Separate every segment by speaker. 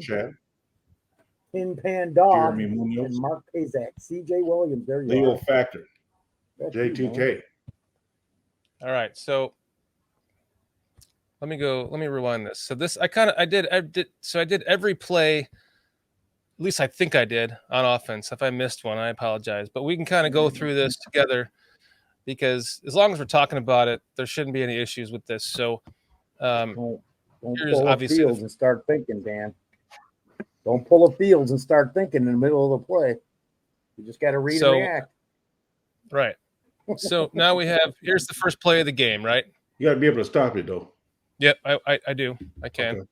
Speaker 1: chat.
Speaker 2: Pin Pan Dog,
Speaker 1: Jeremy Munoz,
Speaker 2: and Mark Pazak, CJ Williams. There you
Speaker 1: Leo
Speaker 2: are.
Speaker 1: Factor,
Speaker 2: That's
Speaker 1: J2K.
Speaker 3: All right, so let me rewind this. So this I did every play. At least I think I did on offense. If I missed one, I apologize. But we can kind of go through this together because as long as we're talking about it, there shouldn't be any issues with this. So
Speaker 2: Don't
Speaker 3: here's
Speaker 2: pull up
Speaker 3: obviously
Speaker 2: Fields and start thinking, Dan. Don't pull up Fields and start thinking in the middle of the play. You just got to read and react.
Speaker 3: Right. So now here's the first play of the game, right?
Speaker 1: You got to be able to stop it, though.
Speaker 3: Yep, I do. I can.
Speaker 1: Okay.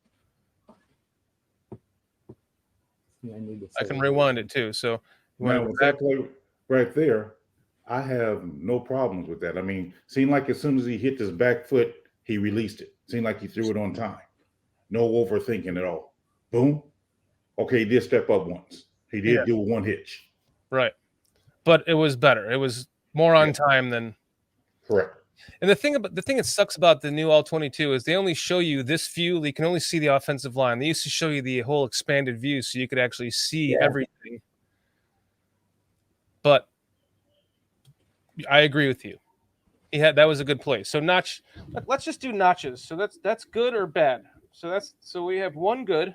Speaker 3: I can rewind it too. So
Speaker 1: now with that play right there, I have no problems with that. I mean, seemed like as soon as he hit his back foot, he released it. Seemed like he threw it on time. No overthinking at all. Boom. Okay, he did step up once. He did do one hitch.
Speaker 3: Right. But it was better. It was more on time than
Speaker 1: correct.
Speaker 3: And the thing that sucks about the new All-22 is they only show you this view. You can only see the offensive line. They used to show you the whole expanded view so you could actually see everything. But I agree with you. That was a good play. So let's just do notches. So that's good or bad. So we have one good,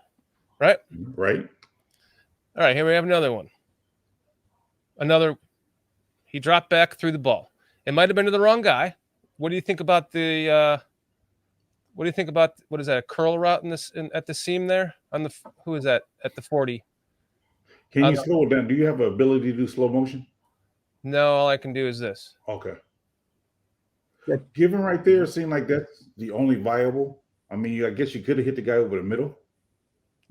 Speaker 3: right?
Speaker 1: Right.
Speaker 3: All right, here we have another one. He dropped back, threw the ball. It might have been to the wrong guy. What do you think about what is that, a curl route at the seam there? Who is that at the 40?
Speaker 1: Can you slow it down? Do you have an ability to do slow motion?
Speaker 3: No, all I can do is this.
Speaker 1: Okay. That given right there seemed like that's the only viable. I mean, I guess you could have hit the guy over the middle.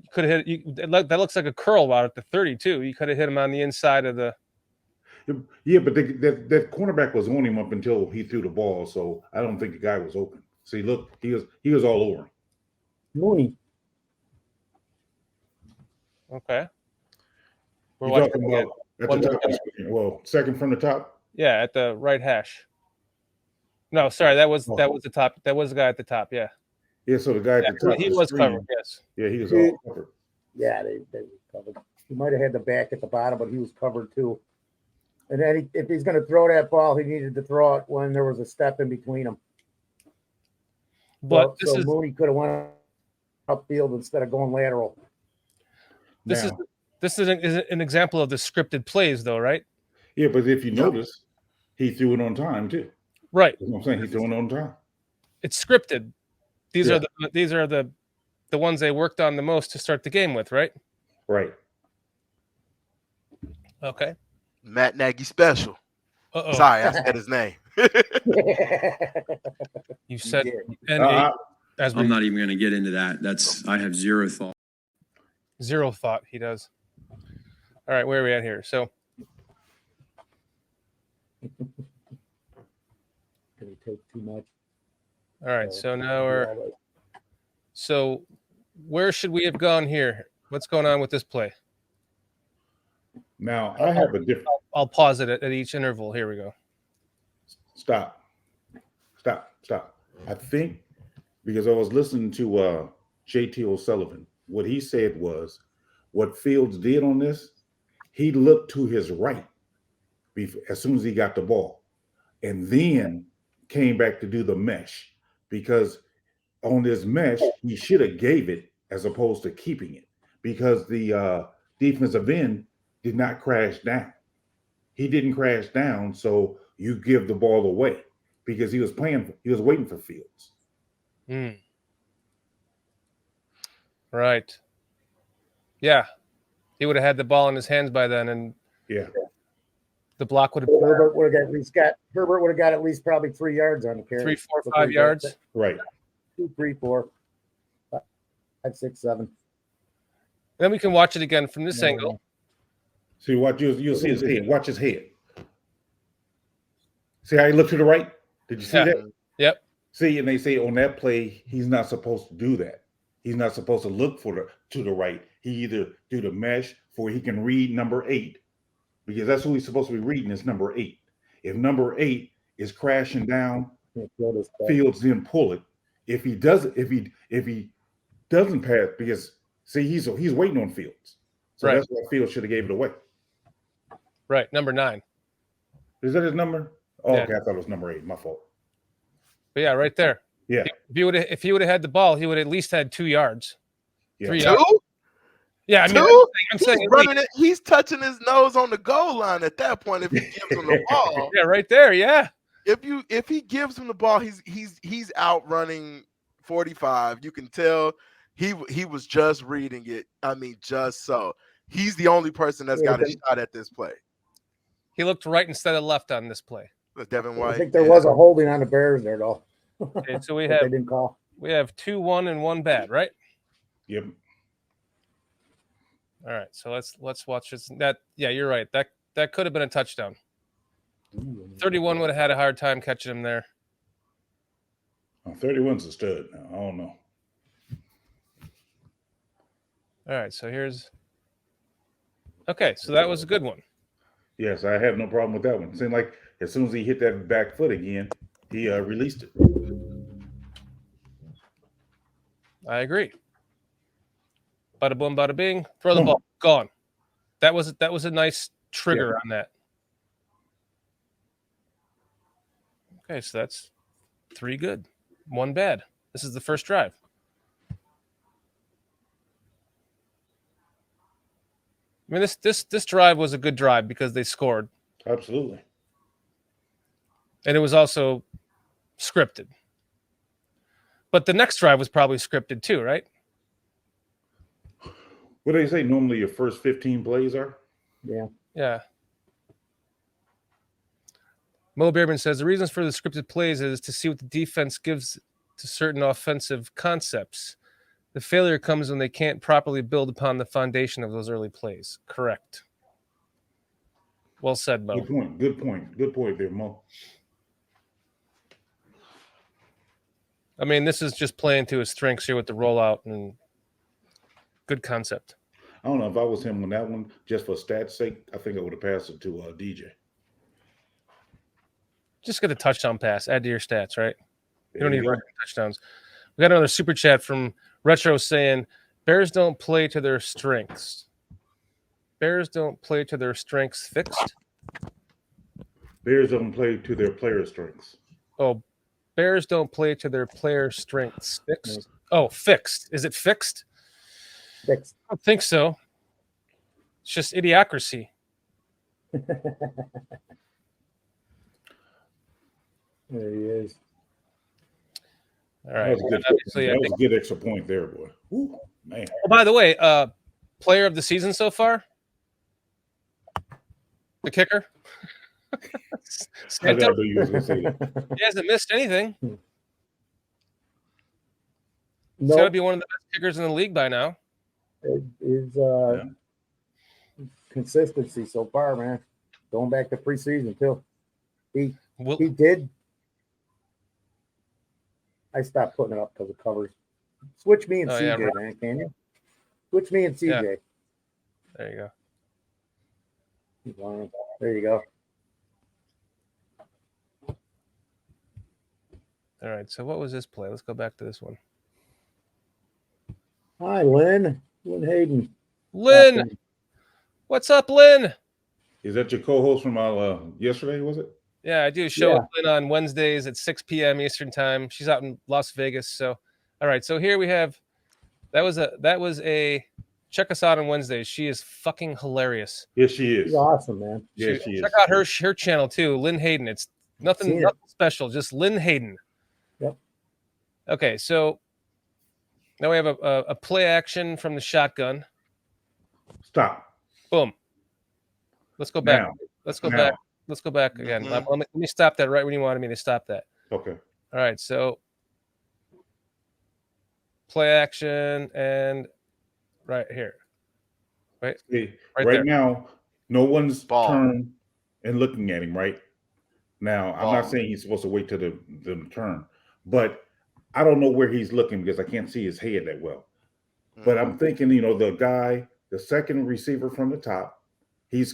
Speaker 3: You could have hit. That looks like a curl route at the 32. You could have hit him on the inside of the.
Speaker 1: Yeah, but that cornerback was on him up until he threw the ball, so I don't think the guy was open. See, look, he was all over him.
Speaker 2: Mooney.
Speaker 3: Okay.
Speaker 1: We're talking about at the top. Well, second from the top.
Speaker 3: Yeah, at the right hash. No, sorry, that was the top. That was the guy at the top. Yeah.
Speaker 1: Yeah, so the guy at the top.
Speaker 3: He was covered. Yes.
Speaker 1: Yeah, he was all covered.
Speaker 2: Yeah, they were covered. He might have had the back at the bottom, but he was covered too. And then if he's going to throw that ball, he needed to throw it when there was a step in between them.
Speaker 3: But
Speaker 2: so Mooney could have went upfield instead of going lateral.
Speaker 3: This is an example of the scripted plays, though, right?
Speaker 1: Yeah, but if you notice, he threw it on time too.
Speaker 3: Right.
Speaker 1: That's what I'm saying. He threw it on time.
Speaker 3: It's scripted. These are the ones they worked on the most to start the game with, right?
Speaker 1: Right.
Speaker 3: Okay.
Speaker 4: Matt Nagy special.
Speaker 3: Uh-oh.
Speaker 4: Sorry, I said his name.
Speaker 3: You said,
Speaker 5: I'm not even going to get into that. I have zero thought.
Speaker 3: Zero thought. He does. All right, where are we at here? So,
Speaker 2: Did he take too much?
Speaker 3: All right, so now So, where should we have gone here? What's going on with this play?
Speaker 1: Now I have a different.
Speaker 3: I'll pause it at each interval. Here we go.
Speaker 1: Stop. I think because I was listening to JT O'Sullivan, what he said was, what Fields did on this, he looked to his right as soon as he got the ball, and then came back to do the mesh, because on this mesh he should have gave it as opposed to keeping it, because the defensive end did not crash down. He didn't crash down, so you give the ball away because he was waiting for Fields.
Speaker 3: Right. Yeah. He would have had the ball in his hands by then, and the block would have
Speaker 2: Herbert would have got at least probably 3 yards on the carry.
Speaker 3: 3, 4, 5 yards.
Speaker 1: Right.
Speaker 2: 2, 3, 4, 5, 6, 7.
Speaker 3: Then we can watch it again from this angle.
Speaker 1: See what you'll see his head. Watch his head. See how he looked to the right? Did you see that?
Speaker 3: Yep.
Speaker 1: See, and they say on that play, he's not supposed to do that. He's not supposed to look to the right. He either do the mesh for he can read number 8, because that's who he's supposed to be reading is number 8. If number 8 is crashing down, Fields then pull it. If he doesn't pass, because See, he's waiting on Fields. So
Speaker 3: Right.
Speaker 1: that's why Fields should have gave it away.
Speaker 3: Right, number 9.
Speaker 1: Is that his number? Oh,
Speaker 3: Yeah.
Speaker 1: okay. I thought it was number 8. My fault.
Speaker 3: But yeah, right there.
Speaker 1: Yeah.
Speaker 3: If he would have had the ball, he would have at least had 2 yards.
Speaker 1: Yeah.
Speaker 3: 3
Speaker 4: Two?
Speaker 3: yards. Yeah, I mean,
Speaker 4: Two?
Speaker 3: I'm
Speaker 4: He's
Speaker 3: saying at
Speaker 4: running
Speaker 3: least.
Speaker 4: it. He's touching his nose on the goal line at that point. If he gives him the ball,
Speaker 3: Yeah, right there. Yeah.
Speaker 4: if he gives him the ball, he's out running 45. You can tell he was just reading it. I mean, just so. He's the only person that's got a shot at this play.
Speaker 3: He looked right instead of left on this play.
Speaker 4: Devin White.
Speaker 2: I think there was a holding on the Bears there, though.
Speaker 3: Okay, so
Speaker 2: They didn't call.
Speaker 3: we have 2 1 and 1 bad, right?
Speaker 1: Yep.
Speaker 3: All right, so let's watch this. Yeah, you're right. That could have been a touchdown. 31 would have had a hard time catching him there.
Speaker 1: 31's a stud. Now. I don't know.
Speaker 3: All right, so here's. Okay, so that was a good one.
Speaker 1: Yes, I have no problem with that one. It seemed like as soon as he hit that back foot again, he released it.
Speaker 3: I agree. Bada boom, bada bing. Throw the ball. Gone. That was a nice trigger on that. Okay, so that's 3 good, 1 bad. This is the first drive. I mean, this drive was a good drive because they scored,
Speaker 1: Absolutely.
Speaker 3: and it was also scripted. But the next drive was probably scripted too, right?
Speaker 1: What do they say? Normally your first 15 plays are?
Speaker 2: Yeah.
Speaker 3: Yeah. Mo Beerman says the reasons for the scripted plays is to see what the defense gives to certain offensive concepts. The failure comes when they can't properly build upon the foundation of those early plays. Correct. Well said, Mo.
Speaker 1: Good point. Good point. Good point there, Mo.
Speaker 3: I mean, this is just playing to his strengths here with the rollout and good concept.
Speaker 1: I don't know if I was him on that one, just for stats' sake, I think I would have passed it to DJ.
Speaker 3: Just get a touchdown pass. Add to your stats, right? You don't
Speaker 1: There
Speaker 3: need
Speaker 1: you go.
Speaker 3: rushing touchdowns. We got another super chat from Retro saying, Bears don't play to their strengths. Bears don't play to their strengths fixed?
Speaker 1: Bears don't play to their player strengths.
Speaker 3: Oh, Bears don't play to their player strengths fixed? Oh, fixed. Is it fixed?
Speaker 2: Fixed.
Speaker 3: I don't think so. It's just idiocracy.
Speaker 2: There he is.
Speaker 3: All
Speaker 1: That
Speaker 3: right.
Speaker 1: was a good,
Speaker 3: Obviously,
Speaker 1: that was a good extra point there, boy. Ooh, man.
Speaker 3: Oh, by the way, player of the season so far? The kicker?
Speaker 1: I
Speaker 3: Santo?
Speaker 1: never knew you was going to say that.
Speaker 3: He hasn't missed anything. He's got to
Speaker 2: No,
Speaker 3: be one of the best kickers in the league by now.
Speaker 2: his
Speaker 1: Yeah.
Speaker 2: consistency so far, man. Going back to preseason too.
Speaker 3: Well,
Speaker 2: He did. I stopped putting it up because of covers. Switch me and
Speaker 3: Oh,
Speaker 2: CJ,
Speaker 3: yeah, right.
Speaker 2: man. Can you? Switch me and CJ.
Speaker 3: there you go.
Speaker 2: There you go.
Speaker 3: All right. So what was this play? Let's go back to this one.
Speaker 2: Hi, Lynn. Lynn Hayden.
Speaker 3: Lynn, what's up, Lynn?
Speaker 1: Is that your co-host from yesterday, was it?
Speaker 3: Yeah, I do a show
Speaker 2: Yeah.
Speaker 3: with Lynn on Wednesdays at 6 p.m. Eastern time. She's out in Las Vegas. So, all right. So here we have. That was a. Check us out on Wednesdays. She is fucking hilarious.
Speaker 1: Yes, she is.
Speaker 2: He's awesome, man.
Speaker 1: Yes, she is.
Speaker 3: Check out her channel too, Lynn Hayden. It's nothing
Speaker 2: Seen it.
Speaker 3: special, just Lynn Hayden.
Speaker 2: Yep.
Speaker 3: Okay, so now we have a play action from the shotgun.
Speaker 1: Stop.
Speaker 3: Boom. Let's go back.
Speaker 1: Now.
Speaker 3: Let's go
Speaker 1: Now.
Speaker 3: back. Let's go back again.
Speaker 4: Mhm.
Speaker 3: Let me stop that right when you wanted me to stop that.
Speaker 1: Okay.
Speaker 3: All right, so play action and right here. Right,
Speaker 1: See,
Speaker 3: Right
Speaker 1: right
Speaker 3: there.
Speaker 1: now, no one's
Speaker 4: Ball.
Speaker 1: turned and looking at him, right? Now, I'm not
Speaker 4: Ball.
Speaker 1: saying he's supposed to wait till the turn, but I don't know where he's looking because I can't see his head that well. But I'm thinking, the second receiver from the top, he's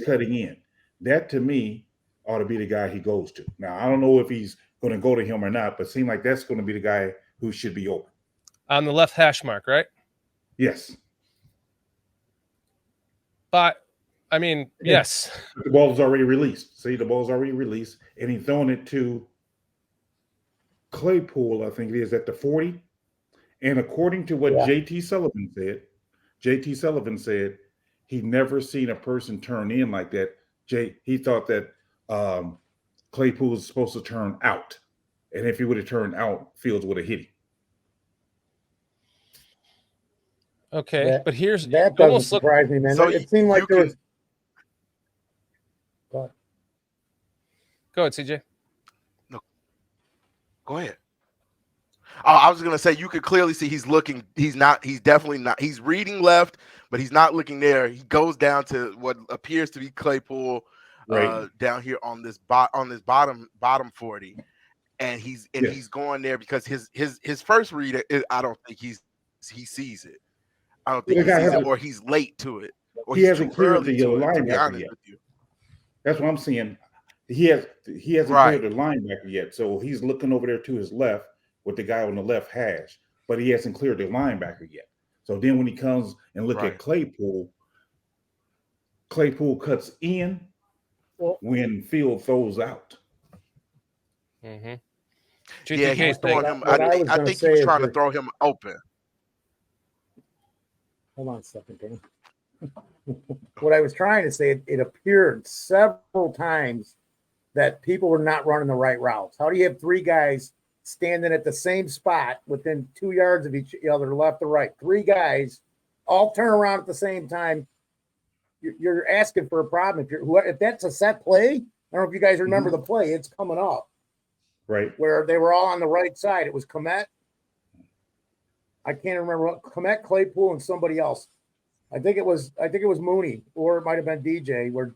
Speaker 1: cutting in. That to me ought to be the guy he goes to. Now, I don't know if he's going to go to him or not, but it seems like that's going to be the guy who should be open.
Speaker 3: On the left hash mark, right?
Speaker 1: Yes.
Speaker 3: But I mean, yes.
Speaker 1: The ball is already released. See, the ball's already released, and he's throwing it to Claypool, I think it is, at the 40. And according to what JT Sullivan said he never seen a person turn in like that. He thought that Claypool was supposed to turn out. And if he would have turned out, Fields would have hit him.
Speaker 3: Okay, but here's
Speaker 2: that doesn't surprise me, man.
Speaker 4: So
Speaker 2: it seemed like there was.
Speaker 3: Go ahead, CJ.
Speaker 4: No, go ahead. Oh, I was gonna say you could clearly see he's looking. He's definitely not. He's reading left, but he's not looking there. He goes down to what appears to be Claypool, down here on this bottom 40, and he's going there because his first read. I don't think he sees it. I don't think he sees it, or he's late to it, or
Speaker 1: he hasn't cleared the
Speaker 4: linebacker
Speaker 1: yet. That's what I'm seeing. He hasn't cleared the linebacker yet, so he's looking over there to his left. What the guy on the left has, but he hasn't cleared the linebacker yet. So then when he comes and look at Claypool cuts in when Field throws out.
Speaker 3: Mm-hmm.
Speaker 4: Yeah, he was throwing him. I think he was trying to throw him open.
Speaker 2: Hold on a second, Dan. What I was trying to say, it appeared several times that people were not running the right routes. How do you have three guys standing at the same spot within 2 yards of each other, left or right? Three guys all turn around at the same time. You're asking for a problem. If that's a set play, I don't know if you guys remember the play. It's coming up,
Speaker 1: right,
Speaker 2: where they were all on the right side. It was Komet. I can't remember what Komet, Claypool, and somebody else. I think it was Mooney, or it might have been DJ, where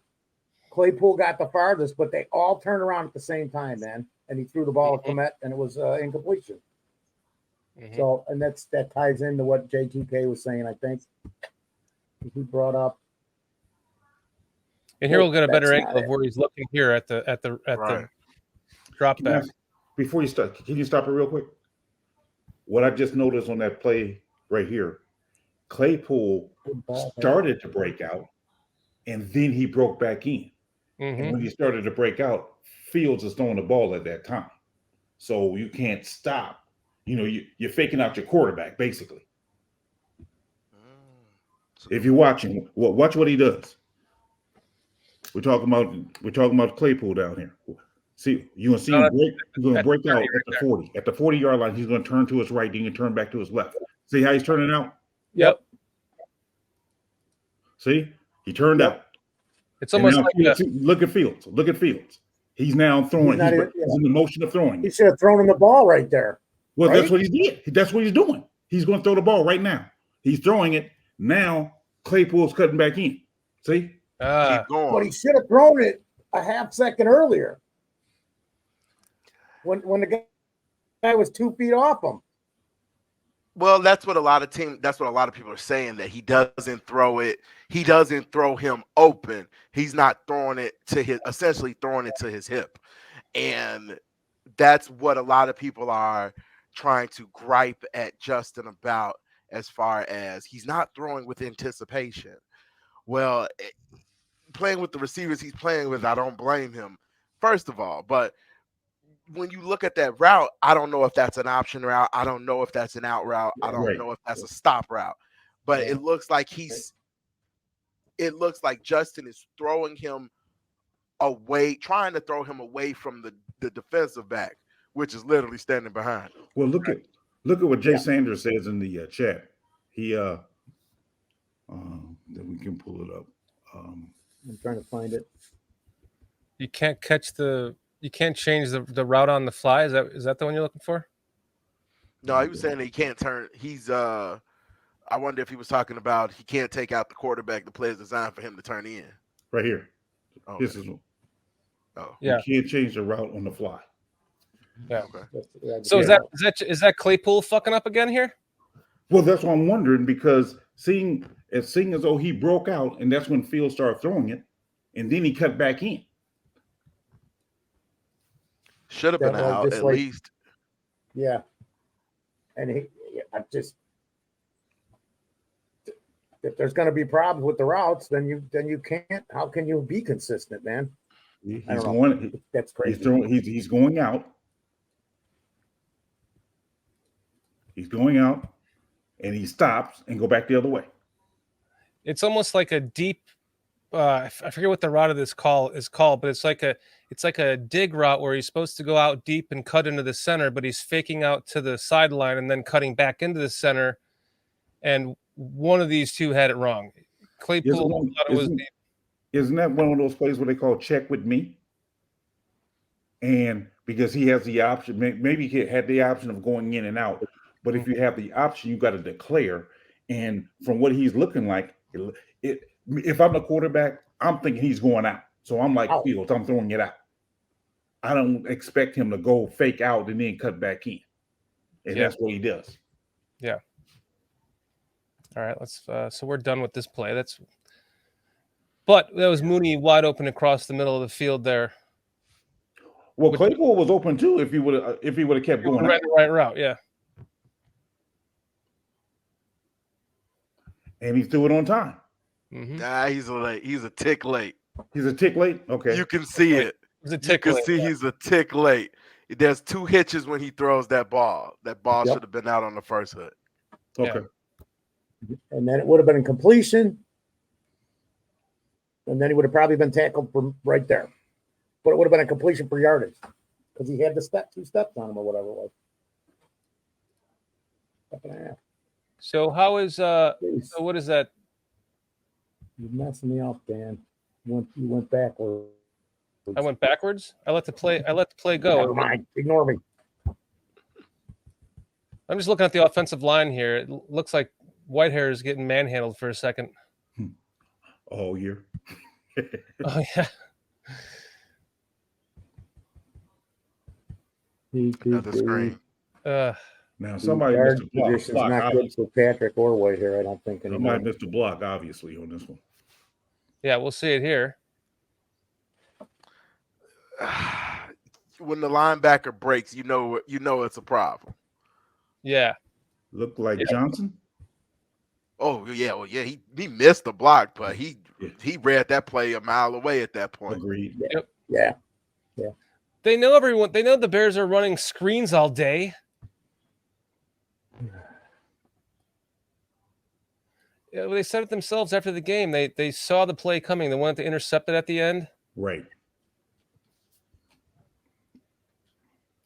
Speaker 2: Claypool got the farthest, but they all turned around at the same time, man. And he threw the ball at Komet, and it was incompletion. So, and that ties into what J2K was saying, I think. He brought up.
Speaker 3: And here we'll get a better angle of where he's looking here at the drop back.
Speaker 1: Before you start, can you stop it real quick? What I just noticed on that play right here, Claypool started to break out, and then he broke back in. And when he started to break out, Fields is throwing the ball at that time. So you can't stop. You're faking out your quarterback, basically. If you're watching, watch what he does. We're talking about Claypool down here. See, you're gonna see him break. He's gonna break out at the 40. At the 40-yard line, he's gonna turn to his right. Then he can turn back to his left. See how he's turning out?
Speaker 3: Yep.
Speaker 1: See, he turned out.
Speaker 3: It's almost like
Speaker 1: look at Fields. Look at Fields. He's now throwing. He's in the motion of throwing.
Speaker 2: He should have thrown him the ball right there.
Speaker 1: Well, that's what he did. That's what he's doing. He's going to throw the ball right now. He's throwing it now. Claypool's cutting back in. See?
Speaker 4: Keep going.
Speaker 2: But he should have thrown it a half second earlier. When the guy was 2 feet off him.
Speaker 4: Well, that's what a lot of people are saying, that he doesn't throw it. He doesn't throw him open. He's not throwing it essentially throwing it to his hip. And that's what a lot of people are trying to gripe at Justin about, as far as he's not throwing with anticipation. Well, playing with the receivers he's playing with, I don't blame him, first of all. But when you look at that route, I don't know if that's an option route. I don't know if that's an out route. I don't know if that's a stop route. But it looks like Justin is throwing him away, trying to throw him away from the defensive back, which is literally standing behind him.
Speaker 1: Well, look at what Jay Sanders says in the chat. He then we can pull it up.
Speaker 2: I'm trying to find it.
Speaker 3: You can't change the route on the fly. Is that the one you're looking for?
Speaker 4: No, he was saying that he can't turn. I wonder if he was talking about he can't take out the quarterback. The play is designed for him to turn in.
Speaker 1: Right here.
Speaker 4: Okay.
Speaker 1: This is.
Speaker 3: Yeah.
Speaker 1: You can't change the route on the fly.
Speaker 3: Yeah.
Speaker 4: Okay.
Speaker 3: So is that Claypool fucking up again here?
Speaker 1: Well, that's what I'm wondering, because seeing as though he broke out, and that's when Fields started throwing it, and then he cut back in.
Speaker 4: Should have been out at least.
Speaker 2: Yeah. And if there's going to be problems with the routes, then you can't. How can you be consistent, man?
Speaker 1: He's
Speaker 2: I don't know.
Speaker 1: going.
Speaker 2: That's crazy.
Speaker 1: He's going out. He's going out, and he stops and go back the other way.
Speaker 3: It's almost like a deep. I forget what the route of this call is called, but it's like a dig route where he's supposed to go out deep and cut into the center, but he's faking out to the sideline and then cutting back into the center. And one of these two had it wrong. Claypool thought it was deep.
Speaker 1: Isn't that one of those plays where they call check with me? And because he has the option, maybe he had the option of going in and out. But if you have the option, you got to declare. And from what he's looking like, if I'm the quarterback, I'm thinking he's going out. So I'm like, Fields, I'm throwing it out. I don't expect him to go fake out and then cut back in. And that's what he does.
Speaker 3: Yeah. All right, let's. So we're done with this play. But that was Mooney wide open across the middle of the field there.
Speaker 1: Well, Claypool was open too if he would have kept going.
Speaker 3: Right, the right route, yeah.
Speaker 1: And he threw it on time.
Speaker 3: Mm-hmm.
Speaker 4: Nah, he's late. He's a tick late.
Speaker 1: He's a tick late. Okay,
Speaker 4: You can see it.
Speaker 3: He's a tick
Speaker 4: You
Speaker 3: late,
Speaker 4: can see he's a tick late. There's 2 hitches when he throws that ball. That ball should have been out on the first hit.
Speaker 1: okay.
Speaker 2: And then it would have been a completion. And then he would have probably been tackled from right there. But it would have been a completion for yardage because he had the 2 steps on him or whatever it was. Step and a half.
Speaker 3: So how is so what is that?
Speaker 2: You're messing me up, Dan. You went backward.
Speaker 3: I went backwards. I let the play go.
Speaker 2: Never mind. Ignore me.
Speaker 3: I'm just looking at the offensive line here. It looks like Whitehair is getting manhandled for a second.
Speaker 1: All year.
Speaker 3: Oh yeah.
Speaker 4: Another screen.
Speaker 1: Now somebody
Speaker 2: Guard
Speaker 1: missed a block.
Speaker 2: position's not good for Patrick or Whitehair, I don't think. Anymore.
Speaker 1: Somebody missed a block, obviously, on this one.
Speaker 3: Yeah, we'll see it here.
Speaker 4: When the linebacker breaks, you know it's a problem.
Speaker 3: Yeah.
Speaker 1: Looked like Johnson.
Speaker 4: Oh yeah, well yeah, he missed the block, but he read that play a mile away at that point.
Speaker 1: Agreed.
Speaker 2: Yeah.
Speaker 3: They know everyone. They know the Bears are running screens all day. Yeah, well, they said it themselves after the game. They saw the play coming. They wanted to intercept it at the end.
Speaker 1: Right.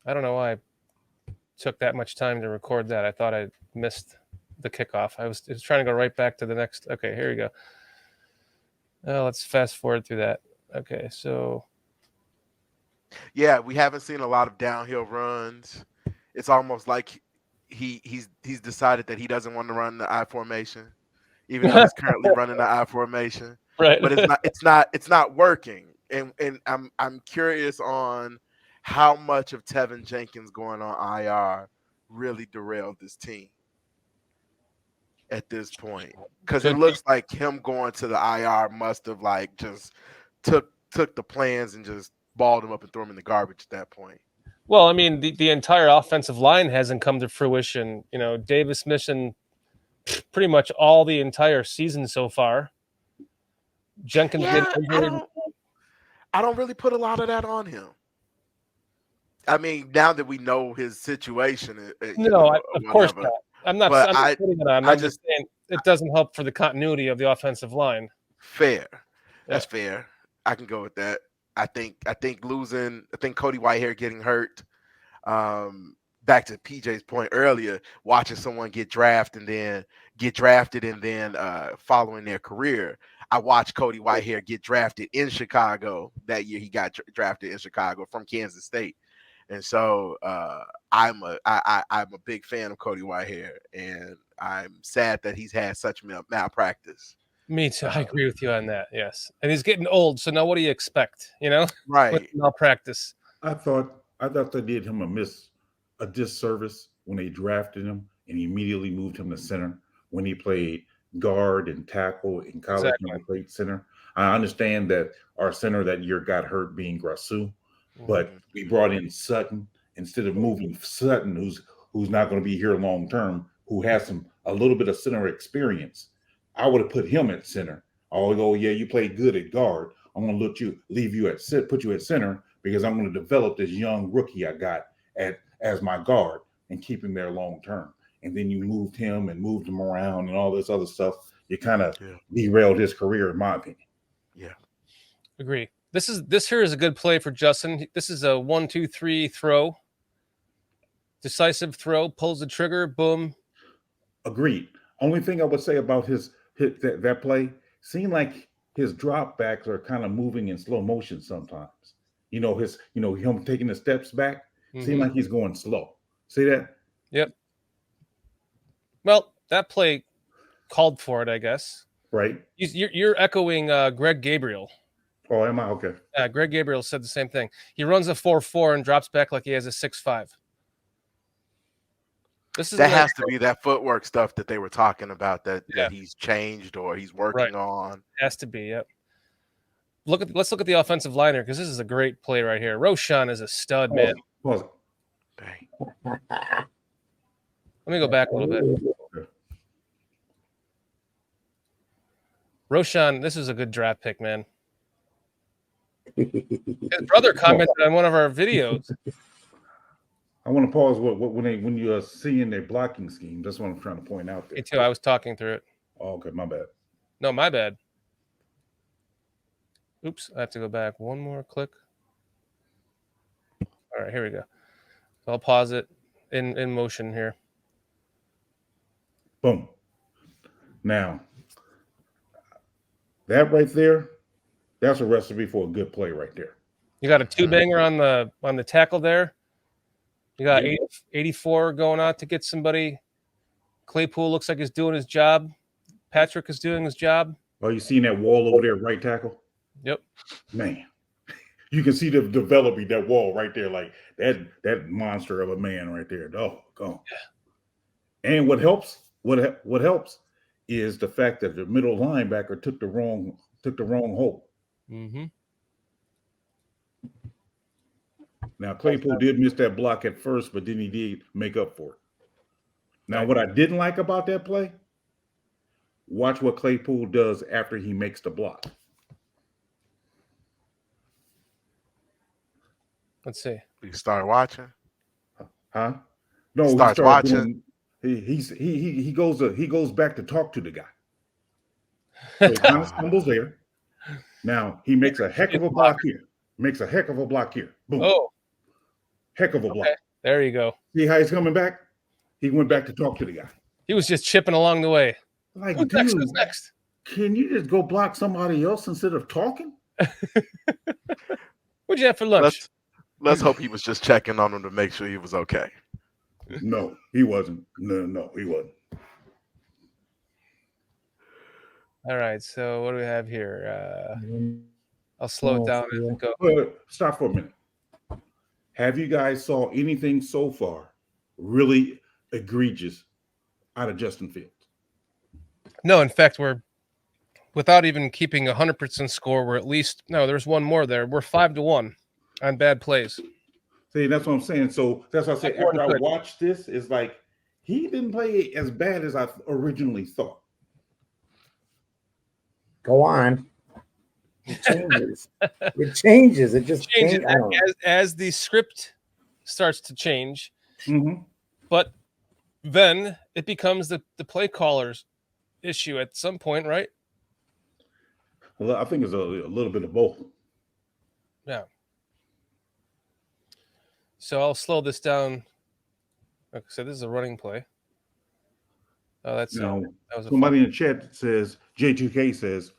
Speaker 3: I don't know why I took that much time to record that. I thought I missed the kickoff. I was trying to go right back to the next. Okay, here we go. Let's fast forward through that. Okay, so.
Speaker 4: Yeah, we haven't seen a lot of downhill runs. It's almost like he's decided that he doesn't want to run the I formation, even though he's currently running the I formation.
Speaker 3: Right.
Speaker 4: But it's not working. And I'm curious on how much of Tevin Jenkins going on IR really derailed this team at this point. Because it looks like him going to the IR must have like just took the plans and just balled him up and threw him in the garbage at that point.
Speaker 3: Well, I mean, the entire offensive line hasn't come to fruition. You know, Davis missing pretty much all the entire season so far. Jenkins getting injured.
Speaker 4: I don't really put a lot of that on him. I mean, now that we know his situation,
Speaker 3: of course not. I'm not putting it on. I'm just saying it doesn't help for the continuity of the offensive line.
Speaker 4: Fair. That's fair. I can go with that. I think Cody Whitehair getting hurt. Back to PJ's point earlier, watching someone get drafted and then following their career. I watched Cody Whitehair get drafted in Chicago that year. He got drafted in Chicago from Kansas State. And so I'm a big fan of Cody Whitehair, and I'm sad that he's had such malpractice.
Speaker 3: Me too. I agree with you on that. Yes, and he's getting old. So now, what do you expect? You know,
Speaker 4: right?
Speaker 3: With malpractice.
Speaker 1: I thought they did him a disservice when they drafted him and immediately moved him to center when he played guard and tackle in college.
Speaker 3: Exactly.
Speaker 1: And played center. I understand that our center that year got hurt being Grasu. But we brought in Sutton instead of moving Sutton, who's not going to be here long term, who has a little bit of center experience. I would have put him at center. Oh, yeah, you played good at guard. I'm going to put you at center because I'm going to develop this young rookie I got as my guard and keep him there long term. And then you moved him around and all this other stuff. You kind of derailed his career, in my opinion.
Speaker 4: Yeah.
Speaker 3: Agree. This here is a good play for Justin. This is a 1-2-3 throw. Decisive throw, pulls the trigger, boom.
Speaker 1: Agreed. Only thing I would say about that play, seemed like his drop backs are kind of moving in slow motion sometimes. Him taking the steps back, seemed like he's going slow. See that?
Speaker 3: Yep. Well, that play called for it, I guess.
Speaker 1: Right.
Speaker 3: You're echoing Greg Gabriel.
Speaker 1: Oh, am I? Okay.
Speaker 3: Greg Gabriel said the same thing. He runs a 4-4 and drops back like he has a 6-5.
Speaker 4: That has to be that footwork stuff that they were talking about that he's changed or he's working on.
Speaker 3: Has to be, yep. Let's look at the offensive liner because this is a great play right here. Roshan is a stud, man.
Speaker 1: Pause.
Speaker 3: Let me go back a little bit. Roshan, this is a good draft pick, man. His brother commented on one of our videos.
Speaker 1: I want to pause when you are seeing their blocking scheme. That's what I'm trying to point out there.
Speaker 3: Me too. I was talking through it.
Speaker 1: Oh, okay, my bad.
Speaker 3: No, my bad. Oops, I have to go back one more click. All right, here we go. So I'll pause it in motion here.
Speaker 1: Boom. Now, that right there, that's a recipe for a good play right there.
Speaker 3: You got a two-banger on the tackle there. You got 84 going out to get somebody. Claypool looks like he's doing his job. Patrick is doing his job.
Speaker 1: Oh, you seen that wall over there, right tackle?
Speaker 3: Yep.
Speaker 1: Man, you can see the developing that wall right there, like that monster of a man right there. Oh, go. Yeah. And what helps is the fact that the middle linebacker took the wrong hole.
Speaker 3: Mm-hmm.
Speaker 1: Now, Claypool did miss that block at first, but then he did make up for it. Now, what I didn't like about that play, watch what Claypool does after he makes the block.
Speaker 3: Let's see.
Speaker 4: You start watching?
Speaker 1: Huh? No,
Speaker 4: he starts watching.
Speaker 1: He goes back to talk to the guy. So he kind of stumbles there. Now, he makes a heck of a block here. Boom.
Speaker 3: Oh.
Speaker 1: Heck of a block. Okay.
Speaker 3: There you go.
Speaker 1: See how he's coming back? He went back to talk to the guy.
Speaker 3: He was just chipping along the way.
Speaker 1: Like,
Speaker 3: Who's next?
Speaker 1: Can you just go block somebody else instead of talking?
Speaker 3: What'd you have for lunch?
Speaker 4: Let's hope he was just checking on him to make sure he was okay.
Speaker 1: No, he wasn't. No, he wasn't.
Speaker 3: All right, so what do we have here? I'll slow it down and go.
Speaker 1: Stop for a minute. Have you guys saw anything so far really egregious out of Justin Fields?
Speaker 3: No, in fact, we're without even keeping 100% score. We're at least there's one more there. We're 5-1 on bad plays.
Speaker 1: See, that's what I'm saying. So that's what I said. After I watched this, it's like he didn't play as bad as I originally thought.
Speaker 2: Go on. It changes. It just changes.
Speaker 3: As the script starts to change.
Speaker 1: Mm-hmm.
Speaker 3: But then it becomes the play caller's issue at some point, right?
Speaker 1: Well, I think it's a little bit of both.
Speaker 3: Yeah. So I'll slow this down. Okay, so this is a running play. Oh, that was
Speaker 1: somebody in the chat says, J2K says,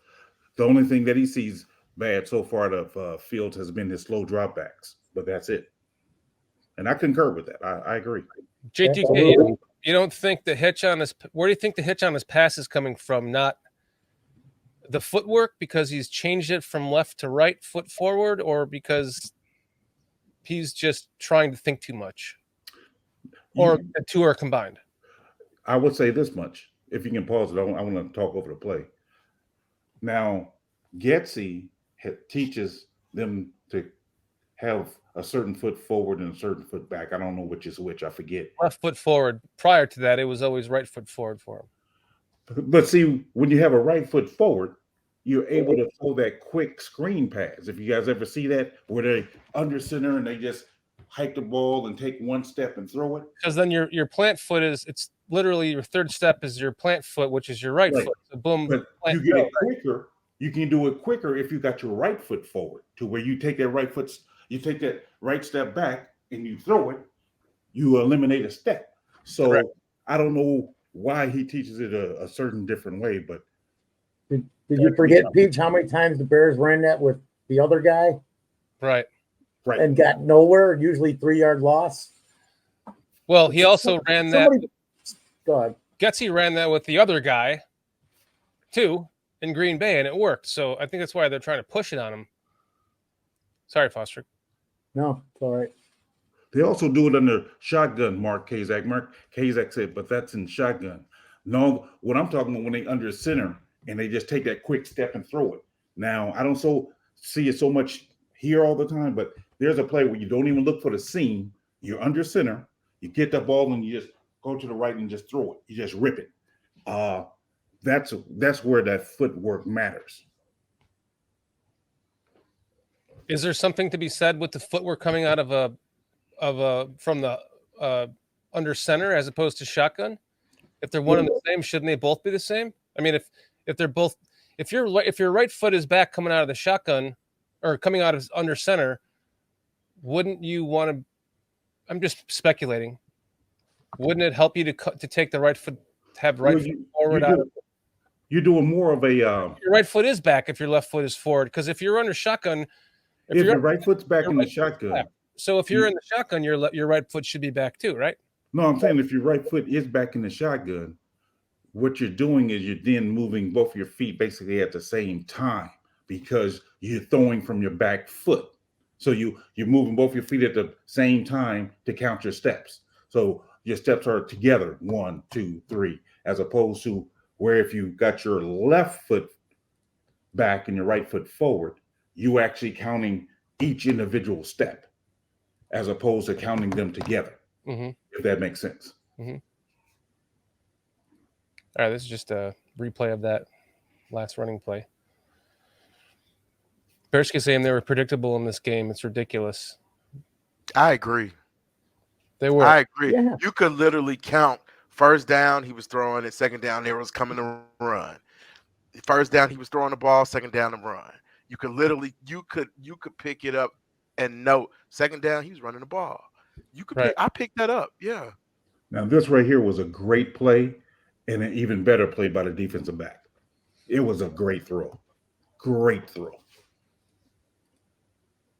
Speaker 1: the only thing that he sees bad so far of Fields has been his slow dropbacks, but that's it. And I concur with that. I agree.
Speaker 3: J2K, you don't think the hitch on his – where do you think the hitch on his pass is coming from? Not the footwork because he's changed it from left to right, foot forward, or because he's just trying to think too much? Or the two are combined?
Speaker 1: I would say this much. If you can pause it, I want to talk over the play. Now, Getsy teaches them to have a certain foot forward and a certain foot back. I don't know which is which. I forget.
Speaker 3: Left foot forward. Prior to that, it was always right foot forward for him.
Speaker 1: But see, when you have a right foot forward, you're able to throw that quick screen pass. If you guys ever see that, where they under center and they just hike the ball and take one step and throw it.
Speaker 3: Because then your plant foot it's literally your third step is your plant foot, which is your right foot. So boom.
Speaker 1: But you get it quicker. You can do it quicker if you got your right foot forward, to where you take that right foot, you take that right step back and you throw it, you eliminate a step. So
Speaker 3: Correct.
Speaker 1: I don't know why he teaches it a certain different way, but
Speaker 2: Did you forget, Peach, how many times the Bears ran that with the other guy
Speaker 3: Right.
Speaker 2: and got nowhere? Usually 3-yard loss.
Speaker 3: Well, he also ran that.
Speaker 2: Go ahead.
Speaker 3: Getsy ran that with the other guy, too, in Green Bay, and it worked. So I think that's why they're trying to push it on him. Sorry, Foster.
Speaker 2: No, it's all right.
Speaker 1: they also do it under shotgun, Mark Kazak. Mark Kazak said, but that's in shotgun. No, what I'm talking about when they under center and they just take that quick step and throw it. Now, I don't see it so much here all the time, but there's a play where you don't even look for the seam. You're under center, you get the ball and you just go to the right and just throw it. You just rip it. That's where that footwork matters.
Speaker 3: Is there something to be said with the footwork coming out from the under center as opposed to shotgun? If they're one and the same, shouldn't they both be the same? I mean, if they're both, if your right foot is back coming out of the shotgun or coming out of under center, wouldn't you want to? I'm just speculating. Wouldn't it help you to take the right foot, have right foot forward?
Speaker 1: You're doing more of a.
Speaker 3: Your right foot is back if your left foot is forward. Because if you're under shotgun,
Speaker 1: if your right foot's back in the shotgun.
Speaker 3: So if you're in the shotgun, your right foot should be back too, right?
Speaker 1: No, I'm saying if your right foot is back in the shotgun, what you're doing is you're then moving both your feet basically at the same time because you're throwing from your back foot. So you're moving both your feet at the same time to count your steps. So your steps are together, 1, 2, 3, as opposed to where if you got your left foot back and your right foot forward, you actually counting each individual step as opposed to counting them together.
Speaker 3: Mm-hmm.
Speaker 1: If that makes sense.
Speaker 3: Mm-hmm. All right, this is just a replay of that last running play. Bearski saying they were predictable in this game. It's ridiculous.
Speaker 4: I agree.
Speaker 3: They were.
Speaker 4: I agree.
Speaker 2: Yeah.
Speaker 4: You could literally count first down, he was throwing it. Second down, there was coming to run. First down, he was throwing the ball. Second down, to run. You could literally, you could pick it up and note. Second down, he was running the ball. You could.
Speaker 3: Right.
Speaker 4: I picked that up. Yeah.
Speaker 1: Now this right here was a great play and an even better play by the defensive back. It was a great throw. Great throw.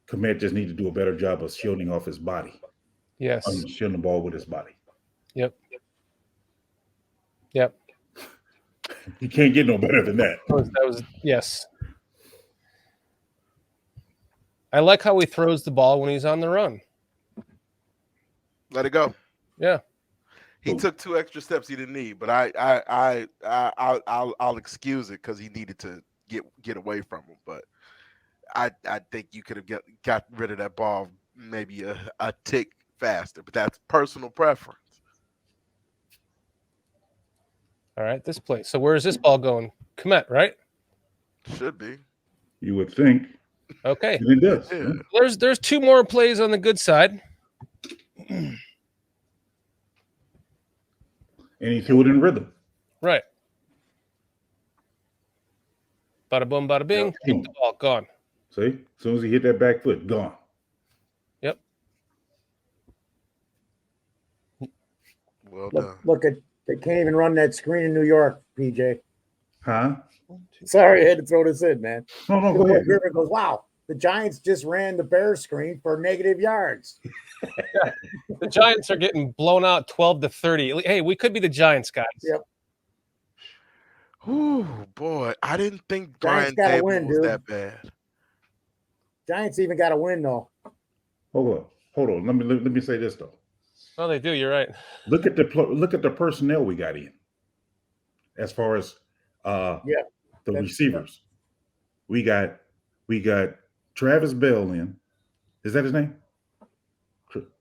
Speaker 1: Komet just need to do a better job of shielding off his body.
Speaker 3: Yes.
Speaker 1: Shielding the ball with his body.
Speaker 3: Yep.
Speaker 1: You can't get no better than that.
Speaker 3: That was yes. I like how he throws the ball when he's on the run.
Speaker 4: Let it go.
Speaker 3: Yeah.
Speaker 4: He took 2 extra steps he didn't need, but I'll excuse it because he needed to get away from him. But I think you could have got rid of that ball maybe a tick faster, but that's personal preference.
Speaker 3: All right, this play. So where is this ball going? Komet, right?
Speaker 4: Should be.
Speaker 1: You would think.
Speaker 3: Okay.
Speaker 1: And it does.
Speaker 4: Yeah.
Speaker 3: There's 2 more plays on the good side.
Speaker 1: And he threw it in rhythm.
Speaker 3: Right. Bada boom, bada bing.
Speaker 1: Yeah.
Speaker 3: Hit the ball, gone.
Speaker 1: See? As soon as he hit that back foot, gone.
Speaker 3: Yep.
Speaker 4: Well done.
Speaker 2: Look at they can't even run that screen in New York, PJ.
Speaker 1: Huh?
Speaker 2: Sorry, I had to throw this in, man.
Speaker 1: No, go ahead.
Speaker 2: Griffin goes, wow, the Giants just ran the Bears screen for negative yards.
Speaker 3: The Giants are getting blown out 12-30. Hey, we could be the Giants, guys.
Speaker 2: Yep.
Speaker 4: Ooh, boy, I didn't think
Speaker 2: Giants
Speaker 4: Brian
Speaker 2: gotta
Speaker 4: Dable
Speaker 2: win,
Speaker 4: was
Speaker 2: dude.
Speaker 4: that bad.
Speaker 2: Giants even got a win though.
Speaker 1: Hold on. Let me say this though.
Speaker 3: Oh, they do. You're right.
Speaker 1: Look at the personnel we got in, as far as the receivers. We got Travis Bell in. Is that his name?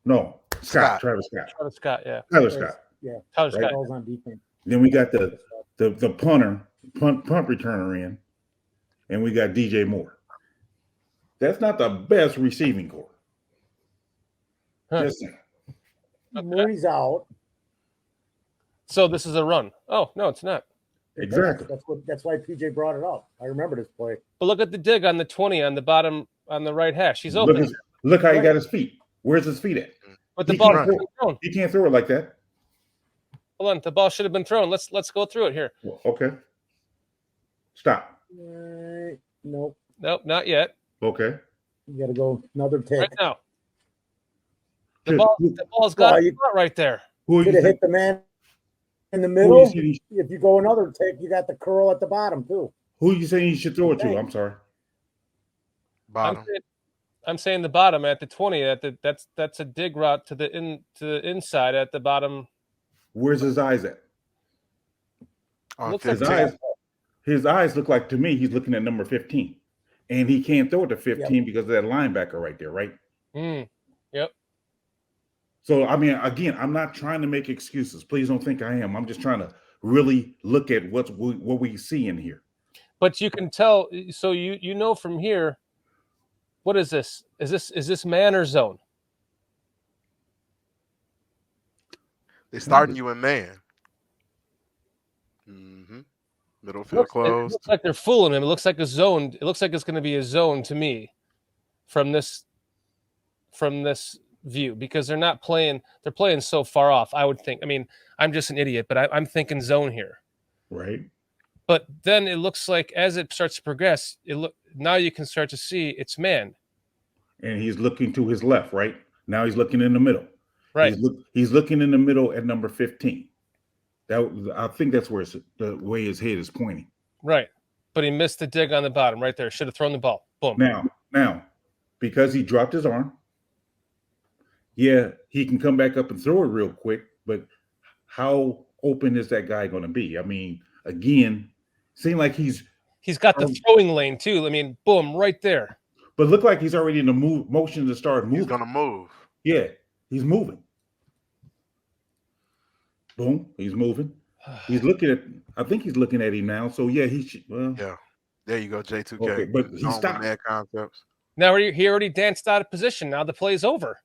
Speaker 1: No, Scott. Travis Scott.
Speaker 3: Travis Scott, yeah.
Speaker 1: Tyler Scott.
Speaker 2: Yeah.
Speaker 3: Tyler
Speaker 1: Right.
Speaker 3: Scott.
Speaker 2: Balls on defense.
Speaker 1: Then we got the the punt returner in, and we got DJ Moore. That's not the best receiving core.
Speaker 3: Huh.
Speaker 1: Just saying.
Speaker 2: Moore's out.
Speaker 3: So this is a run. Oh no, it's not.
Speaker 1: Exactly.
Speaker 2: That's why PJ brought it up. I remember this play.
Speaker 3: But look at the dig on the 20 on the bottom on the right hash. He's open.
Speaker 1: Look how he got his feet. Where's his feet at?
Speaker 3: But the
Speaker 1: He
Speaker 3: ball
Speaker 1: can't
Speaker 3: should have been thrown.
Speaker 1: He can't throw it like that.
Speaker 3: Hold on, the ball should have been thrown. Let's go through it here.
Speaker 1: Well, okay. Stop.
Speaker 2: Nope.
Speaker 3: Nope, not yet.
Speaker 1: Okay.
Speaker 2: You got to go another tick.
Speaker 3: Right now. The
Speaker 1: Good.
Speaker 3: ball's got
Speaker 2: Well,
Speaker 3: a spot right there.
Speaker 1: Who
Speaker 2: Could
Speaker 1: you
Speaker 2: have hit
Speaker 1: think?
Speaker 2: the man in the
Speaker 1: Who
Speaker 2: middle.
Speaker 1: you,
Speaker 2: If you go another tick, you got the curl at the bottom too.
Speaker 1: who you saying you should throw it to? I'm sorry.
Speaker 4: Bottom.
Speaker 3: I'm saying the bottom at the 20. That's a dig route to the inside at the bottom.
Speaker 1: Where's his eyes at?
Speaker 4: On
Speaker 3: Looks like
Speaker 4: 15.
Speaker 1: His eyes look like, to me, he's looking at number 15. And he can't throw it to 15 because of that linebacker right there, right?
Speaker 3: Yep.
Speaker 1: So, I mean, again, I'm not trying to make excuses. Please don't think I am. I'm just trying to really look at what we see in here.
Speaker 3: But you can tell. So you know from here. What is this? Is this man or zone?
Speaker 4: They're starting you in man. Mm-hmm. Middle field
Speaker 3: It
Speaker 4: closed.
Speaker 3: looks like they're fooling him. It looks like a zone. It looks like it's going to be a zone to me from this view because they're not playing. They're playing so far off. I would think. I mean, I'm just an idiot, but I'm thinking zone here.
Speaker 1: Right.
Speaker 3: But then it looks like as it starts to progress, now you can start to see it's man.
Speaker 1: And he's looking to his left, right? Now he's looking in the middle.
Speaker 3: Right.
Speaker 1: He's looking in the middle at number 15. I think that's where the way his head is pointing.
Speaker 3: Right. But he missed the dig on the bottom right there. Should have thrown the ball. Boom.
Speaker 1: Now, because he dropped his arm, yeah, he can come back up and throw it real quick, but how open is that guy going to be? I mean, again, seems like he's
Speaker 3: got the throwing lane too. I mean, boom, right there.
Speaker 1: But look like he's already in the motion to start moving.
Speaker 4: He's gonna move.
Speaker 1: Yeah, he's moving. Boom, he's moving. He's looking at. I think he's looking at him now. So yeah, he should. Well,
Speaker 4: Yeah. There you go, J2K.
Speaker 1: okay, but he
Speaker 4: Zone with
Speaker 1: stopped.
Speaker 4: mad concepts.
Speaker 3: Now he already danced out of position. Now the play's over.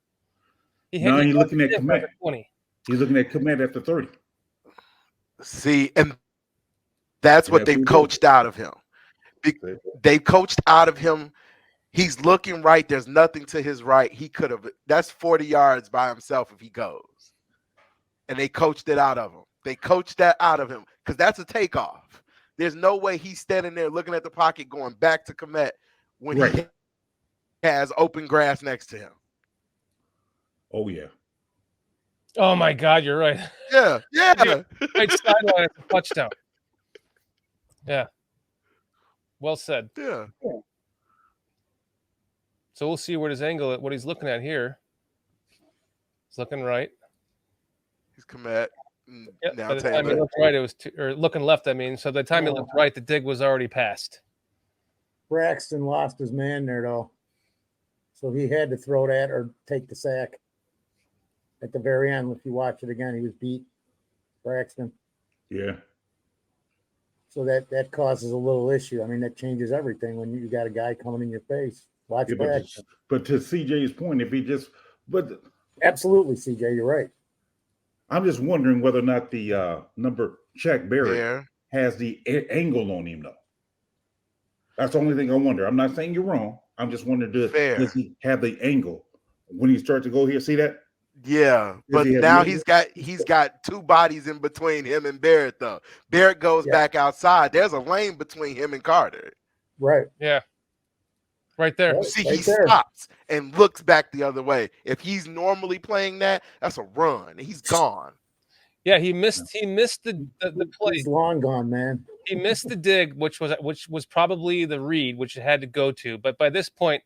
Speaker 1: Now he's looking at Komet.
Speaker 3: 20.
Speaker 1: He's looking at Komet after 30.
Speaker 4: See, and that's what they've coached out of him. They've coached out of him. He's looking right. There's nothing to his right. He could have. That's 40 yards by himself if he goes. And they coached it out of him. They coached that out of him because that's a takeoff. There's no way he's standing there looking at the pocket going back to Komet when he has open grass next to him.
Speaker 1: Oh yeah.
Speaker 3: Oh my God, you're right.
Speaker 4: Yeah.
Speaker 3: Right sideline at the touchdown. Yeah. Well said.
Speaker 4: Yeah.
Speaker 3: So we'll see what he's looking at here. He's looking right.
Speaker 4: He's Komet.
Speaker 3: Yep.
Speaker 4: Now
Speaker 3: By the time he looked right, it was or looking left. I mean, so by the time he looked right, the dig was already passed.
Speaker 2: Braxton lost his man there though, so he had to throw that or take the sack. At the very end, if you watch it again, he was beat. Braxton.
Speaker 1: Yeah.
Speaker 2: So that causes a little issue. I mean, that changes everything when you got a guy coming in your face. Watch Braxton.
Speaker 1: But to CJ's point,
Speaker 2: Absolutely, CJ, you're right.
Speaker 1: I'm just wondering whether or not the number Shaq Barrett has the angle on him, though. That's the only thing I wonder. I'm not saying you're wrong. I'm just wondering, does he have the angle when he starts to go here? See that?
Speaker 4: Yeah, but now he's got two bodies in between him and Barrett, though. Barrett goes back outside. There's a lane between him and Carter.
Speaker 2: Right.
Speaker 3: Yeah. Right there.
Speaker 4: You see, he stops and looks back the other way. If he's normally playing that's a run. He's gone.
Speaker 3: Yeah, he missed the play.
Speaker 2: He's long gone, man.
Speaker 3: He missed the dig, which was probably the read, which it had to go to. But by this point,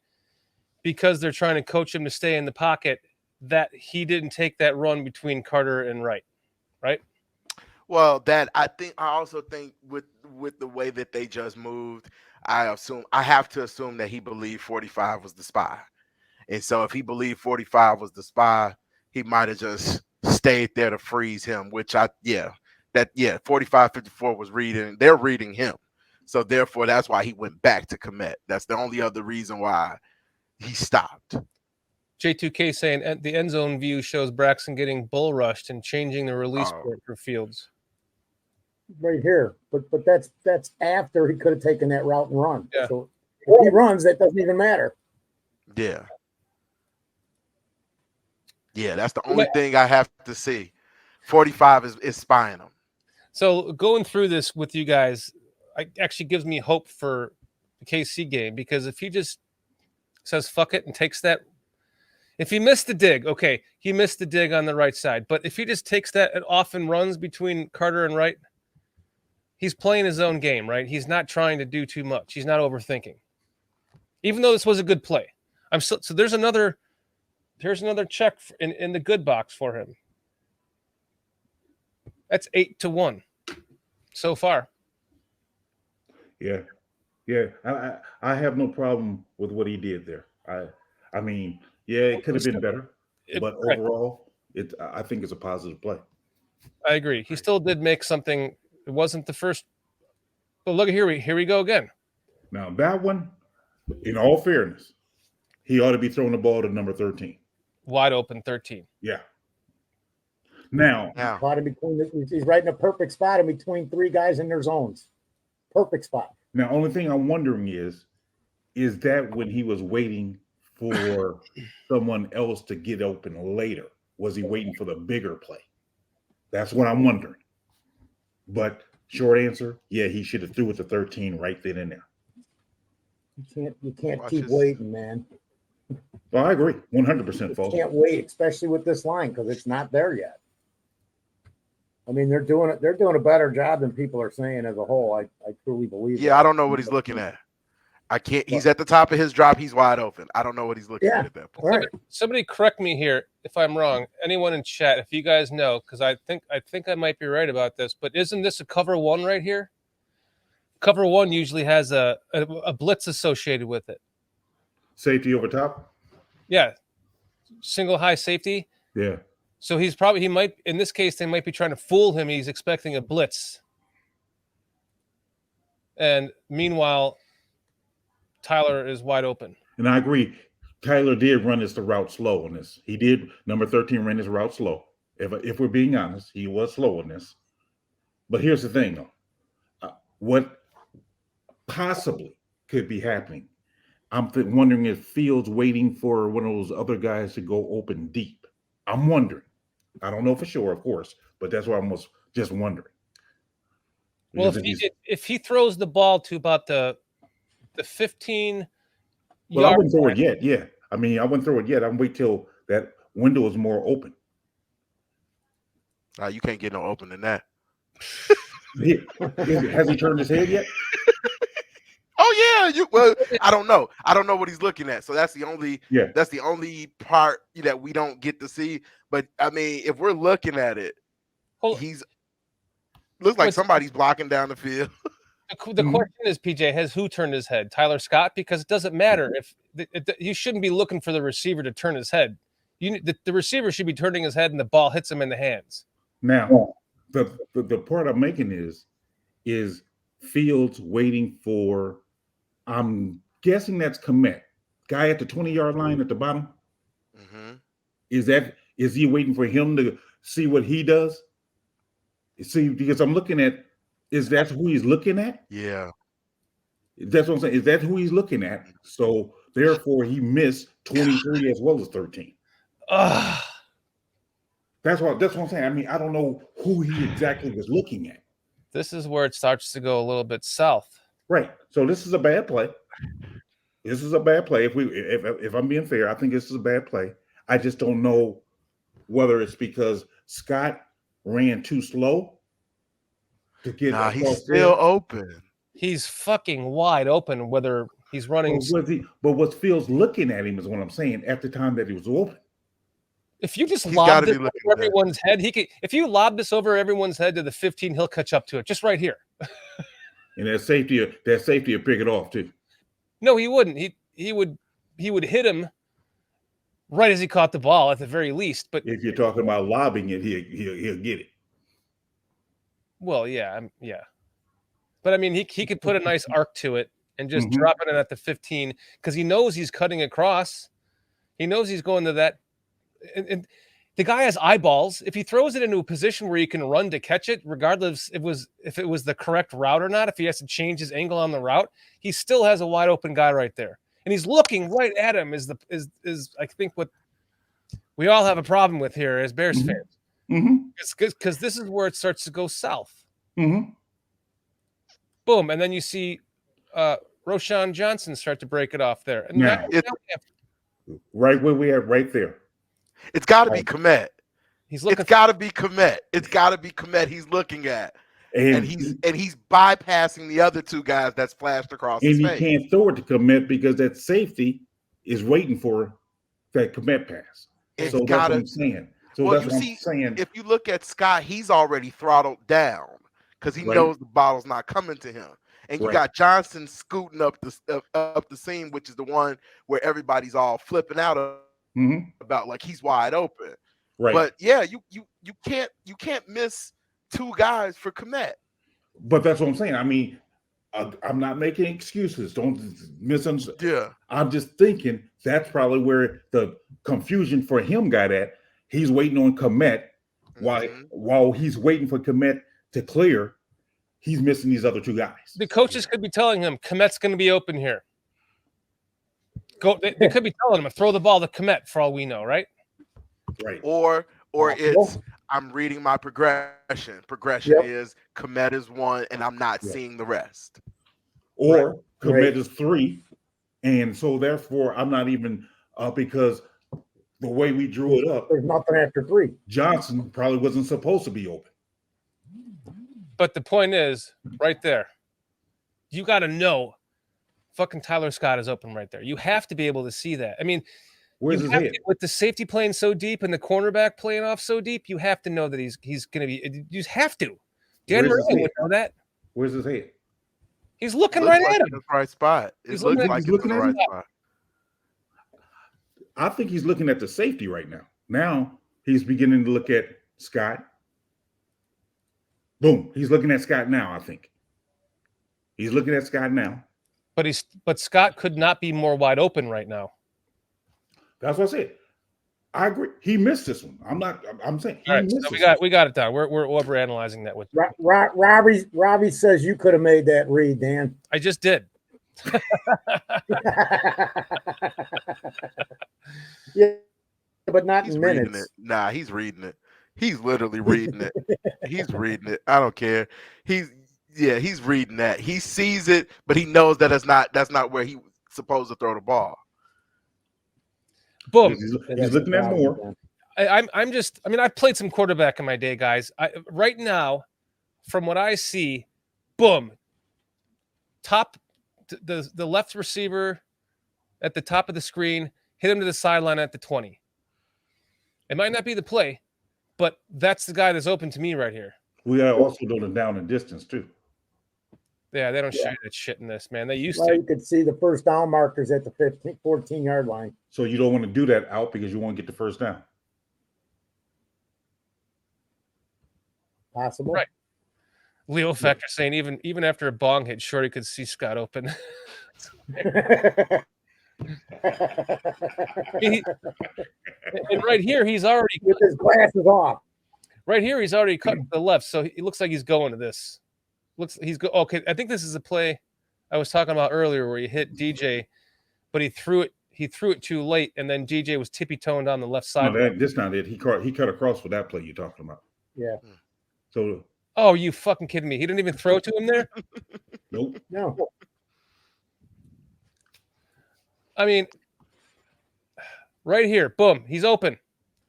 Speaker 3: because they're trying to coach him to stay in the pocket, that he didn't take that run between Carter and right?
Speaker 4: Well, I also think with the way that they just moved, I have to assume that he believed 45 was the spy. And so if he believed 45 was the spy, he might have just stayed there to freeze him, which that's that 45-54 was reading. They're reading him, so therefore that's why he went back to commit. That's the only other reason why he stopped.
Speaker 3: J2K saying the end zone view shows Braxton getting bull rushed and changing the release point for Fields.
Speaker 2: Right here, but that's after he could have taken that route and run.
Speaker 3: Yeah.
Speaker 2: So if he runs, that doesn't even matter.
Speaker 4: Yeah, that's the only thing I have to see. 45 is spying him.
Speaker 3: So going through this with you guys, actually gives me hope for the KC game, because if he just says fuck it and takes that, if he missed the dig, okay, he missed the dig on the right side, but if he just takes that and often runs between Carter and Wright, he's playing his own game, right? He's not trying to do too much. He's not overthinking. Even though this was a good play, so there's another check in the good box for him. That's 8-1 so far.
Speaker 1: Yeah. I have no problem with what he did there. I mean, yeah, it could have been better, but overall, I think it's a positive play.
Speaker 3: I agree. He still did make something. It wasn't the first. But look, here we go again.
Speaker 1: Now that one, in all fairness, he ought to be throwing the ball to number 13.
Speaker 3: Wide open 13.
Speaker 1: Yeah. Now
Speaker 2: Caught in between. He's right in a perfect spot in between three guys in their zones. Perfect spot.
Speaker 1: Now, only thing I'm wondering is that when he was waiting for someone else to get open later, was he waiting for the bigger play? That's what I'm wondering. But short answer, yeah, he should have threw it to 13 right then and there.
Speaker 2: You can't keep waiting, man.
Speaker 1: Well, I agree, 100%.
Speaker 2: You can't wait, especially with this line, because it's not there yet. I mean, they're doing a better job than people are saying as a whole. I truly believe.
Speaker 4: Yeah, I don't know what he's looking at. I can't. He's at the top of his drop. He's wide open. I don't know what he's looking at that point.
Speaker 2: Right.
Speaker 3: Somebody correct me here if I'm wrong. Anyone in chat, if you guys know, because I think I might be right about this. But isn't this a cover one right here? Cover one usually has a blitz associated with it.
Speaker 1: Safety over top.
Speaker 3: Yeah, single high safety.
Speaker 1: Yeah.
Speaker 3: So he might, in this case, they might be trying to fool him. He's expecting a blitz. And meanwhile, Tyler is wide open.
Speaker 1: And I agree. Tyler did run the route slow on this. He did. Number 13 ran his route slow. If we're being honest, he was slow on this. But here's the thing, though. What possibly could be happening, I'm wondering if Fields waiting for one of those other guys to go open deep. I'm wondering. I don't know for sure, of course, but that's what I was just wondering.
Speaker 3: Well, if he throws the ball to about the 15
Speaker 1: Well, I wouldn't throw it yet. Yeah. I mean, I wouldn't throw it yet. I'm wait till that window is more open.
Speaker 4: You can't get no open than that.
Speaker 1: Has he turned his head yet?
Speaker 4: Oh yeah. Well, I don't know. I don't know what he's looking at. So that's the only.
Speaker 1: Yeah.
Speaker 4: That's the only part that we don't get to see. But I mean, if we're looking at it, he's looks like somebody's blocking down the field.
Speaker 3: The question is, PJ, has who turned his head? Tyler Scott? Because it doesn't matter if you shouldn't be looking for the receiver to turn his head. The receiver should be turning his head and the ball hits him in the hands.
Speaker 1: Now, the part I'm making is Fields waiting for, I'm guessing that's Komet, guy at the 20-yard line at the bottom.
Speaker 4: Mm-hmm.
Speaker 1: Is he waiting for him to see what he does? See, because I'm looking at, is that who he's looking at?
Speaker 4: Yeah.
Speaker 1: That's what I'm saying. Is that who he's looking at? So therefore he missed 23 as well as 13. That's what I'm saying. I mean, I don't know who he exactly was looking at.
Speaker 3: This is where it starts to go a little bit south.
Speaker 1: Right. So this is a bad play. This is a bad play. If I'm being fair, I think this is a bad play. I just don't know whether it's because Scott ran too slow to get.
Speaker 4: Nah, he's still open.
Speaker 3: He's fucking wide open. Whether he's running,
Speaker 1: but what Fields looking at him is what I'm saying. At the time that he was open.
Speaker 3: If you just lob this over everyone's head, he could. If you lob this over everyone's head to the 15, he'll catch up to it. Just right here.
Speaker 1: And that safety will pick it off too.
Speaker 3: No, he wouldn't. He would hit him right as he caught the ball at the very least. But
Speaker 1: if you're talking about lobbing it, he'll get it.
Speaker 3: Well, yeah, yeah. But I mean, he could put a nice arc to it and just
Speaker 1: Mhm.
Speaker 3: drop it in at the 15 because he knows he's cutting across. He knows he's going to that. And the guy has eyeballs. If he throws it into a position where he can run to catch it, regardless if it was the correct route or not, if he has to change his angle on the route, he still has a wide open guy right there. And he's looking right at him is I think what we all have a problem with here as Bears
Speaker 1: Mhm.
Speaker 3: fans.
Speaker 1: Mhm.
Speaker 3: It's because this is where it starts to go south.
Speaker 1: Mhm.
Speaker 3: Boom. And then you see Roshan Johnson start to break it off there. And
Speaker 1: Now, right where we at, right there.
Speaker 4: It's got to be Komet.
Speaker 3: he's looking.
Speaker 4: It's got to be Komet. It's got to be Komet he's looking at. And he's bypassing the other two guys that's flashed across his
Speaker 1: And
Speaker 4: face.
Speaker 1: he can't throw it to Komet because that safety is waiting for that Komet pass.
Speaker 4: It's
Speaker 1: So that's
Speaker 4: gotta-
Speaker 1: what I'm saying. So
Speaker 4: Well,
Speaker 1: that's
Speaker 4: you
Speaker 1: what
Speaker 4: see,
Speaker 1: I'm saying.
Speaker 4: If you look at Scott, he's already throttled down because he
Speaker 1: Right.
Speaker 4: knows the bottle's not coming to him. And you
Speaker 1: Right.
Speaker 4: got Johnson scooting up the seam, which is the one where everybody's all flipping out
Speaker 1: Mhm.
Speaker 4: about, like he's wide open.
Speaker 1: Right.
Speaker 4: But yeah, you can't miss two guys for Komet.
Speaker 1: But that's what I'm saying. I mean, I'm not making excuses. Don't misunderstand.
Speaker 4: Yeah.
Speaker 1: I'm just thinking that's probably where the confusion for him got at. He's waiting on Komet
Speaker 4: Mhm.
Speaker 1: while he's waiting for Komet to clear. He's missing these other two guys.
Speaker 3: The coaches could be telling him Komet's going to be open here. Go. They could be telling him throw the ball to Komet for all we know, right?
Speaker 1: Right.
Speaker 4: Or it's I'm reading my progression. Progression
Speaker 2: Yep.
Speaker 4: is Komet is 1 and I'm not
Speaker 1: Yeah.
Speaker 4: seeing the rest.
Speaker 1: Or Komet
Speaker 2: Right.
Speaker 1: is 3, and so therefore I'm not even because the way we drew it up,
Speaker 2: There's nothing after 3.
Speaker 1: Johnson probably wasn't supposed to be open.
Speaker 3: But the point is, right there, you got to know, fucking Tyler Scott is open right there. You have to be able to see that. I mean,
Speaker 1: Where's
Speaker 3: you
Speaker 1: his
Speaker 3: have
Speaker 1: head?
Speaker 3: to, with the safety playing so deep and the cornerback playing off so deep, you have to know that he's going to be. You just have to. Dan
Speaker 1: Where's his
Speaker 3: Marino
Speaker 1: head?
Speaker 3: would know that.
Speaker 1: Where's his head?
Speaker 3: He's looking
Speaker 4: Looks
Speaker 3: right
Speaker 4: like
Speaker 3: at
Speaker 4: it's
Speaker 3: him.
Speaker 4: in the right spot. It
Speaker 3: He's
Speaker 4: looks
Speaker 3: looking-
Speaker 4: like
Speaker 1: he's
Speaker 4: it's in
Speaker 1: looking
Speaker 4: the
Speaker 1: at
Speaker 4: right
Speaker 1: him.
Speaker 4: spot.
Speaker 1: I think he's looking at the safety right now. Now he's beginning to look at Scott. Boom. He's looking at Scott now, I think. He's looking at Scott now.
Speaker 3: But Scott could not be more wide open right now.
Speaker 1: That's what I said. I agree. He missed this one. I'm saying he
Speaker 3: All right,
Speaker 1: missed
Speaker 3: so
Speaker 1: this
Speaker 3: we got it down. We're overanalyzing that with.
Speaker 2: Robbie says you could have made that read, Dan.
Speaker 3: I just did.
Speaker 2: Yeah, but not
Speaker 4: He's
Speaker 2: in
Speaker 4: reading
Speaker 2: minutes.
Speaker 4: it. Nah, he's reading it. He's literally reading it. He's reading it. I don't care. He's reading that. He sees it, but he knows that that's not where he's supposed to throw the ball.
Speaker 3: Boom.
Speaker 1: He's looking at more.
Speaker 3: I've played some quarterback in my day, guys. Right now, from what I see, boom, the left receiver at the top of the screen, hit him to the sideline at the 20. It might not be the play, but that's the guy that's open to me right here.
Speaker 1: We are also doing it down in distance too.
Speaker 3: Yeah, they don't show you that shit in this, man. They used
Speaker 2: Well,
Speaker 3: to.
Speaker 2: you could see the first down markers at the 14-yard line.
Speaker 1: So you don't want to do that out because you want to get the first down.
Speaker 2: Possible.
Speaker 3: Right. Leo Factor saying even after a bong hit, Shorty could see Scott open. And right here, he's already
Speaker 2: With his glasses off.
Speaker 3: right here. He's already cut to the left, so it looks like he's going to this. Okay. I think this is a play I was talking about earlier where he hit DJ, but he threw it too late, and then DJ was tippy-toeing on the left side.
Speaker 1: No, that's not it. He cut across for that play you're talking about.
Speaker 2: Yeah.
Speaker 1: So
Speaker 3: Oh, you fucking kidding me? He didn't even throw to him there?
Speaker 1: nope.
Speaker 2: No.
Speaker 3: I mean, right here, boom, he's open.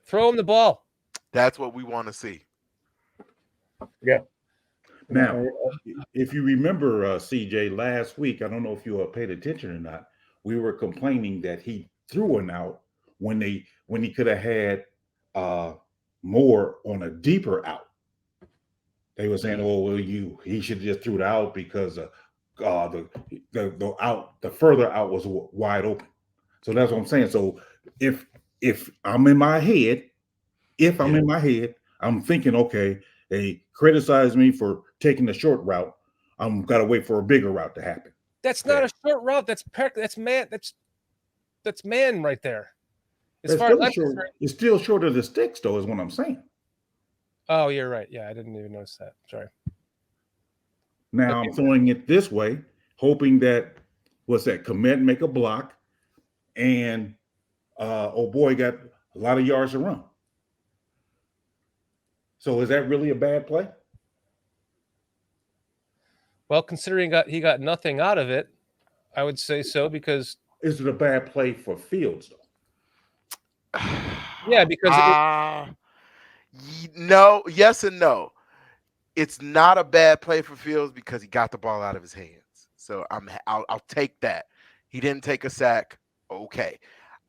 Speaker 3: Throw him the ball.
Speaker 4: That's what we want to see.
Speaker 1: Now, if you remember, CJ, last week, I don't know if you paid attention or not, we were complaining that he threw an out when he could have had more on a deeper out. They were saying, "Oh, well, he should have just threw it out because the further out was wide open." So that's what I'm saying. So if I'm in my head, I'm thinking, okay, They criticize me for taking the short route. I'm got to wait for a bigger route to happen.
Speaker 3: That's not a short route. That's man. That's man right there. As
Speaker 1: It's
Speaker 3: far as
Speaker 1: still
Speaker 3: I'm
Speaker 1: short.
Speaker 3: concerned.
Speaker 1: It's still short of the sticks, though, is what I'm saying.
Speaker 3: Oh, you're right. Yeah, I didn't even notice that. Sorry.
Speaker 1: Now I'm throwing it this way, hoping that Komet make a block, and oh boy got a lot of yards to run. So is that really a bad play?
Speaker 3: Well, considering he got nothing out of it, I would say so, because
Speaker 1: Is it a bad play for Fields though?
Speaker 3: Yeah, because
Speaker 4: no, yes and no. It's not a bad play for Fields because he got the ball out of his hands. So I'll take that. He didn't take a sack. Okay.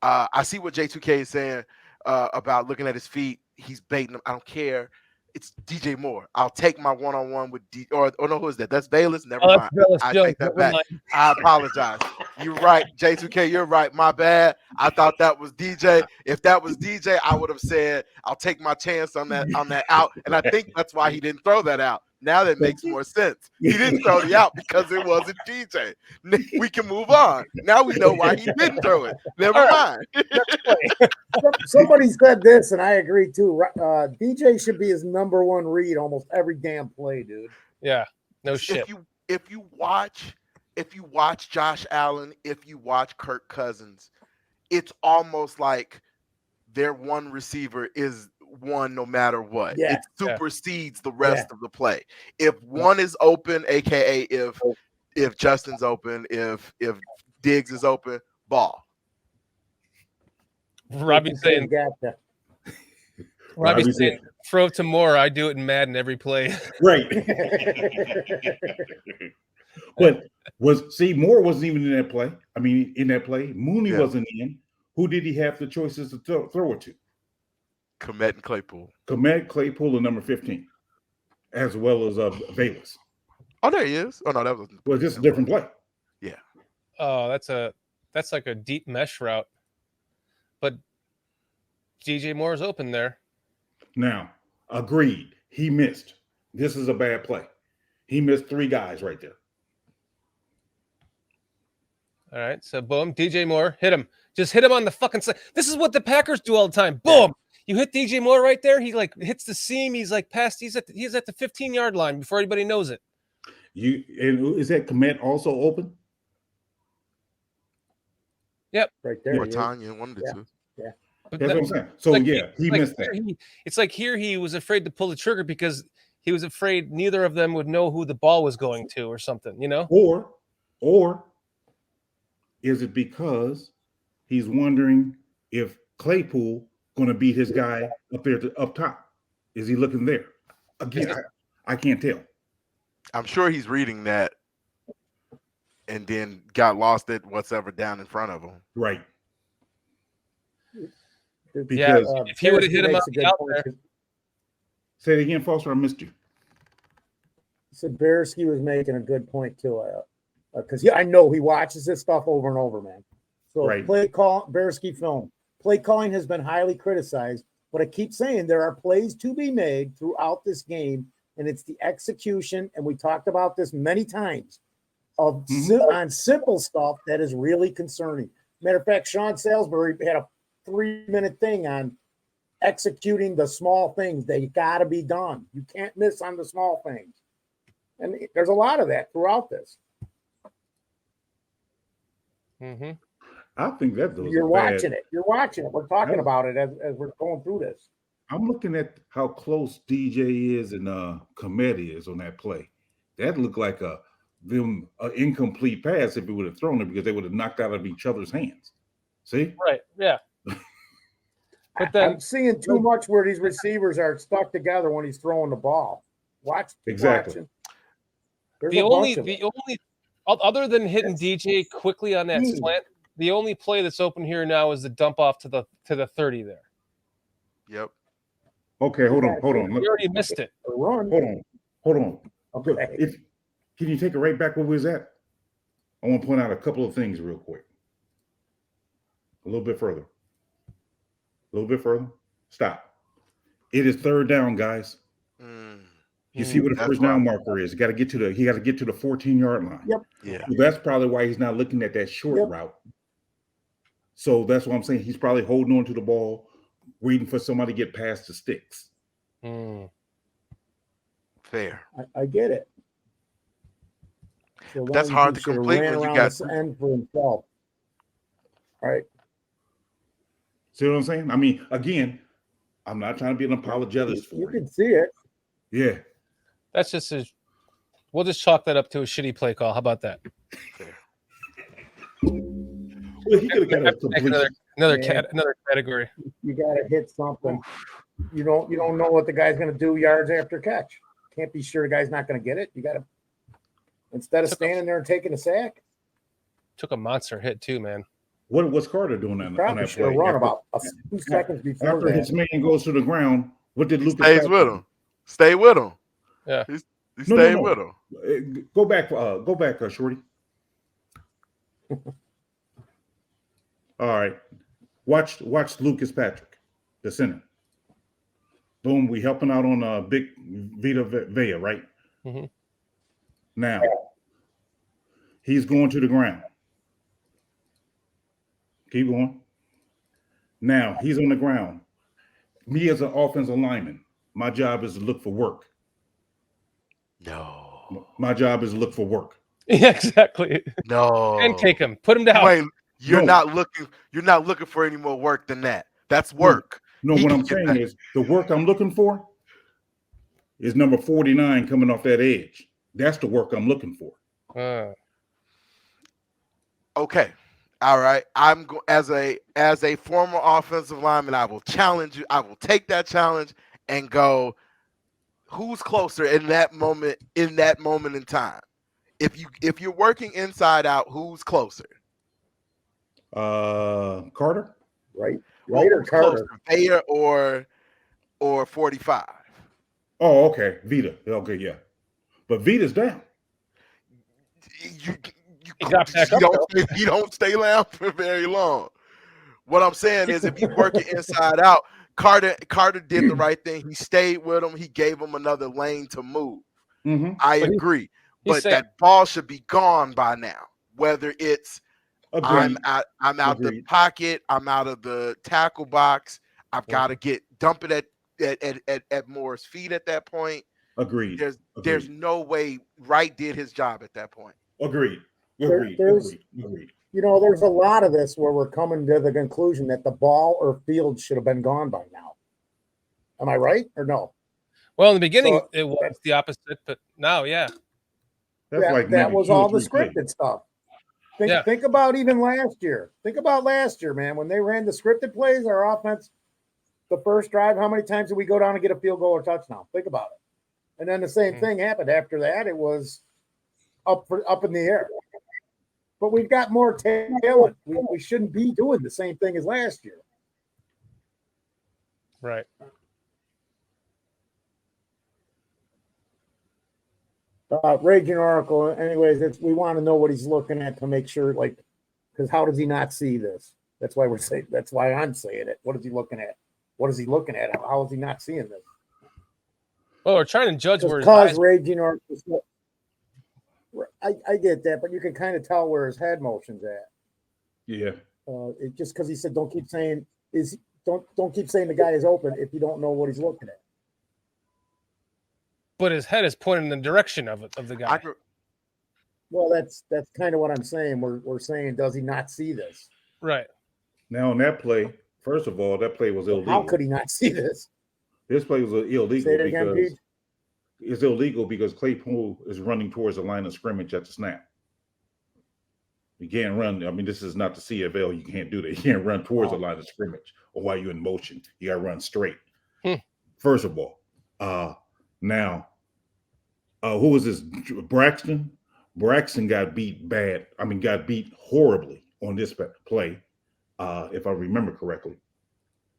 Speaker 4: I see what J2K is saying about looking at his feet. He's baiting him. I don't care. It's DJ Moore. I'll take my one-on-one with or no, who is that? That's Bayless. Never mind. I take that back. I apologize. You're right, J2K. You're right. My bad. I thought that was DJ. If that was DJ, I would have said I'll take my chance on that out. And I think that's why he didn't throw that out. Now that makes more sense. He didn't throw the out because it wasn't DJ. We can move on. Now we know why he didn't throw it. Never mind.
Speaker 2: Somebody said this, and I agree too. DJ should be his number one read almost every damn play, dude.
Speaker 3: Yeah, no shit.
Speaker 4: If you watch Josh Allen, if you watch Kirk Cousins, it's almost like their one receiver is one no matter what.
Speaker 2: Yeah,
Speaker 4: it supersedes the rest of the play. If one is open, aka if Justin's open, if Diggs is open, ball.
Speaker 3: Robbie's saying, throw to Moore. I do it in Madden every play.
Speaker 1: Right. But Moore wasn't even in that play. I mean, in that play, Mooney wasn't in. Who did he have the choices to throw it to?
Speaker 4: Komet and Claypool.
Speaker 1: Komet, Claypool, and number 15, as well as Bayless.
Speaker 4: Oh, there he is. Oh no, that was
Speaker 1: just a different play.
Speaker 4: Yeah.
Speaker 3: Oh, that's like a deep mesh route. But DJ Moore is open there.
Speaker 1: Now, agreed. He missed. This is a bad play. He missed 3 guys right there.
Speaker 3: All right, so boom, DJ Moore, hit him. Just hit him on the fucking side. This is what the Packers do all the time. Boom. You hit DJ Moore right there. He like hits the seam. He's like past. He's at the 15-yard line before anybody knows it.
Speaker 1: And is that Komet also open?
Speaker 3: Yep,
Speaker 2: right there.
Speaker 4: Or Tanya, one of the two.
Speaker 2: Yeah,
Speaker 3: but
Speaker 1: that's what I'm saying. So
Speaker 3: like,
Speaker 1: he missed that.
Speaker 3: It's like here he was afraid to pull the trigger because he was afraid neither of them would know who the ball was going to or something, you know?
Speaker 1: Or is it because he's wondering if Claypool going to beat his guy up there up top? Is he looking there? Again, I can't tell.
Speaker 4: I'm sure he's reading that and then got lost at whatever down in front of him.
Speaker 1: Right.
Speaker 3: Because if he would have hit him out there.
Speaker 1: Say it again, Foster. I missed you.
Speaker 2: So Bearsky was making a good point too, because I know he watches this stuff over and over, man. So Bearsky film play calling has been highly criticized, but I keep saying there are plays to be made throughout this game, and it's the execution. And we talked about this many times on simple stuff that is really concerning. Matter of fact, Sean Salisbury had a 3-minute thing on executing the small things. They got to be done. You can't miss on the small things. And there's a lot of that throughout this.
Speaker 3: Mm-hmm.
Speaker 1: I think that
Speaker 2: you're watching it. You're watching it. We're talking about it as we're going through this.
Speaker 1: I'm looking at how close DJ is and Komet is on that play. That looked like an incomplete pass if he would have thrown it because they would have knocked out of each other's hands. See?
Speaker 3: Right. Yeah. But then
Speaker 2: I'm seeing too much where these receivers are stuck together when he's throwing the ball. Watch
Speaker 1: exactly.
Speaker 3: The only other than hitting DJ quickly on that slant, the only play that's open here now is the dump off to the 30 there.
Speaker 4: Yep.
Speaker 1: Okay, hold on.
Speaker 3: You already missed it.
Speaker 1: Hold on. Okay. Can you take it right back where we was at? I want to point out a couple of things real quick. A little bit further. Stop. It is 3rd down, guys. You see where the
Speaker 4: That's
Speaker 1: first down marker is. He got to get to the 14-yard line.
Speaker 2: Yep.
Speaker 4: Yeah.
Speaker 1: So that's probably why he's not looking at that short route. So that's what I'm saying. He's probably holding on to the ball, waiting for somebody to get past the sticks.
Speaker 4: Fair.
Speaker 2: I get it. So
Speaker 4: That's
Speaker 2: then
Speaker 4: hard
Speaker 2: he
Speaker 4: to
Speaker 2: should have
Speaker 4: complete
Speaker 2: ran
Speaker 4: when you
Speaker 2: around
Speaker 4: got
Speaker 2: the end for himself. All right.
Speaker 1: See what I'm saying? I mean, again, I'm not trying to be an apologist for
Speaker 2: You
Speaker 1: it.
Speaker 2: can see it.
Speaker 1: Yeah.
Speaker 3: That's just we'll just chalk that up to a shitty play call. How about that?
Speaker 1: Well, he could have got a completion.
Speaker 3: Another category.
Speaker 2: You got to hit something. You don't know what the guy's going to do yards after catch. Can't be sure the guy's not going to get it. You got to, instead of standing there and taking a sack,
Speaker 3: Took a monster hit too, man.
Speaker 1: What was Carter doing on
Speaker 2: probably
Speaker 1: that
Speaker 2: should have
Speaker 1: play?
Speaker 2: run about 2 seconds before
Speaker 1: After his
Speaker 2: that.
Speaker 1: man goes to the ground, what did Lucas
Speaker 4: Stays
Speaker 1: Patrick
Speaker 4: with
Speaker 1: do?
Speaker 4: him. Stay with him.
Speaker 3: Yeah.
Speaker 4: He
Speaker 1: No,
Speaker 4: stayed
Speaker 1: no.
Speaker 4: with him.
Speaker 1: Go back, Shorty. All right. Watch Lucas Patrick, the center. Boom, we helping out on big Vita Vea, right?
Speaker 3: Mm-hmm.
Speaker 1: Now, he's going to the ground. Keep going. Now, he's on the ground. Me as an offensive lineman, my job is to look for work.
Speaker 4: No.
Speaker 1: My job is to look for work.
Speaker 3: Yeah, exactly.
Speaker 4: No.
Speaker 3: And take him. Put him down.
Speaker 4: Wait, you're
Speaker 1: No.
Speaker 4: not looking for any more work than that. That's work.
Speaker 1: No,
Speaker 4: He
Speaker 1: what
Speaker 4: can
Speaker 1: I'm
Speaker 4: get
Speaker 1: saying
Speaker 4: that.
Speaker 1: is the work I'm looking for is number 49 coming off that edge. That's the work I'm looking for.
Speaker 4: Okay. All right. As a former offensive lineman, I will challenge you. I will take that challenge and go, who's closer in that moment in time? If you're working inside out, who's closer?
Speaker 1: Carter?
Speaker 2: Right
Speaker 4: Well,
Speaker 2: or
Speaker 4: who's
Speaker 2: Carter?
Speaker 4: closer, Vader or 45?
Speaker 1: Oh, okay. Vita. Okay, yeah. But Vita's down.
Speaker 4: You don't stay down for very long. What I'm saying is, if you work it inside out, Carter did the right thing. He stayed with him. He gave him another lane to move.
Speaker 1: Mm-hmm.
Speaker 4: I agree, but
Speaker 3: saying,
Speaker 4: that ball should be gone by now. Whether it's
Speaker 1: Agreed.
Speaker 4: I'm out the pocket, I'm out of the tackle box. I've got to dump it at Moore's feet at that point.
Speaker 1: Agreed.
Speaker 4: There's no way Wright did his job at that point.
Speaker 1: Agreed.
Speaker 2: There's
Speaker 1: Agreed.
Speaker 2: there's a lot of this where we're coming to the conclusion that the ball or field should have been gone by now. Am I right or no?
Speaker 3: Well, in the beginning,
Speaker 2: So,
Speaker 3: it was the opposite, but now, yeah.
Speaker 2: That was all the scripted stuff.
Speaker 3: Yeah.
Speaker 2: Think about even last year. Think about last year, man. When they ran the scripted plays, our offense, the first drive, how many times did we go down and get a field goal or touchdown? Think about it. And then the same thing happened after that. It was up in the air. But we've got more talent. We shouldn't be doing the same thing as last year.
Speaker 3: Right.
Speaker 2: Raging Oracle. Anyways, we want to know what he's looking at to make sure, because how does he not see this? That's why we're saying. That's why I'm saying it. What is he looking at? What is he looking at? How is he not seeing this?
Speaker 3: Well, we're trying to judge where his eyes.
Speaker 2: Raging Oracle. I get that, but you can kind of tell where his head motion's at.
Speaker 1: Yeah.
Speaker 2: Just because he said, don't keep saying the guy is open if you don't know what he's looking at.
Speaker 3: But his head is pointing in the direction of the guy.
Speaker 2: Well, that's kind of what I'm saying. We're saying, does he not see this?
Speaker 3: Right.
Speaker 1: Now on that play, first of all, that play was illegal.
Speaker 2: How could he not see this?
Speaker 1: This play was illegal
Speaker 2: Say it again,
Speaker 1: because
Speaker 2: Pete?
Speaker 1: it's illegal because Claypool is running towards the line of scrimmage at the snap. You can't run. I mean, this is not the CFL. You can't do that. You can't run towards the line of scrimmage or while you're in motion. You got to run straight. First of all, now, who was this? Braxton? Braxton got beat bad. I mean, got beat horribly on this play, if I remember correctly.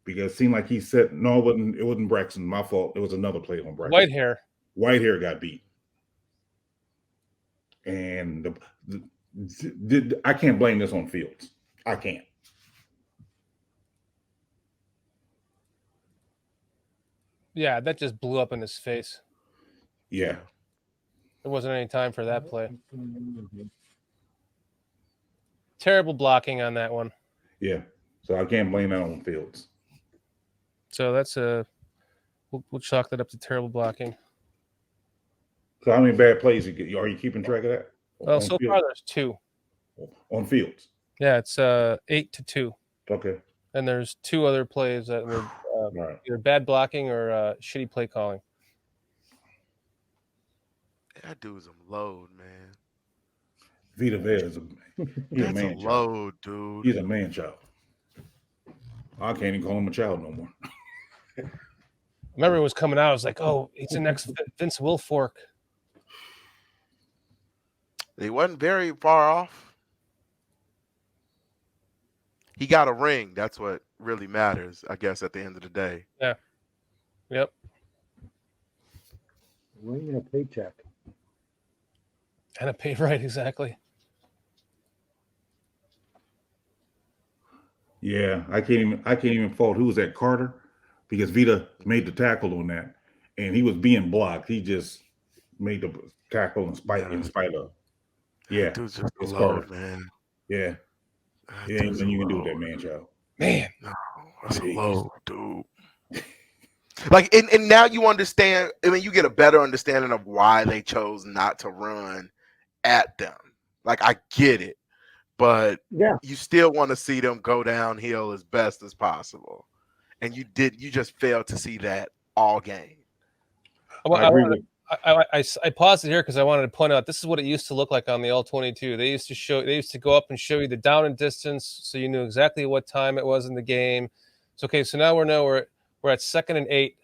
Speaker 1: Because it seemed like he said, no, it wasn't Braxton. My fault. It was another play on Braxton. Whitehair got beat. And I can't blame this on Fields. I can't.
Speaker 3: Yeah, that just blew up in his face.
Speaker 1: Yeah.
Speaker 3: There wasn't any time for that play. Terrible blocking on that one.
Speaker 1: Yeah. So I can't blame that on Fields.
Speaker 3: So that's we'll chalk that up to terrible blocking.
Speaker 1: So how many bad plays are you keeping track of that?
Speaker 3: Well, so far there's 2.
Speaker 1: On Fields.
Speaker 3: Yeah, it's 8-2.
Speaker 1: Okay.
Speaker 3: And there's 2 other plays that were
Speaker 1: Right.
Speaker 3: either bad blocking or shitty play calling.
Speaker 4: That dude's a load, man.
Speaker 1: Vita Vea is a man child.
Speaker 4: Load, dude.
Speaker 1: He's a man child. I can't even call him a child no more.
Speaker 3: I remember it was coming out. I was like, oh, he's the next Vince Wilfork.
Speaker 4: He wasn't very far off. He got a ring. That's what really matters, I guess, at the end of the day.
Speaker 3: Yeah. Yep.
Speaker 2: Ring and a paycheck.
Speaker 3: And a pay right, exactly.
Speaker 1: Yeah, I can't even fault who was that, Carter, because Vita made the tackle on that, and he was being blocked. He just made the tackle in spite of. Yeah,
Speaker 4: Dude's just a
Speaker 1: it's
Speaker 4: load,
Speaker 1: Carter.
Speaker 4: man.
Speaker 1: Yeah, ain't nothing you can do with that man child.
Speaker 3: Man,
Speaker 4: no, that's a load, dude. Like, and now you understand. I mean, you get a better understanding of why they chose not to run at them. Like, I get it. But
Speaker 2: yeah,
Speaker 4: you still want to see them go downhill as best as possible. And you just failed to see that all game.
Speaker 3: I paused it here because I wanted to point out this is what it used to look like on the All-22. They used to go up and show you the down and distance so you knew exactly what time it was in the game. It's okay, so now we're at 2nd and 8.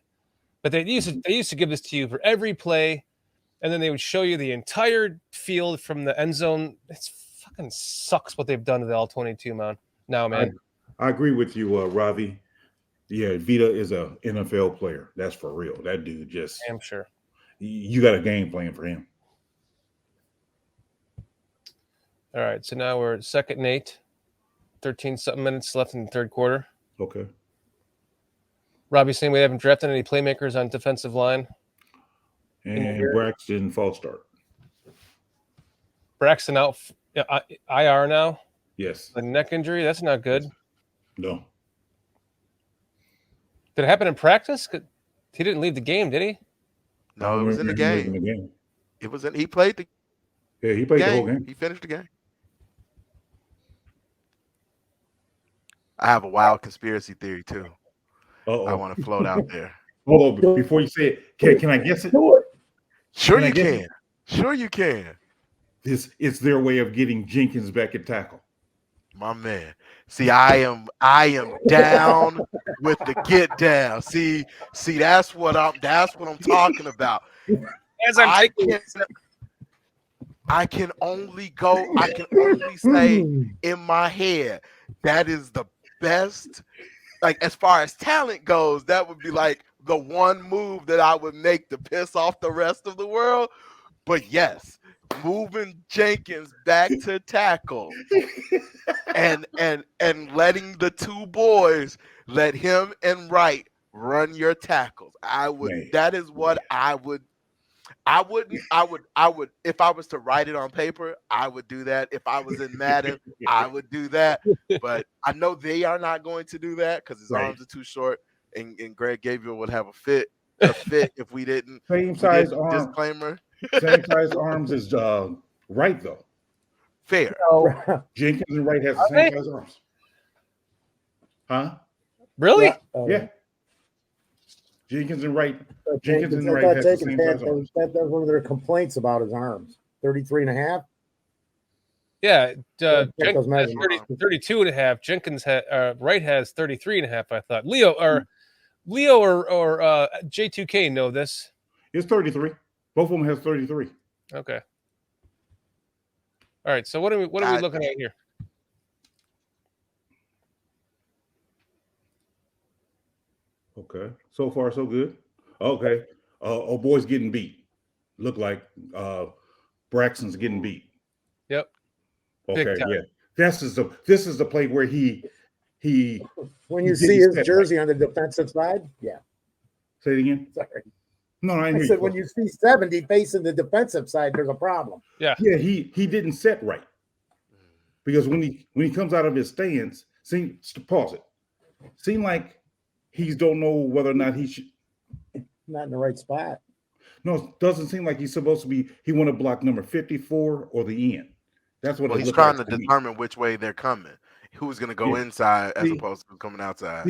Speaker 3: But they used to give this to you for every play, and then they would show you the entire field from the end zone. It's fucking sucks what they've done to the All-22, man. Now, man.
Speaker 1: I agree with you, Ravi. Yeah, Vita is a NFL player. That's for real. That dude just.
Speaker 3: I'm sure.
Speaker 1: You got a game plan for him.
Speaker 3: All right, so now we're at 2nd and 8. 13-something minutes left in the third quarter.
Speaker 1: Okay.
Speaker 3: Robbie's saying we haven't drafted any playmakers on defensive line.
Speaker 1: And Braxton false start.
Speaker 3: Braxton out IR now.
Speaker 1: Yes.
Speaker 3: A neck injury. That's not good.
Speaker 1: No.
Speaker 3: Did it happen in practice? He didn't leave the game, did he?
Speaker 4: No, it was in the game. It was in. He played the.
Speaker 1: Yeah, he played the whole game.
Speaker 4: He finished the game. I have a wild conspiracy theory too. I want to float out there.
Speaker 1: Hold on, before you say it, can I guess it?
Speaker 4: Sure you can. Sure you can.
Speaker 1: It's their way of getting Jenkins back at tackle.
Speaker 4: My man. See, I am down with the get down. See, that's what I'm talking about. I can only say in my head that is the best. Like, as far as talent goes, that would be like the one move that I would make to piss off the rest of the world. But yes, moving Jenkins back to tackle and letting the two boys, let him and Wright run your tackles. That is what I would if I was to write it on paper, I would do that. If I was in Madden, I would do that. But I know they are not going to do that because his arms are too short, and Greg Gabriel would have a fit if we didn't.
Speaker 1: Same size arms.
Speaker 4: Disclaimer.
Speaker 1: Same size arms as Wright though.
Speaker 4: Fair.
Speaker 1: Jenkins and Wright has the same size arms. Huh?
Speaker 3: Really?
Speaker 1: Yeah. Jenkins and Wright has the same size arms.
Speaker 2: That was one of their complaints about his arms. 33 and a half.
Speaker 3: Yeah. Jenkins has 32 and a half. Wright has 33 and a half, I thought. Leo or J2K know this.
Speaker 1: It's 33. Both of them has 33.
Speaker 3: Okay. All right. So what are we looking at here?
Speaker 1: Okay. So far, so good. Okay. Boy's getting beat. Look like Braxton's getting beat.
Speaker 3: Yep.
Speaker 1: Okay. Yeah. This is the play where he
Speaker 2: when you see his jersey on the defensive side. Yeah.
Speaker 1: Say it again.
Speaker 2: Sorry.
Speaker 1: No, I
Speaker 2: I
Speaker 1: hear
Speaker 2: said
Speaker 1: you.
Speaker 2: when you see 70 facing the defensive side, there's a problem.
Speaker 3: Yeah.
Speaker 1: Yeah, he didn't set right because when he comes out of his stance, pause it. Seem like he don't know whether or not he should.
Speaker 2: Not in the right spot.
Speaker 1: No, it doesn't seem like he's supposed to be. He want to block number 54 or the end. That's what
Speaker 4: Well,
Speaker 1: it
Speaker 4: he's
Speaker 1: looked
Speaker 4: trying
Speaker 1: like
Speaker 4: to
Speaker 1: to me.
Speaker 4: determine which way they're coming. Who's going to go
Speaker 1: Yeah.
Speaker 4: inside as
Speaker 1: See-
Speaker 4: opposed to coming outside.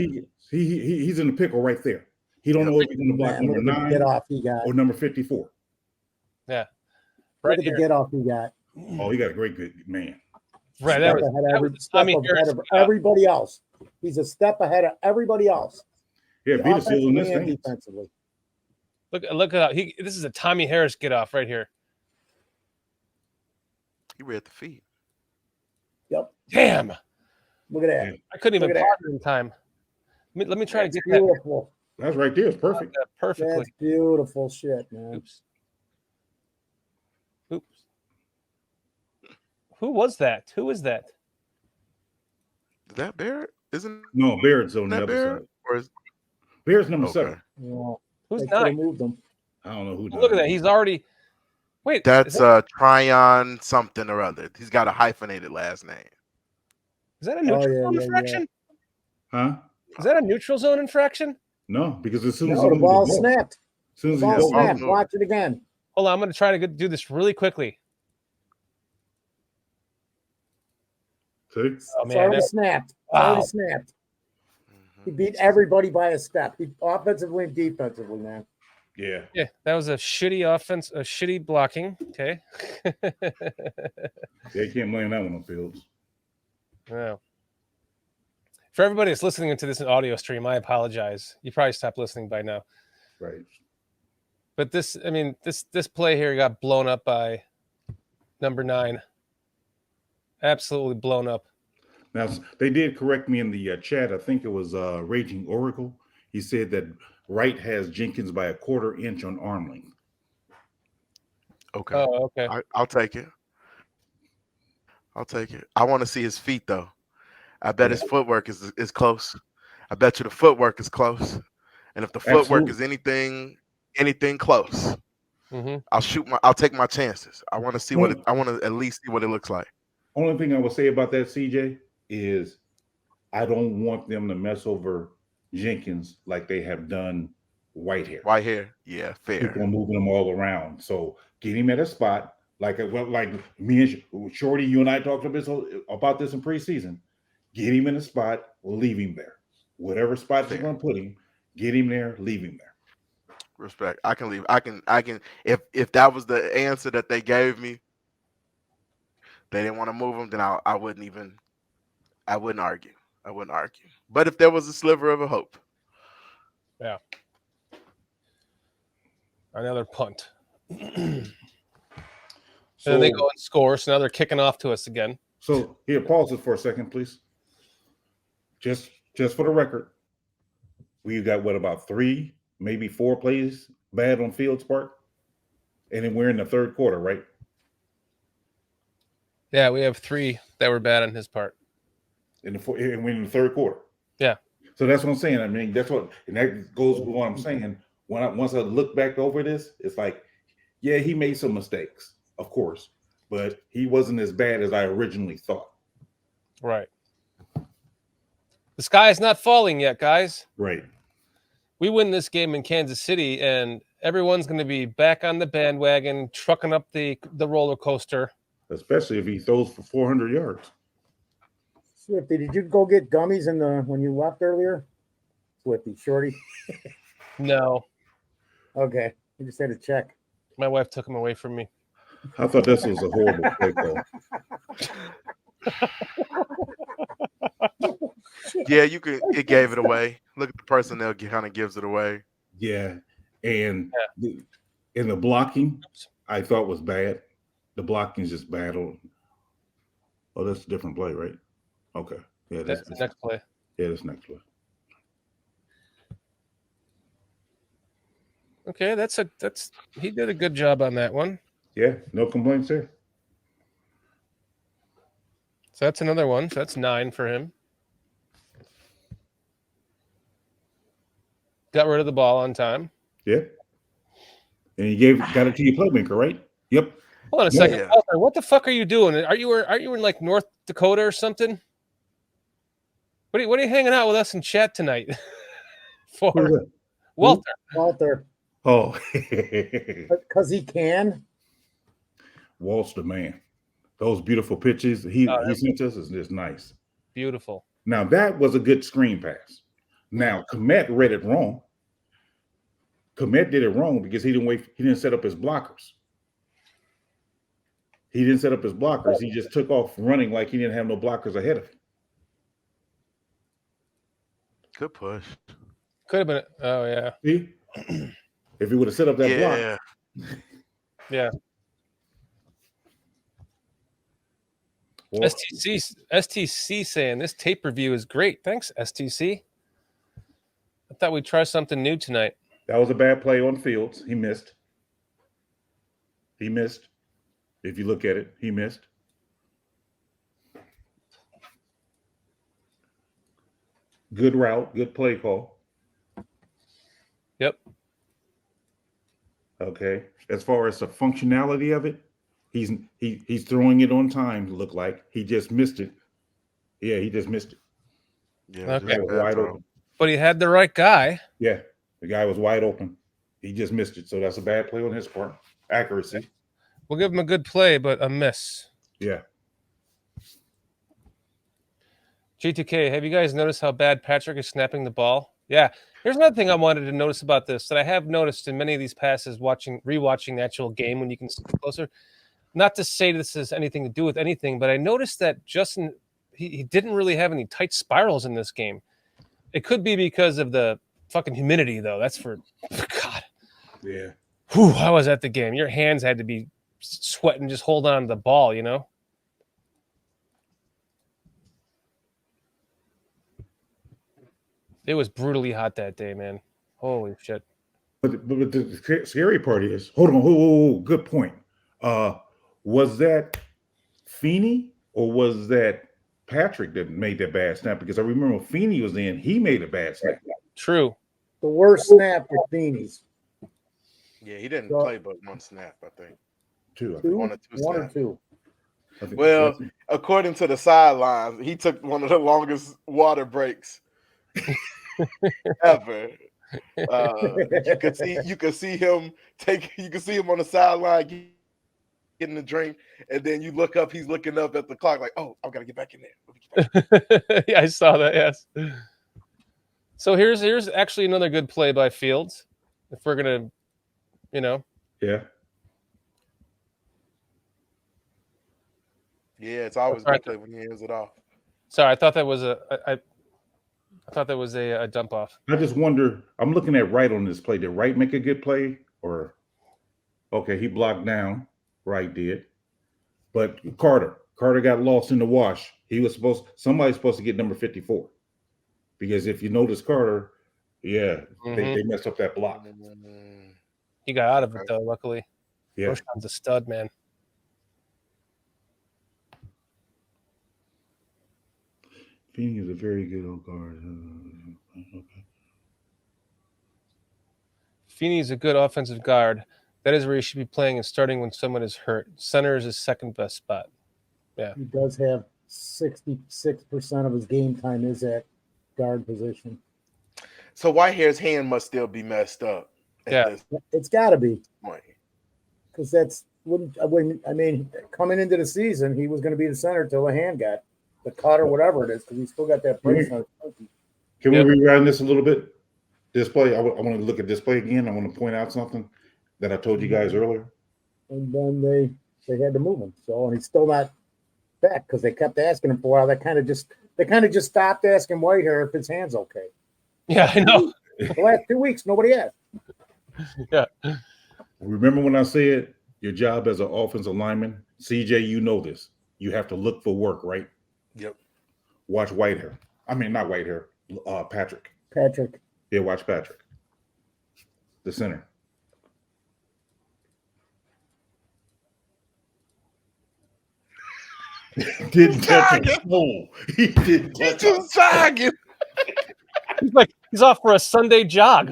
Speaker 1: He's in the pickle right there. He don't
Speaker 4: Yep.
Speaker 1: know if he's going to block
Speaker 2: Man,
Speaker 1: number
Speaker 2: look at the
Speaker 1: 9
Speaker 2: get off he got.
Speaker 1: or number 54.
Speaker 3: Yeah.
Speaker 2: Look
Speaker 3: Right
Speaker 2: at the
Speaker 3: here.
Speaker 2: get off he got.
Speaker 1: Oh, he got a great good man.
Speaker 3: Right.
Speaker 2: Step
Speaker 3: That was,
Speaker 2: ahead
Speaker 3: that
Speaker 2: every,
Speaker 3: was
Speaker 2: step
Speaker 3: Tommy
Speaker 2: ahead
Speaker 3: Harris.
Speaker 2: of everybody else. He's a step ahead of everybody else.
Speaker 1: Yeah, Vita's still in this
Speaker 2: Offensively and
Speaker 1: stance.
Speaker 2: defensively.
Speaker 3: Look at how this is a Tommy Harris get off right here.
Speaker 4: He read the feet.
Speaker 2: Yep.
Speaker 3: Damn.
Speaker 2: Look at that.
Speaker 1: Yeah.
Speaker 3: I couldn't even
Speaker 2: Look at
Speaker 3: pause it in time. Let me try to
Speaker 2: That's
Speaker 3: get that
Speaker 2: beautiful.
Speaker 1: That's right there. It's perfect.
Speaker 3: perfectly.
Speaker 2: That's beautiful shit, man.
Speaker 3: Oops. Who was that? Who is that?
Speaker 4: Is that Barrett? Isn't
Speaker 1: No, Barrett's on the
Speaker 4: that
Speaker 1: other
Speaker 4: Barrett?
Speaker 1: side.
Speaker 4: Or is
Speaker 1: Barrett's number
Speaker 4: okay?
Speaker 1: 7.
Speaker 2: Yeah.
Speaker 3: Who's
Speaker 2: They could have
Speaker 3: 9?
Speaker 2: moved him.
Speaker 1: I don't know who.
Speaker 3: Look at that. He's already. Wait.
Speaker 4: That's Tryon something or other. He's got a hyphenated last name.
Speaker 3: Is that a neutral
Speaker 2: yeah,
Speaker 3: zone
Speaker 2: yeah,
Speaker 3: infraction?
Speaker 1: Huh?
Speaker 3: Is that a neutral zone infraction?
Speaker 1: No, because as soon as
Speaker 2: No,
Speaker 1: he
Speaker 2: the
Speaker 1: moves
Speaker 2: ball
Speaker 1: ball,
Speaker 2: snapped.
Speaker 1: as soon
Speaker 2: The
Speaker 1: as
Speaker 2: ball
Speaker 1: he
Speaker 2: snapped.
Speaker 4: no.
Speaker 2: Watch it again.
Speaker 3: Hold on. I'm going to try to do this really quickly.
Speaker 1: see?
Speaker 3: Oh,
Speaker 2: It's
Speaker 3: man.
Speaker 2: already snapped. It's already
Speaker 3: Wow.
Speaker 2: snapped. He beat everybody by a step. He offensively and defensively, man.
Speaker 1: Yeah.
Speaker 3: Yeah, that was a shitty offense, a shitty blocking. Okay.
Speaker 1: Yeah, you can't blame that one on Fields.
Speaker 3: Wow. For everybody that's listening to this audio stream, I apologize. You probably stopped listening by now.
Speaker 1: Right.
Speaker 3: But this play here got blown up by number 9. Absolutely blown up.
Speaker 1: Now they did correct me in the chat. I think it was Raging Oracle. He said that Wright has Jenkins by a 1/4 inch on arm length.
Speaker 4: Okay.
Speaker 3: Oh, okay.
Speaker 4: I'll take it. I'll take it. I want to see his feet though. I bet his footwork is close. I bet you the footwork is close. And if the footwork is anything close, I'll take my chances. I want to see I want to at least see what it looks like.
Speaker 1: Only thing I will say about that, CJ, is I don't want them to mess over Jenkins like they have done Whitehair.
Speaker 4: Whitehair, yeah, fair.
Speaker 1: People are moving them all around. So get him at a spot like me and Shorty, you and I talked about this in preseason. Get him in a spot, leave him there. Whatever spot you're going to put him, get him there, leave him there.
Speaker 4: Respect. I can leave. I can. If that was the answer that they gave me, they didn't want to move him, then I wouldn't argue. I wouldn't argue. But if there was a sliver of a hope.
Speaker 3: Yeah. Another punt.
Speaker 1: So
Speaker 3: and then they go and score. So now they're kicking off to us again.
Speaker 1: So here, pause it for a second, please. Just for the record, we've got about 3, maybe 4 plays bad on Fields' part, and then we're in the third quarter, right?
Speaker 3: Yeah, we have 3 that were bad on his part.
Speaker 1: And we're in the third quarter.
Speaker 3: Yeah.
Speaker 1: So that's what I'm saying. I mean, that's what, and that goes with what I'm saying. Once I look back over this, it's like, yeah, he made some mistakes, of course, but he wasn't as bad as I originally thought.
Speaker 3: Right. The sky is not falling yet, guys.
Speaker 1: Right.
Speaker 3: We win this game in Kansas City, and everyone's going to be back on the bandwagon, trucking up the roller coaster.
Speaker 1: Especially if he throws for 400 yards.
Speaker 2: Swifty, did you go get gummies when you left earlier? Swifty, Shorty.
Speaker 3: No,
Speaker 2: Okay, I just had to check.
Speaker 3: my wife took him away from me.
Speaker 1: I thought this was a horrible play call.
Speaker 4: Yeah, it gave it away. Look at the personnel kind of gives it away.
Speaker 1: Yeah, and in the blocking, I thought was bad. The blocking is just bad. Oh, that's a different play, right? Okay. Yeah,
Speaker 3: That's the next play.
Speaker 1: Yeah, that's next play.
Speaker 3: Okay, he did a good job on that one.
Speaker 1: Yeah, no complaints there.
Speaker 3: So that's another one. So that's 9 for him. Got rid of the ball on time.
Speaker 1: Yeah. And you got it to your playmaker, right? Yep.
Speaker 3: Hold on a second.
Speaker 4: Yeah.
Speaker 3: Walter, what the fuck are you doing? Are you in like North Dakota or something? What are you hanging out with us in chat tonight for?
Speaker 1: Who's that?
Speaker 3: Walter.
Speaker 1: Oh,
Speaker 2: Because he can.
Speaker 1: Walt's the man. Those beautiful pitches he sent us is just nice.
Speaker 3: Beautiful.
Speaker 1: Now that was a good screen pass. Now Komet read it wrong. Komet did it wrong because he didn't set up his blockers. He didn't set up his blockers. He just took off running like he didn't have no blockers ahead of him.
Speaker 4: Good push.
Speaker 3: Could have been. Oh yeah.
Speaker 1: See? If he would have set up that block.
Speaker 3: Yeah.
Speaker 1: Well,
Speaker 3: STC saying this tape review is great. Thanks, STC. I thought we'd try something new tonight.
Speaker 1: that was a bad play on Fields. He missed. If you look at it, he missed. Good route, good play call.
Speaker 3: Yep.
Speaker 1: Okay. As far as the functionality of it, he's throwing it on time. Look like he just missed it. Yeah, he just missed it.
Speaker 4: Yeah.
Speaker 3: Okay.
Speaker 1: He was wide open.
Speaker 3: But he had the right guy.
Speaker 1: Yeah, the guy was wide open. He just missed it. So that's a bad play on his part. Accuracy.
Speaker 3: We'll give him a good play, but a miss.
Speaker 1: Yeah.
Speaker 3: G2K, have you guys noticed how bad Patrick is snapping the ball? Yeah. Here's another thing I wanted to notice about this that I have noticed in many of these passes, rewatching the actual game when you can see closer. Not to say this has anything to do with anything, but I noticed that Justin, he didn't really have any tight spirals in this game. It could be because of the fucking humidity, though. That's for God.
Speaker 1: Yeah.
Speaker 3: Whew, I was at the game. Your hands had to be sweating, just hold on to the ball, you know? It was brutally hot that day, man. Holy shit.
Speaker 1: But the scary part is, hold on, whoa, good point. Was that Feeney or was that Patrick that made that bad snap? Because I remember when Feeney was in, he made a bad snap.
Speaker 3: True.
Speaker 2: The worst snap with Beanies.
Speaker 4: Yeah, he didn't play but one snap, I think.
Speaker 1: Two.
Speaker 4: One or two
Speaker 2: One or
Speaker 4: snaps.
Speaker 2: two.
Speaker 4: Well, according to the sidelines, he took one of the longest water breaks ever. You could see him on the sideline getting a drink, and then you look up, he's looking up at the clock like, oh, I've got to get back in there.
Speaker 3: Yeah, I saw that, yes. So here's actually another good play by Fields. If we're gonna,
Speaker 1: Yeah.
Speaker 4: Yeah, it's always good play when he hands it off.
Speaker 3: Sorry, I thought that was a dump off.
Speaker 1: I just wonder, I'm looking at Wright on this play. Did Wright make a good play? Or okay, he blocked down. Wright did. But Carter got lost in the wash. Somebody's supposed to get number 54. Because if you notice Carter, they messed up that block.
Speaker 3: He got out of it though, luckily.
Speaker 1: Yeah.
Speaker 3: Roshan's a stud, man.
Speaker 1: Feeney is a very good old guard. Okay.
Speaker 3: Feeney's a good offensive guard. That is where he should be playing and starting when someone is hurt. Center is his second best spot. Yeah.
Speaker 2: He does have 66% of his game time is at guard position.
Speaker 4: So Whitehair's hand must still be messed up.
Speaker 3: Yeah.
Speaker 2: It's got to be.
Speaker 4: Point.
Speaker 2: Because coming into the season, he was going to be the center till the hand got the cut or whatever it is, because he still got that brace on his pinky.
Speaker 1: Can we rewind this a little bit? This play, I want to look at this play again. I want to point out something that I told you guys earlier.
Speaker 2: And then they had to move him. So, and he's still not back because they kept asking him for a while. They kind of just stopped asking Whitehair if his hand's okay.
Speaker 3: Yeah, I know.
Speaker 2: The last 2 weeks, nobody asked.
Speaker 3: Yeah.
Speaker 1: Remember when I said your job as an offensive lineman, CJ, you know this. You have to look for work, right?
Speaker 4: Yep.
Speaker 1: Watch Whitehair. I mean, not Whitehair. Patrick.
Speaker 2: Patrick.
Speaker 1: Yeah, watch Patrick. The center. Didn't touch him. No, he didn't touch him.
Speaker 4: Just jogging.
Speaker 3: He's off for a Sunday jog.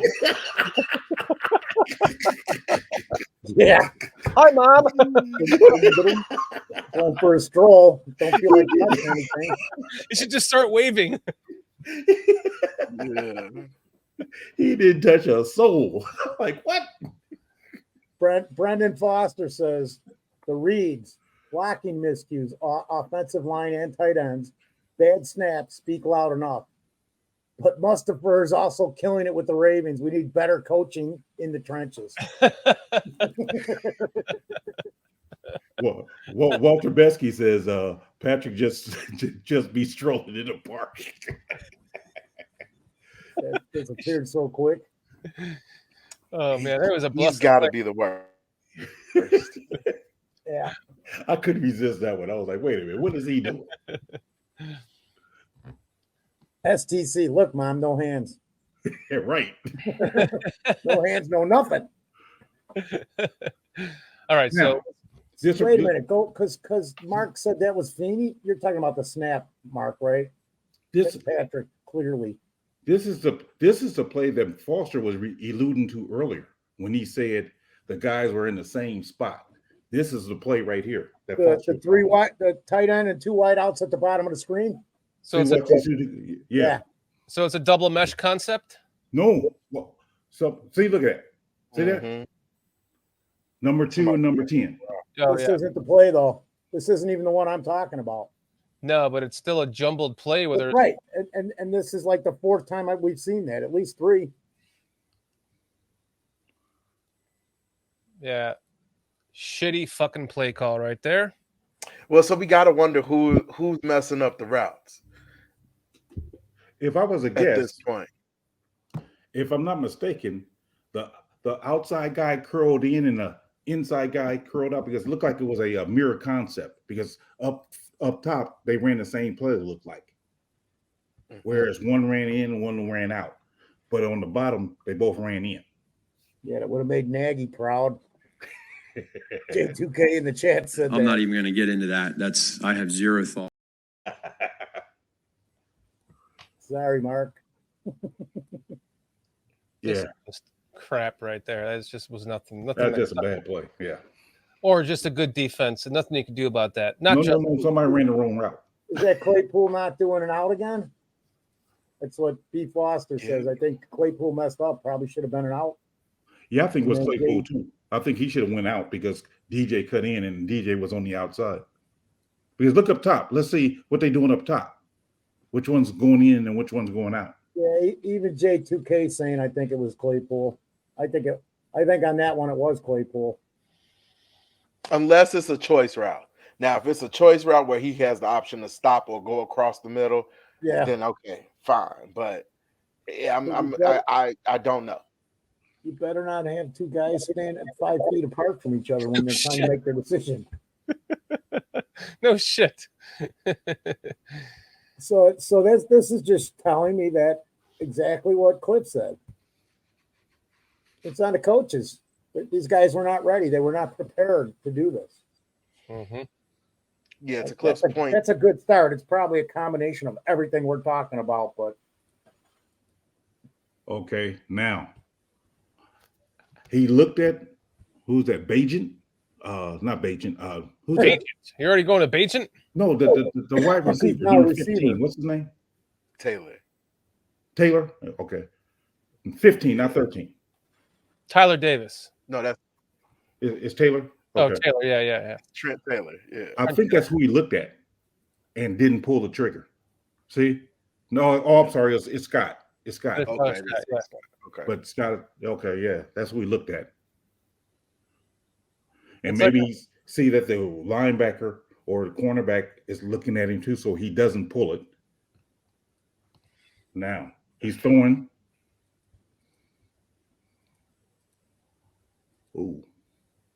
Speaker 2: Yeah.
Speaker 3: Hi, Mom.
Speaker 2: Going for a stroll. Don't feel like touching anything.
Speaker 3: You should just start waving.
Speaker 4: Yeah.
Speaker 1: He didn't touch a soul. Like, what?
Speaker 2: Brendan Foster says the reads, blocking miscues, offensive line and tight ends, bad snaps speak loud enough. But Mustapher is also killing it with the Ravens. We need better coaching in the trenches.
Speaker 1: Well, Walter Besky says Patrick just be strolling in the park.
Speaker 2: That disappeared so quick.
Speaker 3: Oh man, that was a
Speaker 4: He's
Speaker 3: blessing.
Speaker 4: got to be the worst.
Speaker 2: Yeah.
Speaker 1: I couldn't resist that one. I was like, wait a minute, what is he doing?
Speaker 2: STC, look, Mom, no hands.
Speaker 1: Yeah, right.
Speaker 2: No hands, no nothing.
Speaker 3: All right,
Speaker 1: Now,
Speaker 3: so
Speaker 2: Wait a minute, go because Mark said that was Feeney. You're talking about the snap, Mark, right?
Speaker 1: this
Speaker 2: Patrick, clearly.
Speaker 1: this is the play that Foster was alluding to earlier when he said the guys were in the same spot. This is the play right here. That Foster
Speaker 2: The three wide, the tight end and two wide outs at the bottom of the screen.
Speaker 3: so it's
Speaker 1: yeah.
Speaker 3: so it's a double mesh concept.
Speaker 1: No. Well, so see, look at that. See that?
Speaker 4: Mhm.
Speaker 1: Number 2 and number 10.
Speaker 3: Oh
Speaker 2: This
Speaker 3: yeah,
Speaker 2: isn't the play though. This isn't even the one I'm talking about.
Speaker 3: no, but it's still a jumbled play. Whether it's
Speaker 2: Right, and this is like the fourth time we've seen that. At least three.
Speaker 3: yeah, shitty fucking play call right there.
Speaker 4: Well, so we got to wonder who's messing up the routes
Speaker 1: If I was a
Speaker 4: at
Speaker 1: guess,
Speaker 4: this point.
Speaker 1: if I'm not mistaken, the outside guy curled in and the inside guy curled out because it looked like it was a mirror concept because up top they ran the same play, it looked like. Whereas one ran in and one ran out. But on the bottom, they both ran in.
Speaker 2: Yeah, that would have made Nagy proud. J2K in the chat said
Speaker 5: I'm
Speaker 2: that.
Speaker 5: not even going to get into that. I have zero thought.
Speaker 2: Sorry, Mark.
Speaker 1: Yeah,
Speaker 3: Just crap right there. That just was nothing. Nothing.
Speaker 1: that's just a bad play. Yeah.
Speaker 3: Or just a good defense, and nothing you can do about that. Not
Speaker 1: No,
Speaker 3: just
Speaker 1: no, somebody ran the wrong route.
Speaker 2: Is that Claypool not doing an out again? That's what B. Foster says. I think Claypool messed up. Probably should have been an out.
Speaker 1: Yeah, I think it was
Speaker 2: And then
Speaker 1: Claypool too. I think he should have went out because DJ cut in and DJ was on the outside. Because look up top. Let's see what they're doing up top. Which one's going in and which one's going out.
Speaker 2: Yeah, even J2K saying I think it was Claypool. I think on that one it was Claypool.
Speaker 4: Unless it's a choice route. Now, if it's a choice route where he has the option to stop or go across the middle,
Speaker 2: Yeah,
Speaker 4: then okay, fine. But yeah, I don't know.
Speaker 2: you better not have two guys standing 5 feet apart from each other when they're trying to make their decision.
Speaker 3: no shit.
Speaker 2: So this is just telling me that exactly what Cliff said. It's on the coaches. These guys were not ready. They were not prepared to do this.
Speaker 3: Mm-hmm.
Speaker 4: Yeah, to Cliff's point.
Speaker 2: That's a good start. It's probably a combination of everything we're talking about, but
Speaker 1: Okay, now he looked at who's that? Bajent? Not Bajent. Who's that?
Speaker 3: You're already going to Bajent?
Speaker 1: No, the wide receiver,
Speaker 2: No,
Speaker 1: number
Speaker 2: receiver.
Speaker 1: 15. What's his name?
Speaker 4: Taylor.
Speaker 1: Taylor? Okay. 15, not 13.
Speaker 3: Tyler Davis.
Speaker 4: No, that's
Speaker 1: Is Taylor?
Speaker 3: Oh,
Speaker 1: Okay.
Speaker 3: Taylor. Yeah.
Speaker 4: Trent Taylor. Yeah.
Speaker 1: I think that's who he looked at and didn't pull the trigger. See? No, I'm sorry. It's Scott. It's Scott.
Speaker 3: It's-
Speaker 4: Okay.
Speaker 3: Scott, yeah.
Speaker 4: Okay.
Speaker 1: But Scott, okay, yeah, that's who he looked at. And
Speaker 3: It's
Speaker 1: maybe
Speaker 3: like-
Speaker 1: he see that the linebacker or the cornerback is looking at him too, so he doesn't pull it. Now he's throwing. Ooh.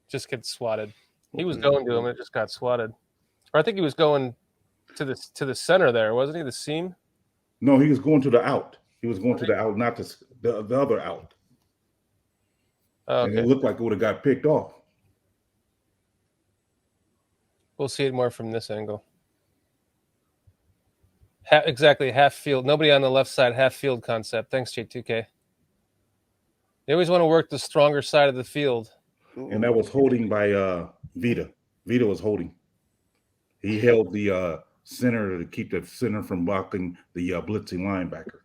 Speaker 3: Just gets swatted. He was going to him, and it just got swatted. Or I think he was going to the center there, wasn't he? The seam.
Speaker 1: No, he was going to the out. He was going to the out, not the other out.
Speaker 3: Oh,
Speaker 1: And
Speaker 3: okay,
Speaker 1: it looked like it would have got picked off.
Speaker 3: we'll see it more from this angle. Exactly, half field. Nobody on the left side, half field concept. Thanks, J2K. They always want to work the stronger side of the field.
Speaker 1: And that was holding by Vita. Vita was holding. He held the center to keep the center from blocking the blitzing linebacker.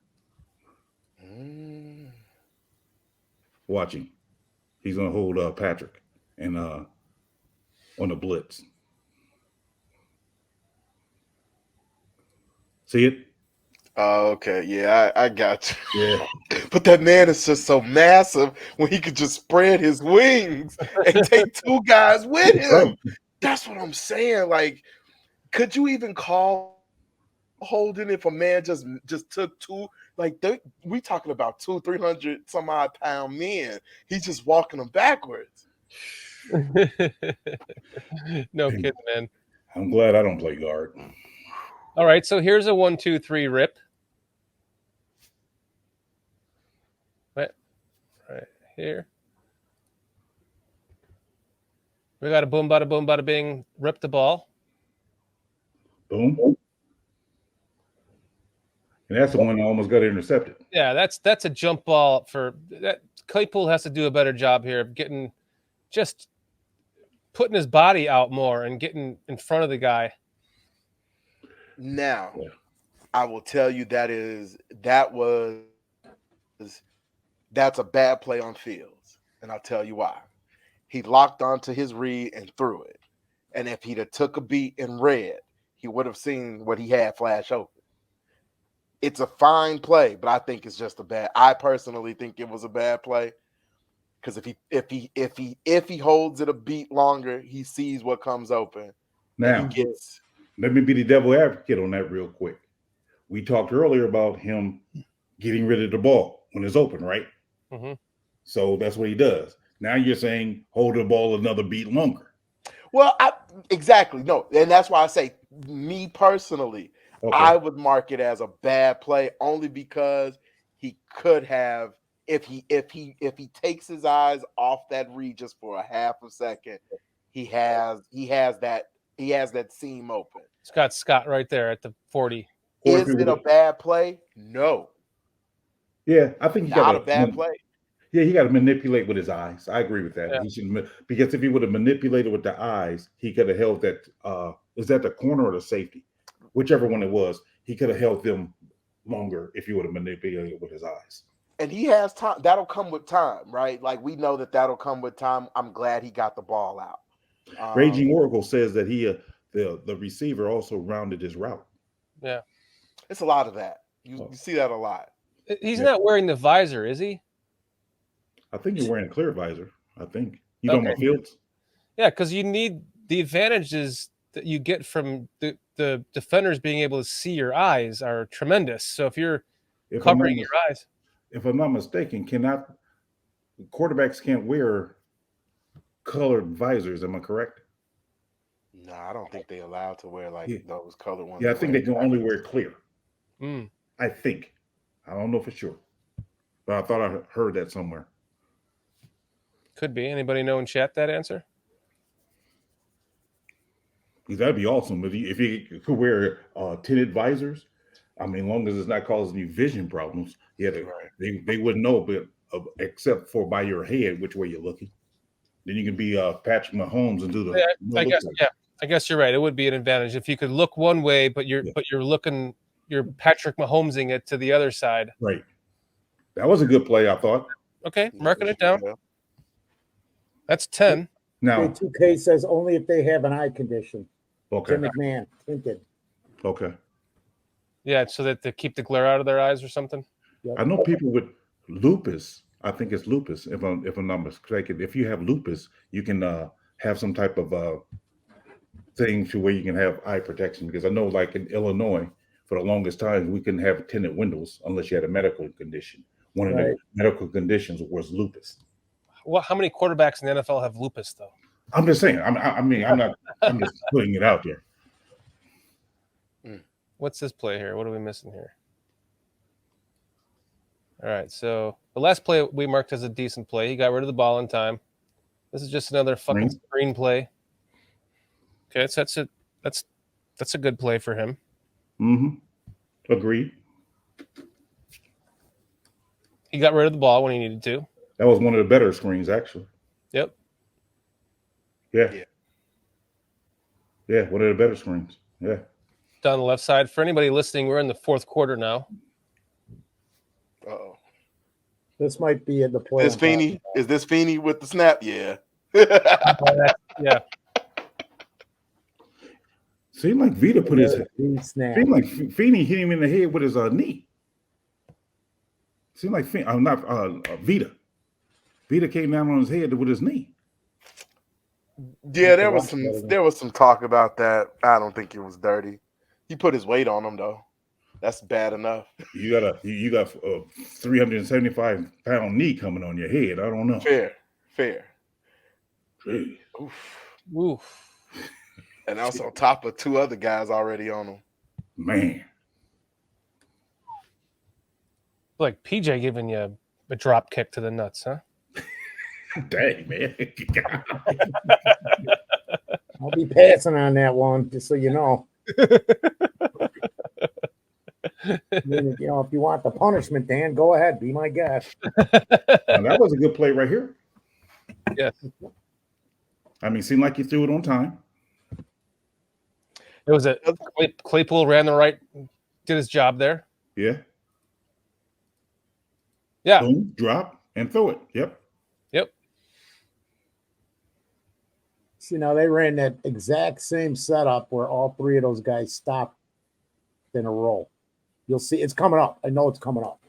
Speaker 1: Watching. He's going to hold Patrick and on the blitz. See it?
Speaker 4: Oh, okay. Yeah, I got you.
Speaker 1: Yeah.
Speaker 4: But that man is just so massive when he could just spread his wings and take two guys with him.
Speaker 1: Right.
Speaker 4: That's what I'm saying. Like, could you even call holding if a man just took two? Like, we talking about 300 some odd pound men. He's just walking them backwards.
Speaker 3: No kidding, man.
Speaker 1: I'm glad I don't play guard.
Speaker 3: All right, so here's a 1-2-3 rip. Right here. We got a boom, bada bing, rip the ball.
Speaker 1: Boom. And that's the one that almost got intercepted.
Speaker 3: Yeah, that's a jump ball for that. Claypool has to do a better job here of just putting his body out more and getting in front of the guy.
Speaker 4: Now,
Speaker 1: Yeah.
Speaker 4: I will tell you that's a bad play on Fields, and I'll tell you why. He locked onto his read and threw it, and if he'd have took a beat and read, he would have seen what he had flash open. It's a fine play, but I think it's just I personally think it was a bad play because if he holds it a beat longer, he sees what comes open.
Speaker 1: Now, let me be the devil advocate on that real quick. We talked earlier about him getting rid of the ball when it's open, right?
Speaker 3: Mm-hmm.
Speaker 1: So that's what he does. Now you're saying hold the ball another beat longer.
Speaker 4: Well, exactly. No, and that's why I say, me personally, okay, I would mark it as a bad play only because he could have, if he takes his eyes off that read just for a half a second, he has that seam open.
Speaker 3: It's got Scott right there at the 40.
Speaker 4: Is it a bad play? No.
Speaker 1: Yeah, I think he got
Speaker 4: a bad play.
Speaker 1: Yeah, he got to manipulate with his eyes. I agree with that.
Speaker 3: Yeah.
Speaker 1: He should, because if he would have manipulated with the eyes, he could have held that. Is that the corner or the safety? Whichever one it was, he could have held them longer if he would have manipulated with his eyes.
Speaker 4: And he has time. That'll come with time, right? Like, we know that'll come with time. I'm glad he got the ball out.
Speaker 1: Raging Oracle says that the receiver also rounded his route.
Speaker 3: Yeah,
Speaker 4: it's a lot of that. You see that a lot.
Speaker 3: He's not wearing the visor, is he?
Speaker 1: I think you're wearing a clear visor. I think you don't want Fields.
Speaker 3: Yeah, because you need the advantages that you get from the defenders being able to see your eyes are tremendous. So if you're covering your eyes,
Speaker 1: if I'm not mistaken, quarterbacks can't wear colored visors. Am I correct?
Speaker 4: No, I don't think they're allowed to wear those colored ones.
Speaker 1: Yeah, I think they can only wear clear.
Speaker 3: I
Speaker 1: think. I don't know for sure, but I thought I heard that somewhere.
Speaker 3: Could be. Anybody know in chat that answer?
Speaker 1: That'd be awesome if you could wear tinted visors. I mean, as long as it's not causing you vision problems. Yeah, they wouldn't know, but except for by your head, which way you're looking. Then you can be Patrick Mahomes and do the.
Speaker 3: Yeah, I guess you're right. It would be an advantage if you could look one way, but you're Patrick Mahomesing it to the other side.
Speaker 1: Right. That was a good play, I thought.
Speaker 3: Okay, marking it down. That's 10.
Speaker 2: Now, 2K says only if they have an eye condition.
Speaker 1: Okay.
Speaker 2: Jim McMahon, tinted.
Speaker 1: Okay.
Speaker 3: Yeah, so that they keep the glare out of their eyes or something.
Speaker 1: Yep. I know people with lupus. I think it's lupus. If I'm not mistaken, if you have lupus, you can have some type of thing to where you can have eye protection. Because I know, like in Illinois, for the longest time, we couldn't have tinted windows unless you had a medical condition. One of the medical conditions was lupus.
Speaker 3: Well, how many quarterbacks in the NFL have lupus, though?
Speaker 1: I'm just saying. I'm just putting it out there.
Speaker 3: What's this play here? What are we missing here? All right, so the last play we marked as a decent play. He got rid of the ball in time. This is just another fucking screen play. Okay, so that's a good play for him.
Speaker 1: Agreed.
Speaker 3: He got rid of the ball when he needed to.
Speaker 1: That was one of the better screens, actually.
Speaker 3: Yep.
Speaker 1: Yeah. Yeah, one of the better screens. Yeah.
Speaker 3: Down the left side. For anybody listening, we're in the fourth quarter now.
Speaker 4: Uh-oh.
Speaker 2: This might be at the play.
Speaker 4: Is this Feeney with the snap? Yeah.
Speaker 3: Yeah.
Speaker 1: Seemed like Vita put his
Speaker 2: snap.
Speaker 1: seemed like Feeney hit him in the head with his knee. Seemed like Vita. Vita came down on his head with his knee.
Speaker 4: Yeah, there was some talk about that. I don't think it was dirty. He put his weight on him though. That's bad enough.
Speaker 1: You got a 375-pound knee coming on your head. I don't know.
Speaker 4: Fair.
Speaker 1: Jeez.
Speaker 3: Oof.
Speaker 4: And also on top of two other guys already on him.
Speaker 1: Man.
Speaker 3: Like PJay giving you a drop kick to the nuts, huh?
Speaker 1: Dang, man.
Speaker 2: I'll be passing on that one, just so you know. I mean, you know, if you want the punishment, Dan, go ahead. Be my guest.
Speaker 1: Now, that was a good play right here.
Speaker 3: Yes.
Speaker 1: I mean, seemed like you threw it on time.
Speaker 3: It was Claypool ran the right, did his job there.
Speaker 1: Yeah.
Speaker 3: Yeah.
Speaker 1: Boom, drop, and throw it. Yep.
Speaker 2: See, now they ran that exact same setup where all three of those guys stopped in a row. You'll see it's coming up. I know it's coming up.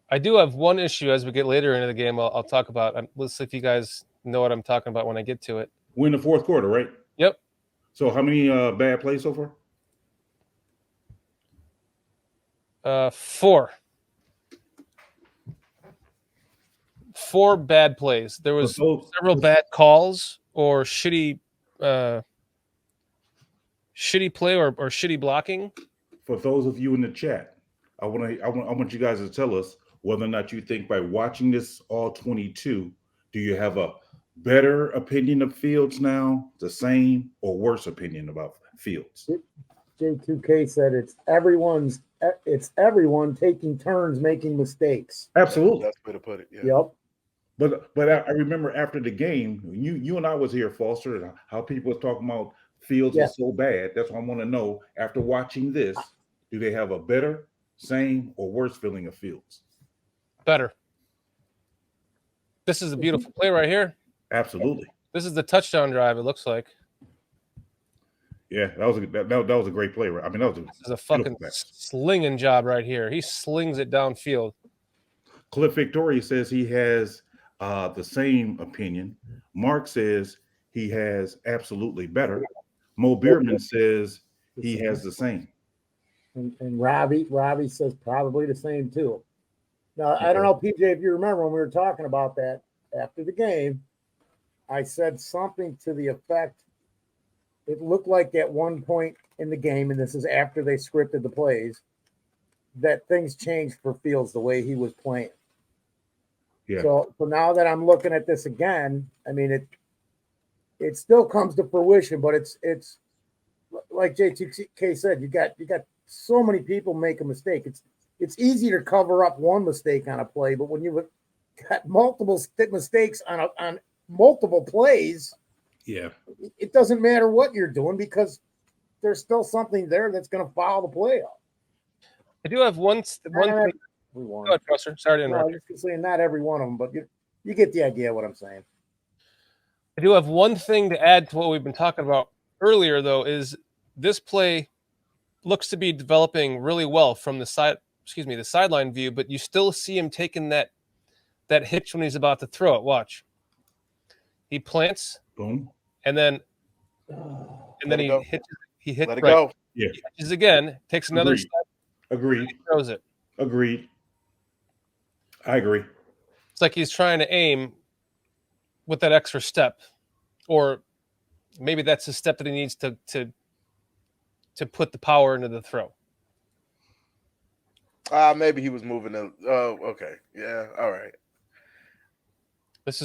Speaker 3: I do have one issue as we get later into the game. I'll talk about. Let's see if you guys know what I'm talking about when I get to it.
Speaker 1: We're in the fourth quarter, right?
Speaker 3: Yep.
Speaker 1: So how many bad plays so far?
Speaker 3: 4. 4 bad plays. There was several bad calls or shitty play or shitty blocking.
Speaker 1: For those of you in the chat, I want you guys to tell us whether or not you think by watching this all 22, do you have a better opinion of Fields now, the same or worse opinion about Fields?
Speaker 2: J2K said it's everyone taking turns making mistakes.
Speaker 1: Absolutely.
Speaker 4: That's the way to put it. Yeah.
Speaker 2: Yep.
Speaker 1: But I remember after the game, you and I was here, Foster, how people was talking about Fields is so bad. That's what I want to know. After watching this, do they have a better, same, or worse feeling of Fields?
Speaker 3: Better. This is a beautiful play right here.
Speaker 1: Absolutely.
Speaker 3: This is the touchdown drive, it looks like.
Speaker 1: Yeah, that was a great play. I mean, this
Speaker 3: is a fucking slinging job right here. He slings it downfield.
Speaker 1: Cliff Victoria says he has the same opinion. Mark says he has absolutely better. Mo Bierman says he has the same.
Speaker 2: And Robbie says probably the same too. Now, I don't know, PJ, if you remember when we were talking about that after the game, I said something to the effect, it looked like at one point in the game, and this is after they scripted the plays, that things changed for Fields the way he was playing.
Speaker 1: Yeah.
Speaker 2: So now that I'm looking at this again, I mean, it still comes to fruition, but it's like J2K said, you got so many people make a mistake. It's easy to cover up one mistake on a play, but when you've got multiple mistakes on multiple plays,
Speaker 1: yeah,
Speaker 2: it doesn't matter what you're doing because there's still something there that's going to follow the play up.
Speaker 3: I do have one thing. Go ahead, Professor. Sorry to interrupt.
Speaker 2: No, just saying not every one of them, but you get the idea of what I'm saying.
Speaker 3: I do have one thing to add to what we've been talking about earlier, though, is this play looks to be developing really well from the sideline view, but you still see him taking that hitch when he's about to throw it. Watch. He plants,
Speaker 1: boom,
Speaker 3: and then he hits. He hits.
Speaker 4: Let it go.
Speaker 1: Yeah.
Speaker 3: He hitches again. Takes another step.
Speaker 1: Agreed.
Speaker 3: Throws it.
Speaker 1: Agreed. I agree.
Speaker 3: It's like he's trying to aim with that extra step, or maybe that's the step that he needs to put the power into the throw.
Speaker 4: Maybe he was moving. Okay. Yeah. All right.
Speaker 1: It's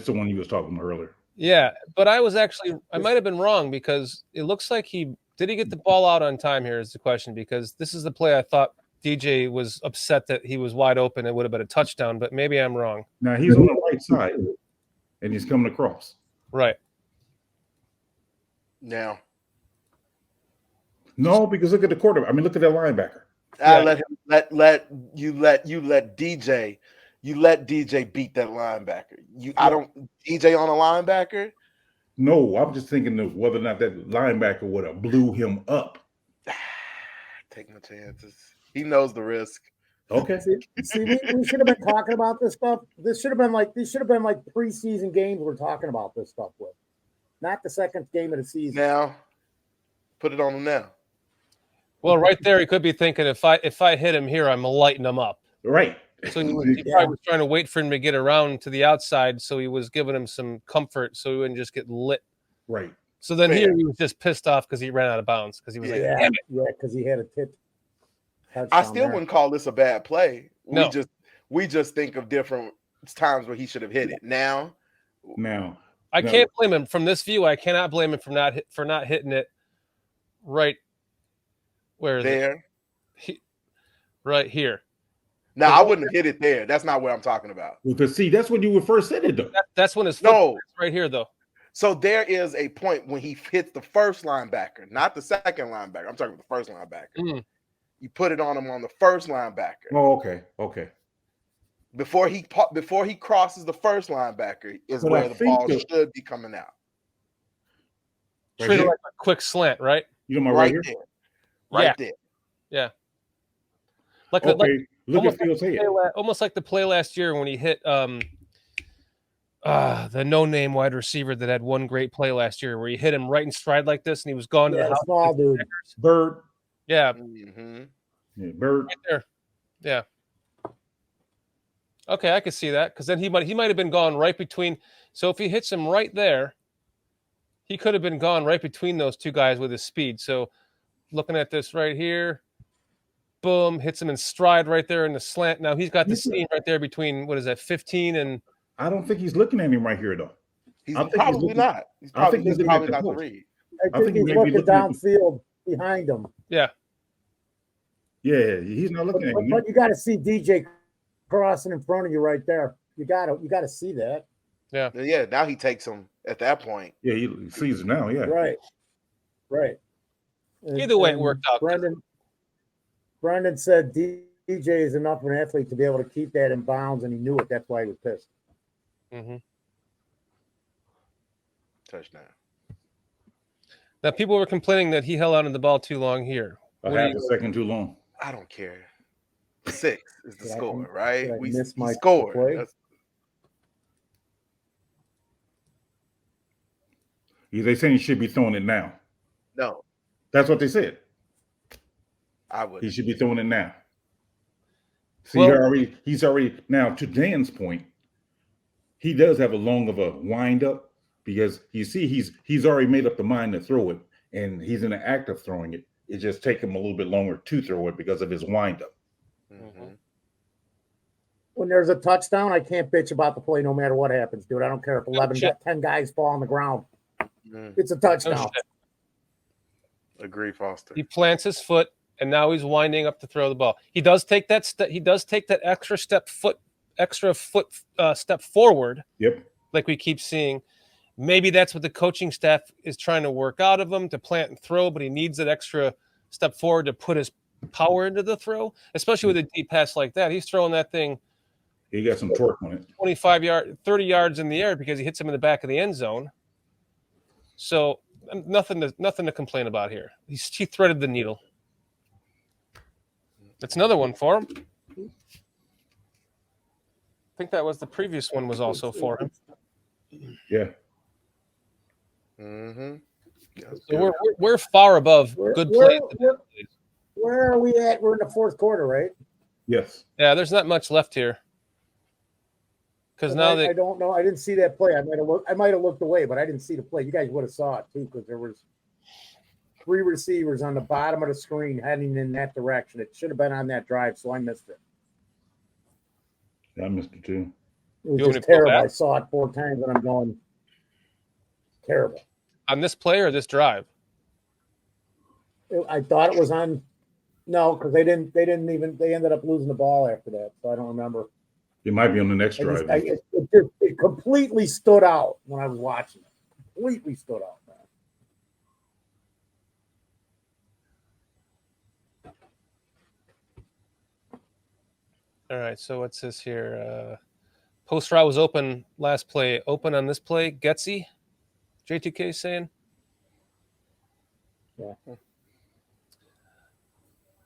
Speaker 1: the one you was talking about earlier.
Speaker 3: Yeah, but I might have been wrong because it looks like did he get the ball out on time here is the question, because this is the play I thought DJ was upset that he was wide open. It would have been a touchdown, but maybe I'm wrong.
Speaker 1: Now he's on the right side, and he's coming across.
Speaker 3: Right.
Speaker 4: Now,
Speaker 1: No, because look at the quarterback. I mean, look at that linebacker.
Speaker 4: I let him let DJ beat that linebacker. I don't DJ on a linebacker.
Speaker 1: No, I'm just thinking of whether or not that linebacker would have blew him up.
Speaker 4: Take my chances. He knows the risk.
Speaker 1: Okay.
Speaker 2: See, we should have been talking about this stuff. These should have been like preseason games we're talking about this stuff with, not the second game of the season.
Speaker 4: Now, put it on him now.
Speaker 3: Well, right there, he could be thinking, if I hit him here, I'm lighting him up.
Speaker 1: Right.
Speaker 3: So he probably was trying to wait for him to get around to the outside, so he was giving him some comfort, so he wouldn't just get lit.
Speaker 1: Right.
Speaker 3: So then here he was just pissed off because he ran out of bounds because he was
Speaker 2: because he had a tip.
Speaker 4: I still wouldn't call this a bad play.
Speaker 3: No.
Speaker 4: We just think of different times where he should have hit it. Now,
Speaker 3: I can't blame him from this view. I cannot blame him for not hitting it right where
Speaker 4: there.
Speaker 3: Right here.
Speaker 4: No, I wouldn't have hit it there. That's not what I'm talking about.
Speaker 1: Well, but see, that's when you would first hit it, though.
Speaker 3: That's when his foot right here, though.
Speaker 4: So there is a point when he hits the first linebacker, not the second linebacker. I'm talking about the first linebacker.
Speaker 3: Mm.
Speaker 4: You put it on him on the first linebacker.
Speaker 1: Oh, okay.
Speaker 4: Before he crosses the first linebacker is where the ball should be coming out.
Speaker 3: Treat it like a quick slant, right?
Speaker 1: You know my right here?
Speaker 4: There. Right there.
Speaker 3: Yeah.
Speaker 1: Look at Fields' head.
Speaker 3: Almost like the play last year when he hit the no-name wide receiver that had one great play last year, where he hit him right in stride like this, and he was gone to the house.
Speaker 2: Small dude.
Speaker 1: Bird.
Speaker 3: Yeah.
Speaker 4: Mm-hmm.
Speaker 1: Yeah, Bird.
Speaker 3: Right there. Yeah. Okay, I could see that because then he might have been gone right between. So if he hits him right there, he could have been gone right between those two guys with his speed. So looking at this right here, boom, hits him in stride right there in the slant. Now he's got the seam right there between, what is that, 15 and.
Speaker 1: I don't think he's looking at him right here, though.
Speaker 4: He's probably not. He's probably not the read.
Speaker 2: I think he's looking downfield behind him.
Speaker 3: Yeah.
Speaker 1: Yeah, he's not looking at him.
Speaker 2: But you got to see DJ crossing in front of you right there. You got to see that.
Speaker 3: Yeah.
Speaker 4: Yeah. Now he takes him at that point.
Speaker 1: Yeah, he sees him now. Yeah.
Speaker 2: Right.
Speaker 3: Either way, it worked out.
Speaker 2: Brendan said DJ is enough of an athlete to be able to keep that in bounds, and he knew it. That's why he was pissed.
Speaker 3: Mm-hmm.
Speaker 4: Touchdown.
Speaker 3: Now, people were complaining that he held on to the ball too long here.
Speaker 1: Half a second too long.
Speaker 4: I don't care. 6 is the score, right? We
Speaker 2: scored.
Speaker 1: They saying he should be throwing it now.
Speaker 4: No.
Speaker 1: That's what they said.
Speaker 4: I would.
Speaker 1: He should be throwing it now. See, he's already now, to Dan's point, he does have a long of a wind up because you see he's already made up the mind to throw it, and he's in the act of throwing it. It just takes him a little bit longer to throw it because of his wind up.
Speaker 4: Mm-hmm.
Speaker 2: When there's a touchdown, I can't bitch about the play no matter what happens, dude. I don't care if 10 guys fall on the ground. Mm-hmm. It's a touchdown.
Speaker 4: Agree, Foster.
Speaker 3: He plants his foot, and now he's winding up to throw the ball. He does take that extra foot step forward.
Speaker 1: Yep.
Speaker 3: Like we keep seeing. Maybe that's what the coaching staff is trying to work out of him to plant and throw, but he needs that extra step forward to put his power into the throw, especially with a deep pass like that. He's throwing that thing.
Speaker 1: He got some torque on it.
Speaker 3: 30 yards in the air because he hits him in the back of the end zone. So nothing to complain about here. He threaded the needle. That's another one for him. I think that was the previous one was also for him.
Speaker 1: Yeah.
Speaker 4: Mm-hmm.
Speaker 3: So we're far above good plays.
Speaker 2: Where are we at? We're in the fourth quarter, right?
Speaker 1: Yes.
Speaker 3: Yeah, there's not much left here. Because now
Speaker 2: I don't know. I didn't see that play. I might have looked away, but I didn't see the play. You guys would have saw it too, because there was 3 receivers on the bottom of the screen heading in that direction. It should have been on that drive, so I missed it.
Speaker 1: Yeah, I missed it too.
Speaker 2: It was just terrible. I saw it 4 times, and I'm going terrible.
Speaker 3: On this play or this drive?
Speaker 2: I thought it was on No, because they ended up losing the ball after that. So I don't remember.
Speaker 1: It might be on the next drive.
Speaker 2: It completely stood out when I was watching it. Completely stood out, man.
Speaker 3: All right, so what's this here? Post route was open last play. Open on this play. Getsy, J2K saying.
Speaker 2: Yeah.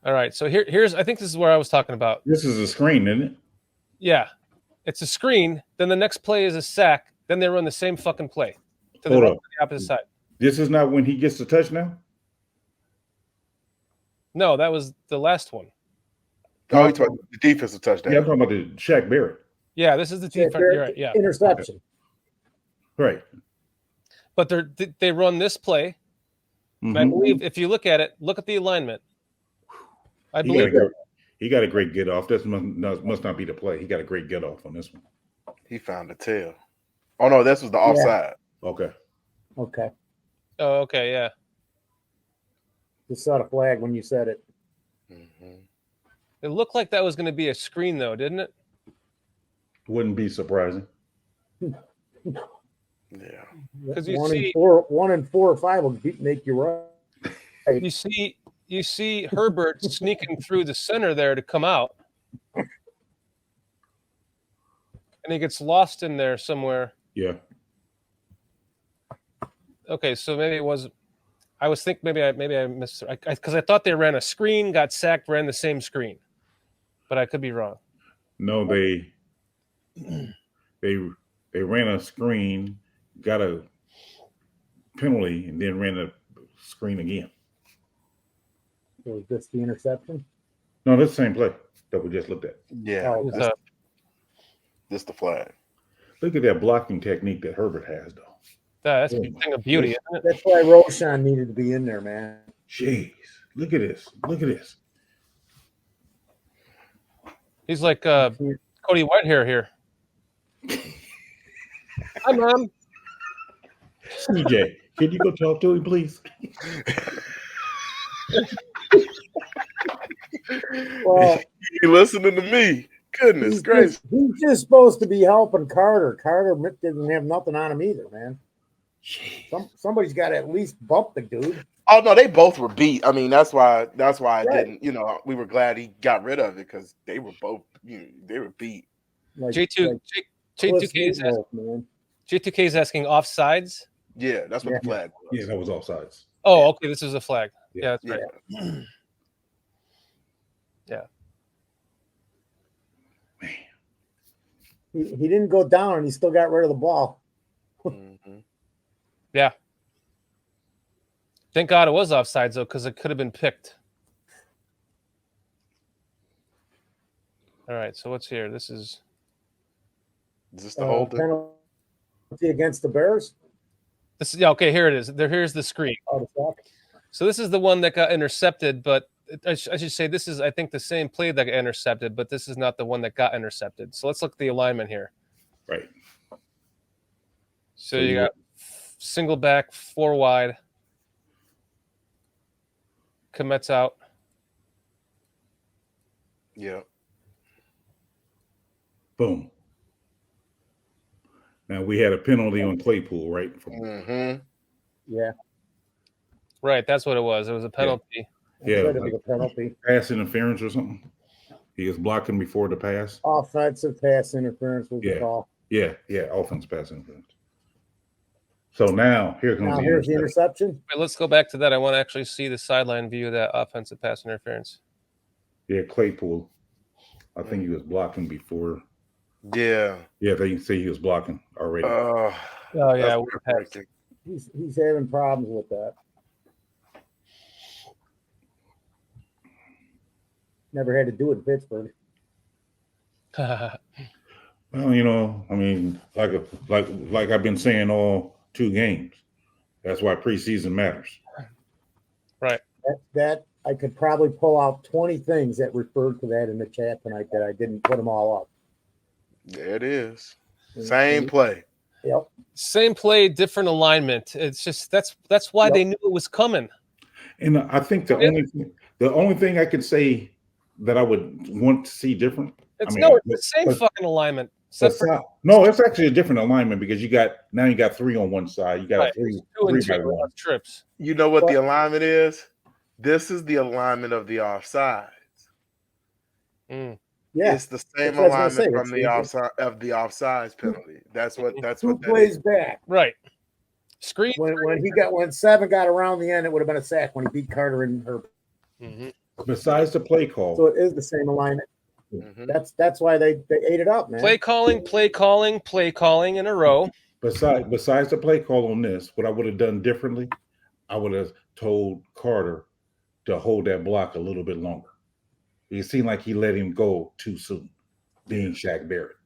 Speaker 3: All right, so here's I think this is where I was talking about.
Speaker 1: This is a screen, isn't it?
Speaker 3: Yeah, it's a screen. Then the next play is a sack. Then they run the same fucking play to
Speaker 1: Hold
Speaker 3: the
Speaker 1: up.
Speaker 3: opposite side.
Speaker 1: This is not when he gets the touchdown?
Speaker 3: No, that was the last one.
Speaker 4: Oh, you talking the defensive touchdown?
Speaker 1: Yeah, I'm talking about the Shaq Barrett.
Speaker 3: Yeah, this is the defense. You're right. Yeah,
Speaker 2: interception.
Speaker 1: Right.
Speaker 3: but they run this play. And I believe if you look at it, look at the alignment. I believe
Speaker 1: he got a great get off. This must not be the play. He got a great get off on this one.
Speaker 4: He found the tail. Oh no, this was the offside.
Speaker 1: Okay.
Speaker 2: Okay.
Speaker 3: Oh, okay, yeah.
Speaker 2: Just saw the flag when you said it.
Speaker 4: Mm-hmm.
Speaker 3: It looked like that was going to be a screen, though, didn't it?
Speaker 1: Wouldn't be surprising.
Speaker 4: Yeah.
Speaker 3: Because you
Speaker 2: 1 and 4 or 5 will make you right.
Speaker 3: You see Herbert sneaking through the center there to come out, and he gets lost in there somewhere.
Speaker 1: Yeah.
Speaker 3: Okay, so maybe it was. I was thinking maybe I missed because I thought they ran a screen, got sacked, ran the same screen, but I could be wrong.
Speaker 1: No, they ran a screen, got a penalty, and then ran a screen again.
Speaker 2: Was this the interception?
Speaker 1: No, that's the same play that we just looked at.
Speaker 4: Yeah.
Speaker 2: Oh,
Speaker 4: This the flag.
Speaker 1: Look at that blocking technique that Herbert has, though.
Speaker 3: That's a thing of beauty, isn't it?
Speaker 2: That's why Roshan needed to be in there, man.
Speaker 1: Jeez, look at this. Look at this.
Speaker 3: He's like Cody Whitehair here. Hi, Mom.
Speaker 1: PJay, can you go talk to him, please?
Speaker 2: Well,
Speaker 4: You listening to me? Goodness gracious.
Speaker 2: He's just supposed to be helping Carter. Carter didn't have nothing on him either, man. Somebody's got to at least bump the dude.
Speaker 4: Oh no, they both were beat. I mean, that's why I didn't. We were glad he got rid of it because they were both. They were beat.
Speaker 2: Like,
Speaker 3: J2K is asking offsides.
Speaker 4: Yeah, that's what the flag was.
Speaker 1: Yeah, that was offsides.
Speaker 3: Oh, okay, this is a flag. Yeah, that's right. Yeah.
Speaker 1: Man.
Speaker 2: He didn't go down, and he still got rid of the ball.
Speaker 4: Mm-hmm.
Speaker 3: Yeah. Thank God it was offsides, though, because it could have been picked. All right, so what's here? This is
Speaker 4: the holding?
Speaker 2: Penalty against the Bears?
Speaker 3: This is okay, here it is. Here's the screen. So this is the one that got intercepted, but I should say this is, I think, the same play that got intercepted, but this is not the one that got intercepted. So let's look at the alignment here.
Speaker 1: Right.
Speaker 3: So you got single back, 4 wide. Komet's out.
Speaker 4: Yeah.
Speaker 1: Boom. Now we had a penalty on Claypool, right?
Speaker 2: Yeah.
Speaker 3: Right, that's what it was. It was a penalty.
Speaker 1: Yeah.
Speaker 2: It was a penalty.
Speaker 1: Pass interference or something. He was blocking before the pass.
Speaker 2: Offensive pass interference was the call.
Speaker 1: Yeah, offensive pass interference. So now here's
Speaker 2: the interception.
Speaker 3: Wait, let's go back to that. I want to actually see the sideline view of that offensive pass interference.
Speaker 1: Yeah, Claypool. I think he was blocking before.
Speaker 4: Yeah.
Speaker 1: Yeah, they say he was blocking already.
Speaker 3: Oh yeah,
Speaker 2: he's having problems with that. Never had to do it in Pittsburgh.
Speaker 1: Well, I mean, like I've been saying all 2 games. That's why preseason matters.
Speaker 3: Right.
Speaker 2: That I could probably pull out 20 things that referred to that in the chat tonight that I didn't put them all up.
Speaker 4: There it is. Same play.
Speaker 2: Yep.
Speaker 3: Same play, different alignment. It's just that's why they knew it was coming.
Speaker 1: And I think the The only thing I could say that I would want to see different.
Speaker 3: It's
Speaker 1: I mean,
Speaker 3: the same fucking alignment.
Speaker 1: No, it's actually a different alignment because you got 3 on one side. You got
Speaker 3: Right.
Speaker 1: three
Speaker 3: 2 and
Speaker 1: by
Speaker 3: 2
Speaker 1: one.
Speaker 3: trips.
Speaker 4: You know what the alignment is? This is the alignment of the offsides.
Speaker 3: Mm.
Speaker 2: Yeah,
Speaker 4: It's the same
Speaker 2: that's what I was
Speaker 4: alignment
Speaker 2: gonna
Speaker 4: from
Speaker 2: say.
Speaker 4: the offside of the offsides penalty. That's what that
Speaker 2: plays
Speaker 4: is.
Speaker 2: back.
Speaker 3: Right. Screen.
Speaker 2: When Seven got around the end, it would have been a sack when he beat Carter and Herbert.
Speaker 3: Mm-hmm.
Speaker 1: Besides the play call.
Speaker 2: So it is the same alignment.
Speaker 4: Mm-hmm.
Speaker 2: That's why they ate it up, man.
Speaker 3: Play calling in a row.
Speaker 1: Besides the play call on this, what I would have done differently, I would have told Carter to hold that block a little bit longer. It seemed like he let him go too soon, being Shaq Barrett.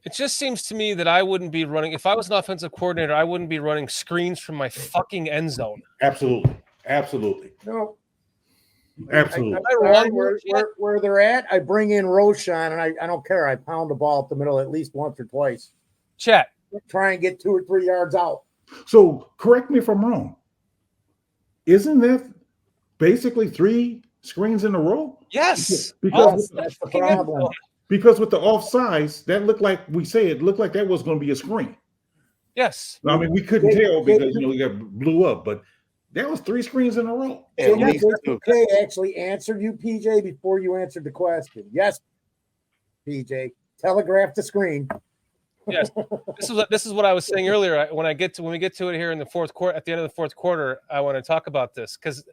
Speaker 3: It just seems to me that I wouldn't be running. If I was an offensive coordinator, I wouldn't be running screens from my fucking end zone.
Speaker 1: Absolutely.
Speaker 2: No.
Speaker 1: Absolutely.
Speaker 2: Where they're at, I bring in Roshan, and I don't care. I pound the ball up the middle at least once or twice.
Speaker 3: Chat.
Speaker 2: Try and get 2 or 3 yards out.
Speaker 1: So correct me if I'm wrong. Isn't that basically 3 screens in a row?
Speaker 3: Yes.
Speaker 1: Because
Speaker 2: that's the problem.
Speaker 1: Because with the offsides, that looked like that was going to be a screen.
Speaker 3: Yes.
Speaker 1: I mean, we couldn't tell because we got blew up, but that was 3 screens in a row.
Speaker 2: JPK actually answered you, PJ, before you answered the question. Yes, PJ, telegraph the screen.
Speaker 3: Yes, this is what I was saying earlier. When we get to it here in the fourth quarter, at the end of the fourth quarter, I want to talk about this because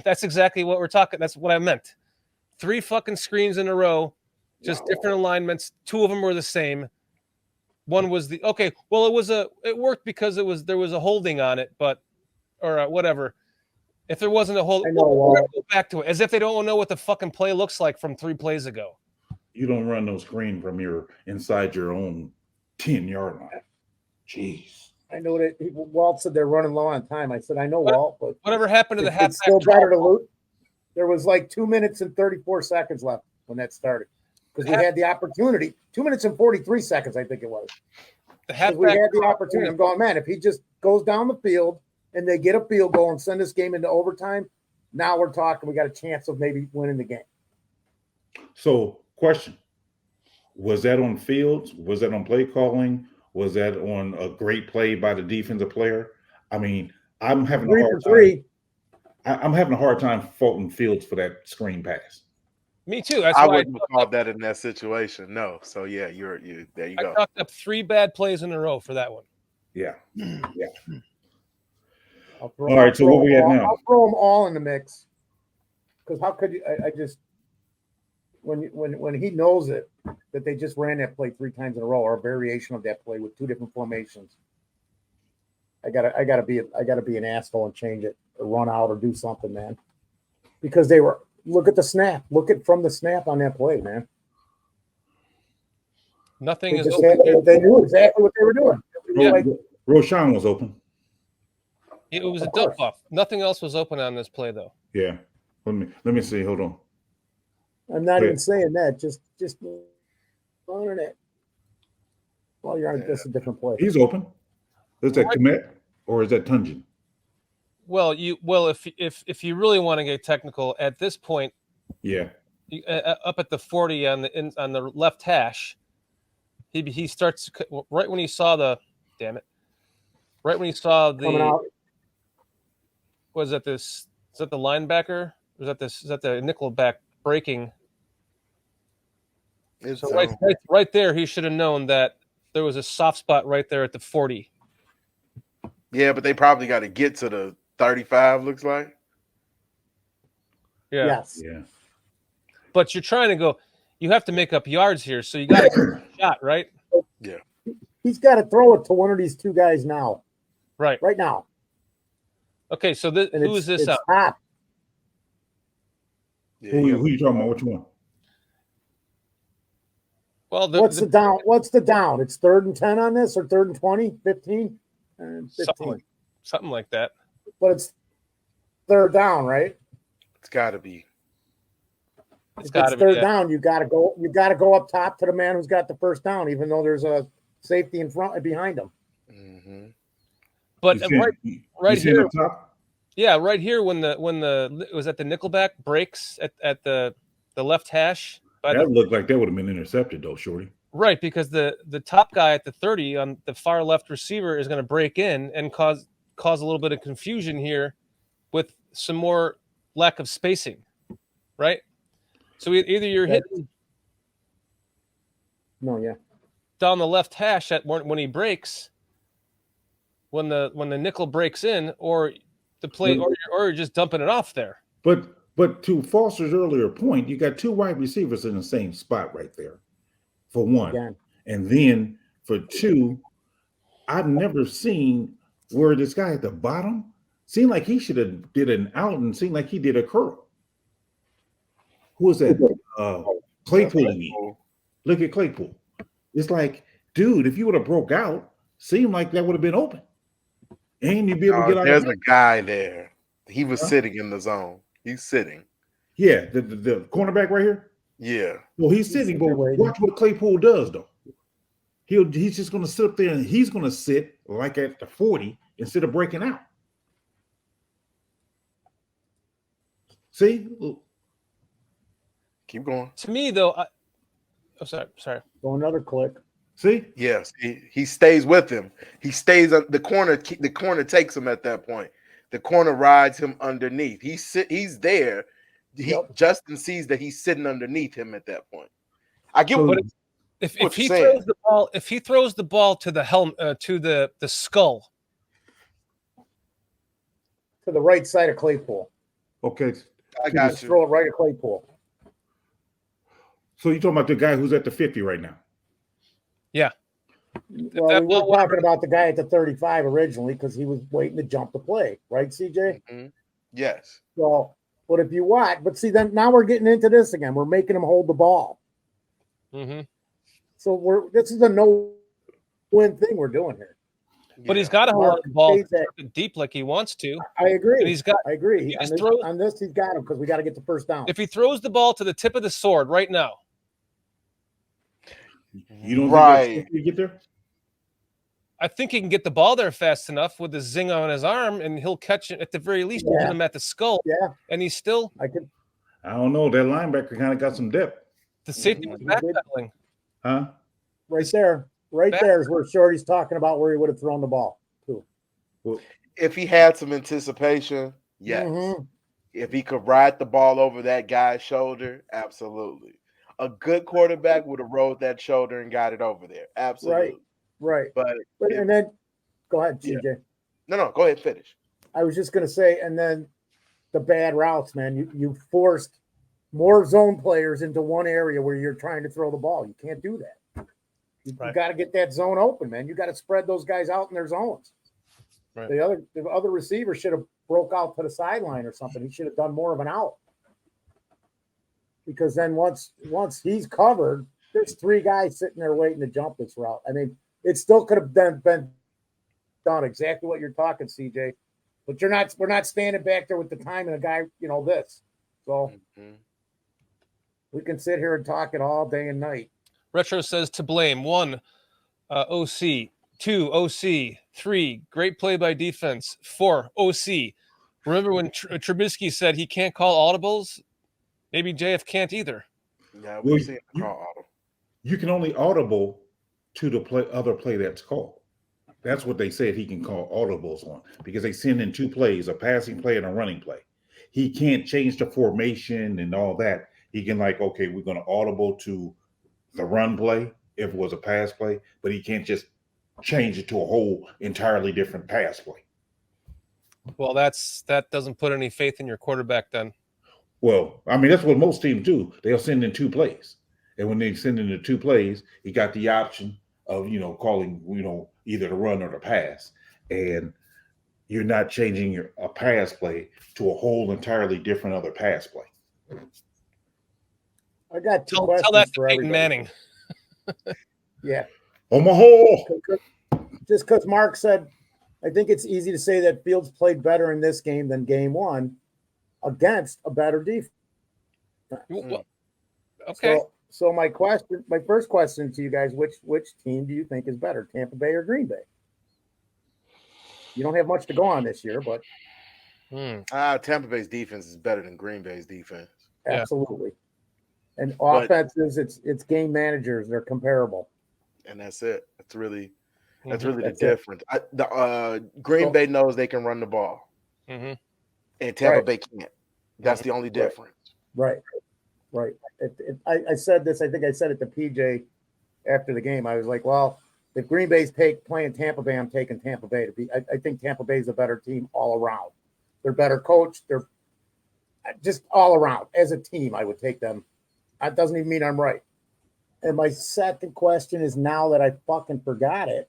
Speaker 3: that's exactly what we're talking. That's what I meant. 3 fucking screens in a row, just different alignments. 2 of them were the same. One was okay. Well, it worked because there was a holding on it, but or whatever. If there wasn't a hold, we'll go back to it as if they don't know what the fucking play looks like from 3 plays ago.
Speaker 1: You don't run no screen from inside your own 10-yard line. Jeez.
Speaker 2: I know that Walt said they're running low on time. I said, I know, Walt, but
Speaker 3: whatever happened to the halfback?
Speaker 2: It's still better to lose. There was like 2 minutes and 34 seconds left when that started because we had the opportunity. 2 minutes and 43 seconds, I think it was. We had the opportunity. I'm going, man, if he just goes down the field and they get a field goal and send this game into overtime, now we're talking. We got a chance of maybe winning the game.
Speaker 1: So, question: was that on Fields? Was that on play calling? Was that on a great play by the defensive player? I mean, I'm having a hard time. I'm having a hard time faulting Fields for that screen pass.
Speaker 3: Me too. That's
Speaker 4: I
Speaker 3: why
Speaker 4: wouldn't have called that in that situation. No. So yeah, you there you go.
Speaker 3: I chalked up 3 bad plays in a row for that one.
Speaker 1: Yeah.
Speaker 2: All
Speaker 1: right. So what we at now?
Speaker 2: I'll throw them all in the mix. Because how could you? I just when he knows it that they just ran that play 3 times in a row or a variation of that play with 2 different formations. I gotta be an asshole and change it or run out or do something, man. Because they were look at the snap. Look at from the snap on that play, man.
Speaker 3: Nothing
Speaker 2: they
Speaker 3: is
Speaker 2: open. They knew exactly what they were doing.
Speaker 1: Yeah. Roshan was open.
Speaker 3: It was a dump off. Nothing else was open on this play though.
Speaker 1: Yeah. Let me see. Hold on.
Speaker 2: I'm not even saying that. Just running it. Well, you're on just a different play.
Speaker 1: He's open. Is that Komet or is that Tunjin?
Speaker 3: Well, if you really want to get technical at this point,
Speaker 1: yeah,
Speaker 3: up at the 40 on the left hash, he starts right when he saw the was that this? Is that the linebacker? Is that the nickel back breaking? So right there, he should have known that there was a soft spot right there at the 40.
Speaker 4: Yeah, but they probably got to get to the 35. Looks like.
Speaker 3: Yeah.
Speaker 2: Yes.
Speaker 1: Yeah.
Speaker 3: But you're trying to go. You have to make up yards here, so you got to get a shot, right?
Speaker 4: Yeah.
Speaker 2: He's got to throw it to one of these 2 guys now.
Speaker 3: Right
Speaker 2: now.
Speaker 3: Okay, so who is this out?
Speaker 2: Hot.
Speaker 1: Yeah, who are you talking about? Which one?
Speaker 3: Well,
Speaker 2: what's the down? What's the down? It's 3rd and 10 on this, or 3rd and 20, 15? 15.
Speaker 3: Something like that.
Speaker 2: But it's 3rd down, right?
Speaker 4: It's got to be.
Speaker 3: It's got to be
Speaker 2: 3rd down. You got to go. You got to go up top to the man who's got the first down, even though there's a safety in front and behind him.
Speaker 4: Mm-hmm.
Speaker 3: But right here, Yeah, right here when the it was at the Nickelback breaks at the left hash by
Speaker 1: That looked like that would have been intercepted though, Shorty.
Speaker 3: right, because the top guy at the 30 on the far left receiver is going to break in and cause a little bit of confusion here with some more lack of spacing, right? So either you're hitting down the left hash when he breaks, when the nickel breaks in, or the play, or you're just dumping it off there.
Speaker 1: But to Foster's earlier point, you got two wide receivers in the same spot right there, for one.
Speaker 2: Again.
Speaker 1: And then for two, I've never seen where this guy at the bottom seemed like he should have did an out and seemed like he did a curl. Who was that? Claypool again. Look at Claypool. It's like, dude, if you would have broke out, seemed like that would have been open. And you'd be able to get out.
Speaker 6: There's a guy there. He was sitting in the zone. He's sitting.
Speaker 1: Yeah, the cornerback right here.
Speaker 6: Yeah.
Speaker 1: Well, he's sitting, but watch what Claypool does though. He's just going to sit up there and he's going to sit like at the 40 instead of breaking out. See?
Speaker 6: Keep going.
Speaker 3: To me, though, sorry.
Speaker 2: Go another click.
Speaker 1: See?
Speaker 6: Yes, he stays with him. He stays on the corner. The corner takes him at that point. The corner rides him underneath. He's there. Justin sees that he's sitting underneath him at that point. I get what
Speaker 3: if he throws the ball, if he throws the ball to the to the skull,
Speaker 2: to the right side of Claypool.
Speaker 1: Okay,
Speaker 6: I got you.
Speaker 2: Throw it right at Claypool.
Speaker 1: So you're talking about the guy who's at the 50 right now?
Speaker 3: Yeah.
Speaker 2: Well, we were talking about the guy at the 35 originally because he was waiting to jump the play, right, CJ?
Speaker 6: Mm-hmm. Yes.
Speaker 2: So, but if you watch, but see, then now we're getting into this again. We're making him hold the ball.
Speaker 3: Mm-hmm.
Speaker 2: So this is a no-win thing we're doing here.
Speaker 3: But he's got to hold the ball deep like he wants to.
Speaker 2: I agree.
Speaker 3: And
Speaker 2: I agree. On this, he's got him because we got to get the first down.
Speaker 3: If he throws the ball to the tip of the sword right now,
Speaker 1: you don't think you get there?
Speaker 3: I think he can get the ball there fast enough with the zing on his arm, and he'll catch it at the very least. Hit him at the skull.
Speaker 2: Yeah,
Speaker 3: and he's still.
Speaker 1: I don't know. That linebacker kind of got some depth.
Speaker 3: The safety was backpedaling.
Speaker 1: Huh?
Speaker 2: Right there. Right there is where Shorty's talking about where he would have thrown the ball too.
Speaker 1: Well,
Speaker 6: if he had some anticipation, yes.
Speaker 2: Mm-hmm.
Speaker 6: If he could ride the ball over that guy's shoulder, absolutely. A good quarterback would have rolled that shoulder and got it over there. Absolutely.
Speaker 2: Right.
Speaker 6: But
Speaker 2: and then go ahead, CJ.
Speaker 6: Yeah. No, go ahead, finish.
Speaker 2: I was just gonna say, and then the bad routes, man. You forced more zone players into one area where you're trying to throw the ball. You can't do that. You got to get that zone open, man. You got to spread those guys out in their zones.
Speaker 3: Right.
Speaker 2: The other receiver should have broke out to the sideline or something. He should have done more of an out. Because then once he's covered, there's three guys sitting there waiting to jump this route. I mean, it still could have been done exactly what you're talking, CJ. But we're not standing back there with the time and a guy, this. So we can sit here and talk it all day and night.
Speaker 3: Retro says to blame 1, OC, 2, OC, 3, great play by defense, 4, OC. Remember when Trubisky said he can't call audibles? Maybe JF can't either.
Speaker 6: Yeah, we've seen the call audible.
Speaker 1: You can only audible to the other play that's called. That's what they said he can call audibles on because they send in two plays, a passing play and a running play. He can't change the formation and all that. He can okay, we're going to audible to the run play if it was a pass play, but he can't just change it to a whole entirely different pass play.
Speaker 3: Well, that doesn't put any faith in your quarterback then.
Speaker 1: Well, I mean, that's what most teams do. They'll send in two plays. And when they send in the two plays, he got the option of, calling, either the run or the pass. And you're not changing a pass play to a whole entirely different other pass play.
Speaker 2: I got two
Speaker 3: Tell
Speaker 2: questions
Speaker 3: that to
Speaker 2: for
Speaker 3: Peyton
Speaker 2: everybody.
Speaker 3: Manning.
Speaker 2: Yeah.
Speaker 1: Omaha.
Speaker 2: Just because Mark said, I think it's easy to say that Fields played better in this game than game one against a better defense.
Speaker 3: Well, okay.
Speaker 2: So my first question to you guys, which team do you think is better, Tampa Bay or Green Bay? You don't have much to go on this year, but
Speaker 6: Tampa Bay's defense is better than Green Bay's defense.
Speaker 3: Yeah.
Speaker 2: Absolutely. And offenses, it's game managers. They're comparable.
Speaker 6: And that's it. That's really the
Speaker 2: That's
Speaker 6: difference. Green Bay knows they can run the ball,
Speaker 3: Mm-hmm.
Speaker 6: and Tampa Bay can't. That's the only difference.
Speaker 2: Right. I said this. I think I said it to PJay after the game. I was like, well, if Green Bay's playing Tampa Bay, I'm taking Tampa Bay to be. I think Tampa Bay's a better team all around. They're better coached. They're just all around as a team. I would take them. That doesn't even mean I'm right. And my second question is, now that I fucking forgot it.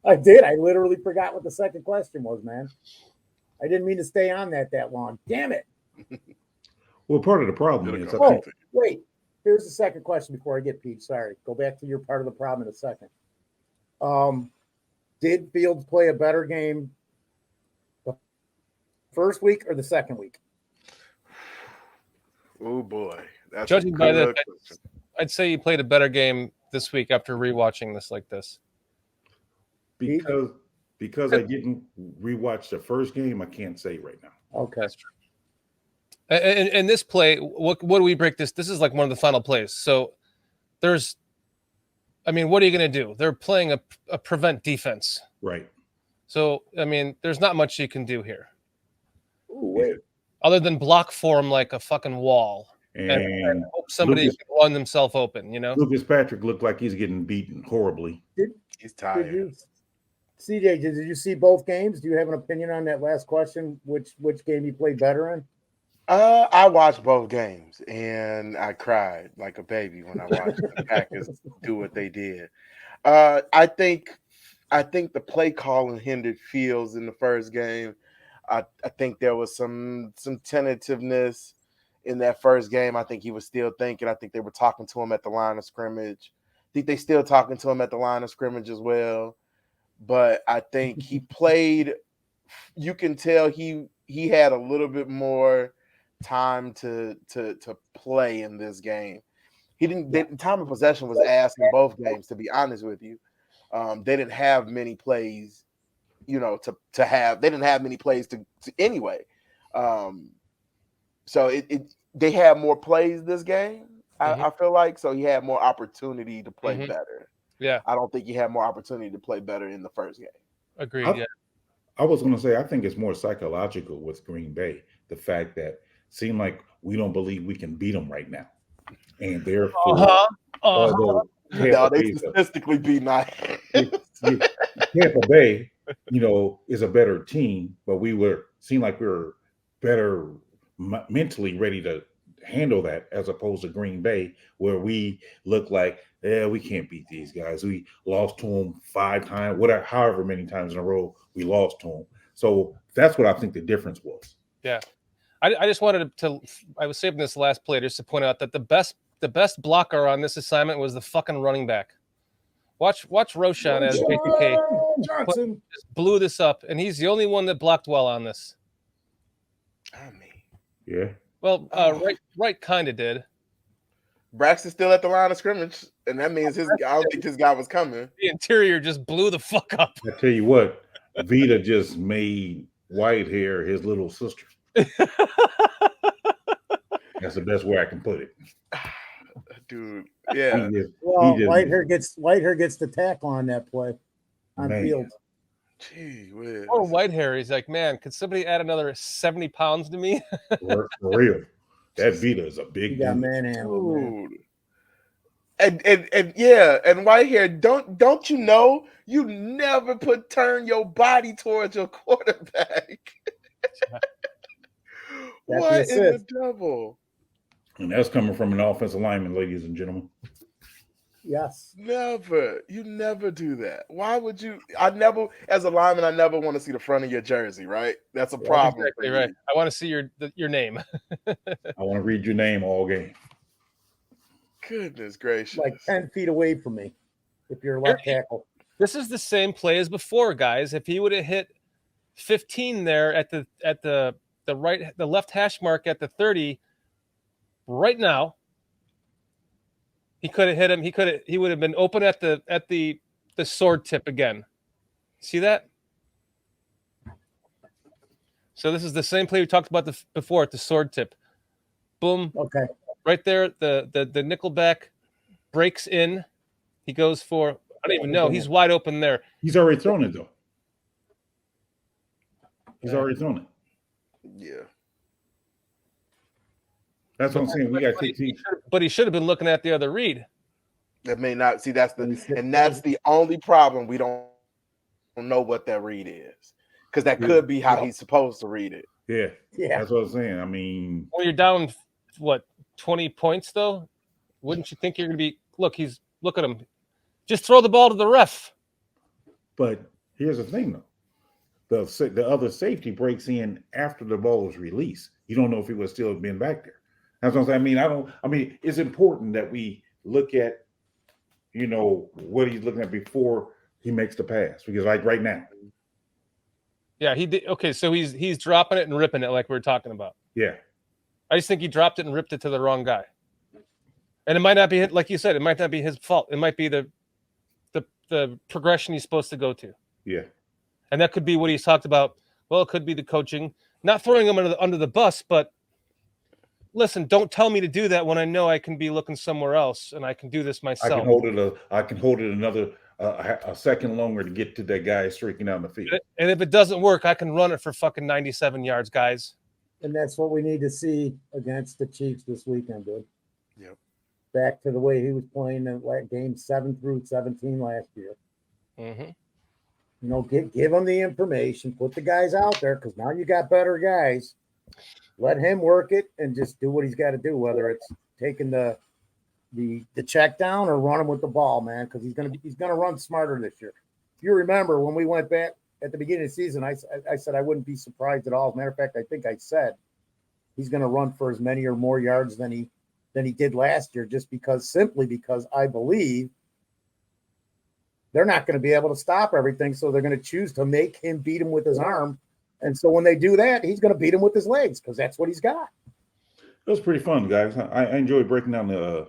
Speaker 2: I did. I literally forgot what the second question was, man. I didn't mean to stay on that long. Damn it.
Speaker 1: Well, part of the problem is,
Speaker 2: Oh, wait. Here's the second question before I get Pete. Sorry. Go back to your part of the problem in a second. Did Fields play a better game the first week or the second week?
Speaker 6: Oh boy. That's
Speaker 3: Judging by this, I'd say he played a better game this week after rewatching this like this.
Speaker 1: Because I didn't rewatch the first game, I can't say right now.
Speaker 2: Okay.
Speaker 3: That's true. And this play, what do we break this? This is like one of the final plays. So what are you going to do? They're playing a prevent defense.
Speaker 1: Right.
Speaker 3: So, there's not much you can do here.
Speaker 2: Ooh, wait.
Speaker 3: Other than block for him like a fucking wall. And hope somebody can run themselves open,
Speaker 1: Lucas Patrick looked like he's getting beaten horribly.
Speaker 6: He's tired.
Speaker 2: CJ, did you see both games? Do you have an opinion on that last question? Which game he played better in?
Speaker 6: I watched both games and I cried like a baby when I watched the Packers do what they did. I think the play calling hindered Fields in the first game. I think there was some tentativeness in that first game. I think he was still thinking. I think they were talking to him at the line of scrimmage. I think they still talking to him at the line of scrimmage as well. But I think he played. You can tell he had a little bit more time to play in this game. He didn't. The time of possession was asked in both games. To be honest with you, they didn't have many plays. To have. They didn't have many plays to anyway. So they had more plays this game. I feel like so he had more opportunity to play better.
Speaker 3: Yeah,
Speaker 6: I don't think he had more opportunity to play better in the first game.
Speaker 3: Agreed.
Speaker 1: I was going to say I think it's more psychological with Green Bay. The fact that it seemed like we don't believe we can beat them right now, and therefore, although
Speaker 6: they statistically beat not.
Speaker 1: Tampa Bay, is a better team, but seemed like we were better mentally ready to handle that as opposed to Green Bay, where we look like, we can't beat these guys. We lost to them 5 times, however many times in a row we lost to them. So that's what I think the difference was.
Speaker 3: Yeah. I just wanted I was saving this last play just to point out that the best blocker on this assignment was the fucking running back. Watch Roshan as BCP
Speaker 2: Johnson
Speaker 3: just blew this up, and he's the only one that blocked well on this.
Speaker 1: Yeah.
Speaker 3: Well, right kind of did.
Speaker 6: Braxton's still at the line of scrimmage, and that means I don't think his guy was coming.
Speaker 3: The interior just blew the fuck up.
Speaker 1: I tell you what, Vita just made Whitehair his little sister. That's the best way I can put it.
Speaker 6: Dude, yeah.
Speaker 2: Whitehair gets the tackle on that play on Fields.
Speaker 6: Gee whiz.
Speaker 3: Poor Whitehair, he's like, man, could somebody add another 70 pounds to me?
Speaker 1: For real. That Vita is a big
Speaker 2: dude.
Speaker 6: And Whitehair, don't you know you never turn your body towards your quarterback? What in the devil?
Speaker 1: And that's coming from an offensive lineman, ladies and gentlemen.
Speaker 2: Yes.
Speaker 6: Never. You never do that. Why would you? As a lineman, I never want to see the front of your jersey, right? That's a problem.
Speaker 3: Exactly right. I want to see your name.
Speaker 1: I want to read your name all game.
Speaker 6: Goodness gracious.
Speaker 2: Like 10 feet away from me if you're left tackle.
Speaker 3: This is the same play as before, guys. If he would have hit 15 there at the left hash mark at the 30 right now, he could have hit him. He would have been open at the sword tip again. See that? So this is the same play we talked about before at the sword tip. Boom.
Speaker 2: Okay.
Speaker 3: Right there, the nickelback breaks in. He goes for, I don't even know. He's wide open there.
Speaker 1: He's already thrown it, though. He's already thrown it.
Speaker 6: Yeah.
Speaker 1: That's what I'm saying. We got to
Speaker 3: But he should have been looking at the other read.
Speaker 6: That may not see that's the only problem. We don't know what that read is. Because that could be how he's supposed to read it.
Speaker 1: Yeah.
Speaker 2: Yeah.
Speaker 1: That's what I'm saying. I mean,
Speaker 3: Well, you're down, what, 20 points, though? Wouldn't you think you're going to be, look at him. Just throw the ball to the ref.
Speaker 1: but here's the thing, though. The other safety breaks in after the ball is released. You don't know if he was still been back there. That's what I'm saying. I mean, it's important that we look at, what he's looking at before he makes the pass. Because like right now.
Speaker 3: Yeah, he did. Okay, so he's dropping it and ripping it like we were talking about.
Speaker 1: Yeah.
Speaker 3: I just think he dropped it and ripped it to the wrong guy. And it might not be, like you said, it might not be his fault. It might be the progression he's supposed to go to.
Speaker 1: Yeah.
Speaker 3: And that could be what he's talked about. Well, it could be the coaching, not throwing him under the bus, but listen, don't tell me to do that when I know I can be looking somewhere else and I can do this myself.
Speaker 1: I can hold it another a second longer to get to that guy streaking down the field.
Speaker 3: And if it doesn't work, I can run it for fucking 97 yards, guys.
Speaker 2: And that's what we need to see against the Chiefs this weekend, dude.
Speaker 6: Yep.
Speaker 2: Back to the way he was playing in game 7 through 17 last year.
Speaker 3: Mm-hmm.
Speaker 2: Give him the information, put the guys out there, because now you got better guys. Let him work it and just do what he's got to do, whether it's taking the check down or running with the ball, man, because he's gonna run smarter this year. If you remember when we went back at the beginning of the season, I said I wouldn't be surprised at all. As a matter of fact, I think I said he's gonna run for as many or more yards than he did last year, simply because I believe they're not going to be able to stop everything. So they're going to choose to make him beat him with his arm. And so when they do that, he's going to beat him with his legs because that's what he's got.
Speaker 1: It was pretty fun, guys. I enjoyed breaking down the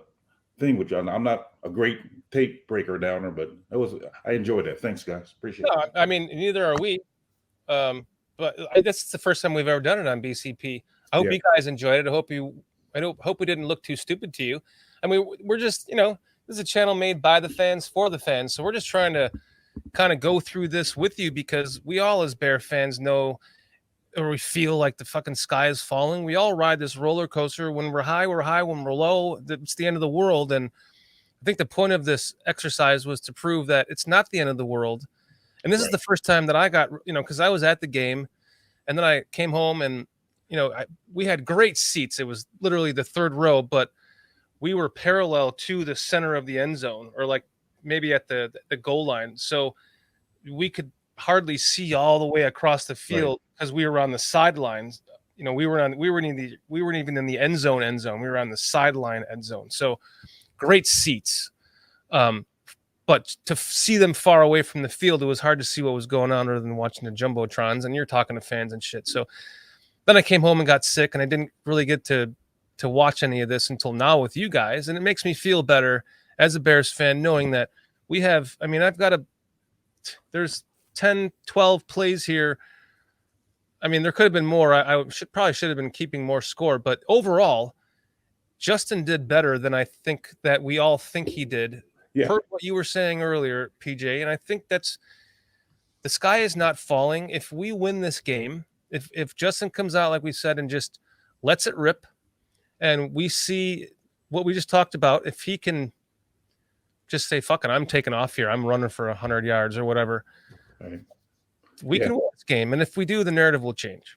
Speaker 1: thing with y'all. I'm not a great tape breaker downer, but I enjoyed that. Thanks, guys. Appreciate it.
Speaker 3: I mean, neither are we. But this is the first time we've ever done it on BCP. I hope you guys enjoyed it. I hope we didn't look too stupid to you. I mean, we're just, this is a channel made by the fans for the fans. So we're just trying to kind of go through this with you because we all as Bear fans know or we feel like the fucking sky is falling. We all ride this roller coaster. When we're high, we're high. When we're low, it's the end of the world. And I think the point of this exercise was to prove that it's not the end of the world. And this is the first time that I got, because I was at the game and then I came home and, we had great seats. It was literally the third row, but we were parallel to the center of the end zone or like maybe at the goal line. So we could hardly see all the way across the field because we were on the sidelines. We weren't even in the end zone. We were on the sideline end zone. So great seats. But to see them far away from the field, it was hard to see what was going on other than watching the Jumbotrons and you're talking to fans and shit. So then I came home and got sick and I didn't really get to watch any of this until now with you guys. And it makes me feel better as a Bears fan, knowing that we have, there's 10, 12 plays here. I mean, there could have been more. I should have been keeping more score, but overall, Justin did better than I think that we all think he did.
Speaker 1: Yeah.
Speaker 3: Per what you were saying earlier, PJ. And I think the sky is not falling. If we win this game, if Justin comes out, like we said, and just lets it rip, and we see what we just talked about, if he can just say, fuck it, I'm taking off here. I'm running for 100 yards or whatever.
Speaker 1: Right.
Speaker 3: We can win this game. And if we do, the narrative will change.